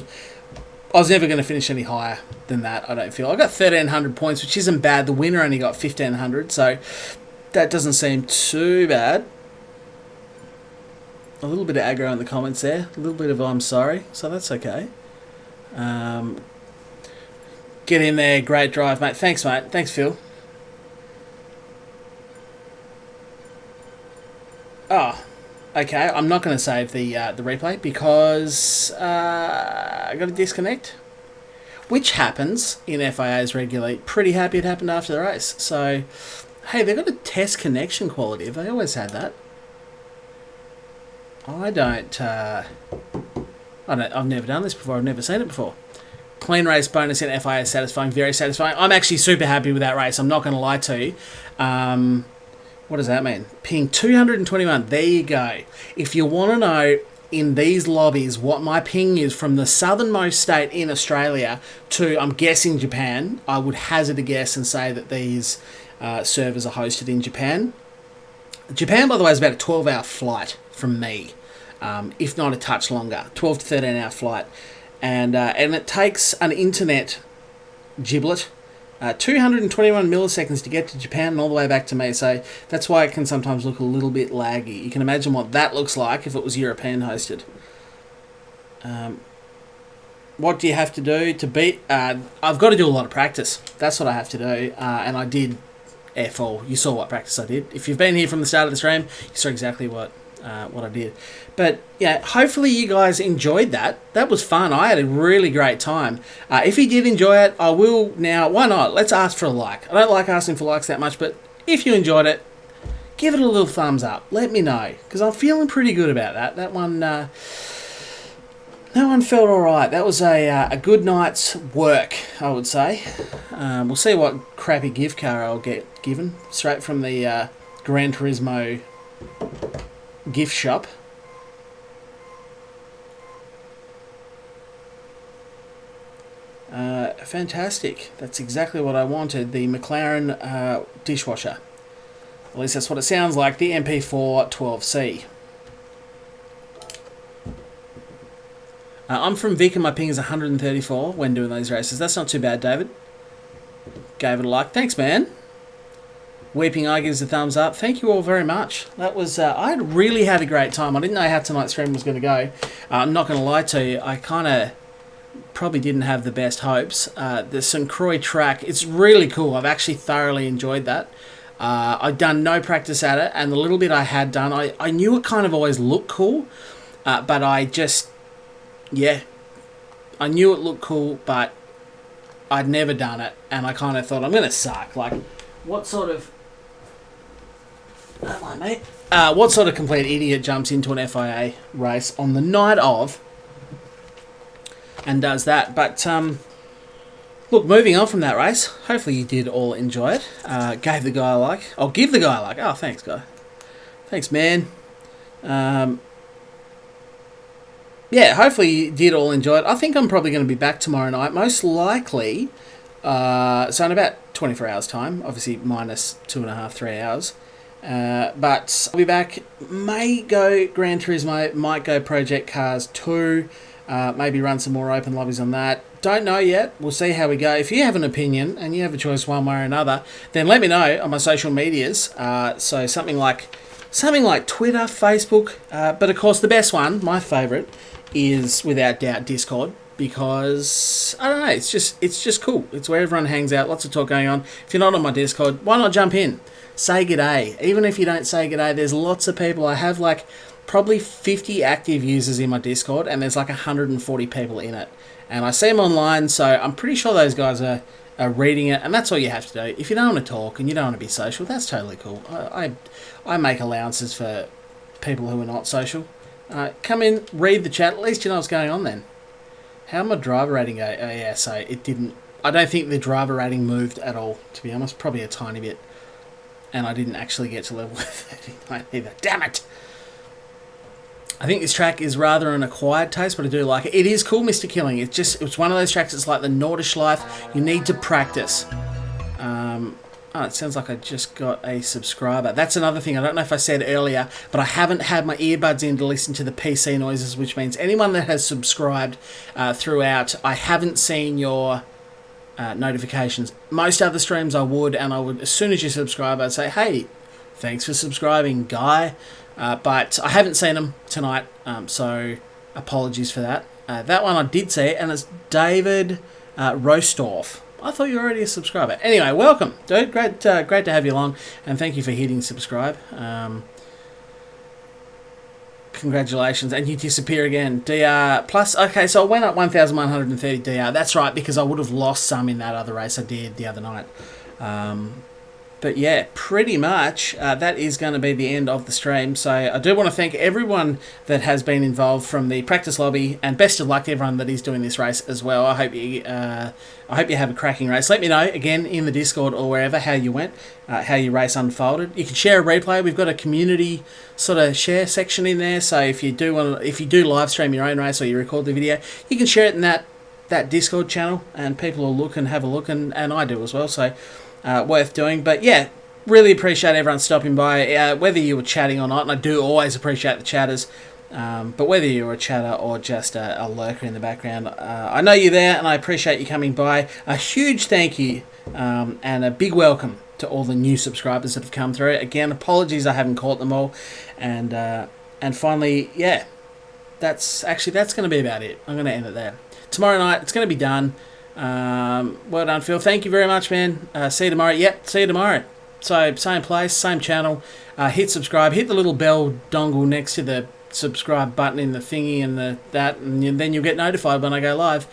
was never going to finish any higher than that, I don't feel. I got 1,300 points, which isn't bad. The winner only got 1,500, so that doesn't seem too bad. A little bit of aggro in the comments there. A little bit of I'm sorry, so that's okay. Get in there. Great drive, mate. Thanks, mate. Thanks, Phil. Oh, okay. I'm not going to save the replay because I got to disconnect, which happens in FIAs regularly. Pretty happy it happened after the race. So, hey, they've got a test connection quality. Have they always had that? I don't. I've never done this before. I've never seen it before. Clean race bonus in FIA satisfying, very satisfying. I'm actually super happy with that race. I'm not going to lie to you. What does that mean? Ping 221. There you go. If you want to know in these lobbies what my ping is from the southernmost state in Australia to, I'm guessing, Japan, I would hazard a guess and say that these servers are hosted in Japan. Japan, by the way, is about a 12-hour flight from me, if not a touch longer. 12 to 13-hour flight. And it takes an internet giblet 221 milliseconds to get to Japan and all the way back to me. So that's why it can sometimes look a little bit laggy. You can imagine what that looks like if it was European hosted. What do you have to do to beat? I've got to do a lot of practice. That's what I have to do. And I did F all. You saw what practice I did. If you've been here from the start of the stream, you saw exactly what I did. But yeah, hopefully you guys enjoyed that. That was fun. I had a really great time. If you did enjoy it, I will now. Why not? Let's ask for a like. I don't like asking for likes that much, but if you enjoyed it, give it a little thumbs up. Let me know, because I'm feeling pretty good about that. That one felt all right. That was a good night's work, I would say. We'll see what crappy gift card I'll get given straight from the Gran Turismo gift shop. Fantastic. That's exactly what I wanted. The McLaren dishwasher. At least that's what it sounds like. The MP4 12C. I'm from Vic and my ping is 134 when doing those races. That's not too bad, David. Gave it a like. Thanks, man. Weeping Eye gives a thumbs up. Thank you all very much. That was I really had a great time. I didn't know how tonight's stream was going to go. I'm not going to lie to you. I kind of probably didn't have the best hopes. The St. Croix track, it's really cool. I've actually thoroughly enjoyed that. I've done no practice at it, and the little bit I had done, I knew it kind of always looked cool, but I just, yeah, I knew it looked cool, but I'd never done it, and I kind of thought, I'm going to suck. Like, what sort of... Come on, mate. What sort of complete idiot jumps into an FIA race on the night of and does that? But, look, moving on from that race, hopefully you did all enjoy it. Gave the guy a like. I'll give the guy a like. Oh, thanks, guy. Thanks, man. Yeah, hopefully you did all enjoy it. I think I'm probably going to be back tomorrow night, most likely. So in about 24 hours' time, obviously minus 2.5, 3 hours. But I'll be back. May go Gran Turismo, might go Project Cars 2, maybe run some more open lobbies on that. Don't know yet. We'll see how we go. If you have an opinion and you have a choice one way or another, then let me know on my social medias. So something like Twitter, Facebook, but of course the best one, my favourite, is without doubt Discord. Because, I don't know, it's just cool. It's where everyone hangs out, lots of talk going on. If you're not on my Discord, why not jump in? Say g'day. Even if you don't say g'day, there's lots of people. I have like probably 50 active users in my Discord, and there's like 140 people in it. And I see them online, so I'm pretty sure those guys are reading it, and that's all you have to do. If you don't want to talk and you don't want to be social, that's totally cool. I make allowances for people who are not social. Come in, read the chat, at least you know what's going on then. How my driver rating go? Oh yeah, so it didn't... I don't think the driver rating moved at all, to be honest. Probably a tiny bit. And I didn't actually get to level 39 either. Damn it! I think this track is rather an acquired taste, but I do like it. It is cool, Mr. Killing. It's one of those tracks that's like the Nordschleife. You need to practice. Oh, it sounds like I just got a subscriber. That's another thing. I don't know if I said earlier, but I haven't had my earbuds in to listen to the PC noises, which means anyone that has subscribed throughout, I haven't seen your notifications. Most other streams I would, and I would, as soon as you subscribe, I'd say, hey, thanks for subscribing, guy. But I haven't seen them tonight, so apologies for that. That one I did see, and it's David Rostorf. I thought you were already a subscriber. Anyway, welcome, dude. Great to have you along, and thank you for hitting subscribe. Congratulations, and you disappear again. DR plus, okay, so I went up 1,130 DR. That's right, because I would have lost some in that other race I did the other night. But yeah, pretty much that is going to be the end of the stream. So I do want to thank everyone that has been involved from the practice lobby, and best of luck to everyone that is doing this race as well. I hope you have a cracking race. Let me know again in the Discord or wherever how you went, how your race unfolded. You can share a replay. We've got a community sort of share section in there. So if you do live stream your own race or you record the video, you can share it in that Discord channel, and people will look and have a look, and I do as well. So. Worth doing. But yeah, really appreciate everyone stopping by, whether you were chatting or not, and I do always appreciate the chatters, but whether you're a chatter or just a lurker in the background, I know you're there, and I appreciate you coming by. A huge thank you and a big welcome to all the new subscribers that have come through. Again, apologies I haven't caught them all, and finally, yeah, that's going to be about it. I'm going to end it there. Tomorrow night, it's going to be done. Well done, Phil. Thank you very much, man. See you tomorrow. Yep, see you tomorrow. So, same place, same channel. Hit subscribe. Hit the little bell dongle next to the subscribe button in the thingy and and then you'll get notified when I go live.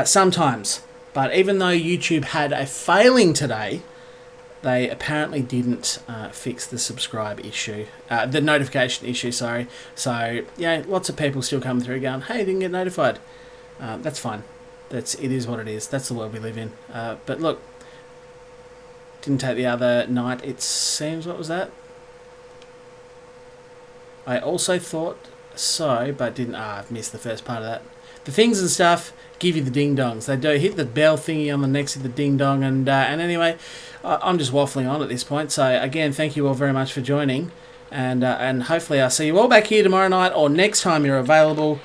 Sometimes. But even though YouTube had a failing today, they apparently didn't fix the subscribe issue. The notification issue, sorry. So, yeah, lots of people still come through going, hey, didn't get notified. That's fine. It is what it is. That's the world we live in. But look, didn't take the other night. It seems, what was that? I also thought so, but didn't. I've missed the first part of that. The things and stuff give you the ding dongs. They do hit the bell thingy on the next to the ding dong, and anyway, I'm just waffling on at this point. So again, thank you all very much for joining, and hopefully I'll see you all back here tomorrow night or next time you're available.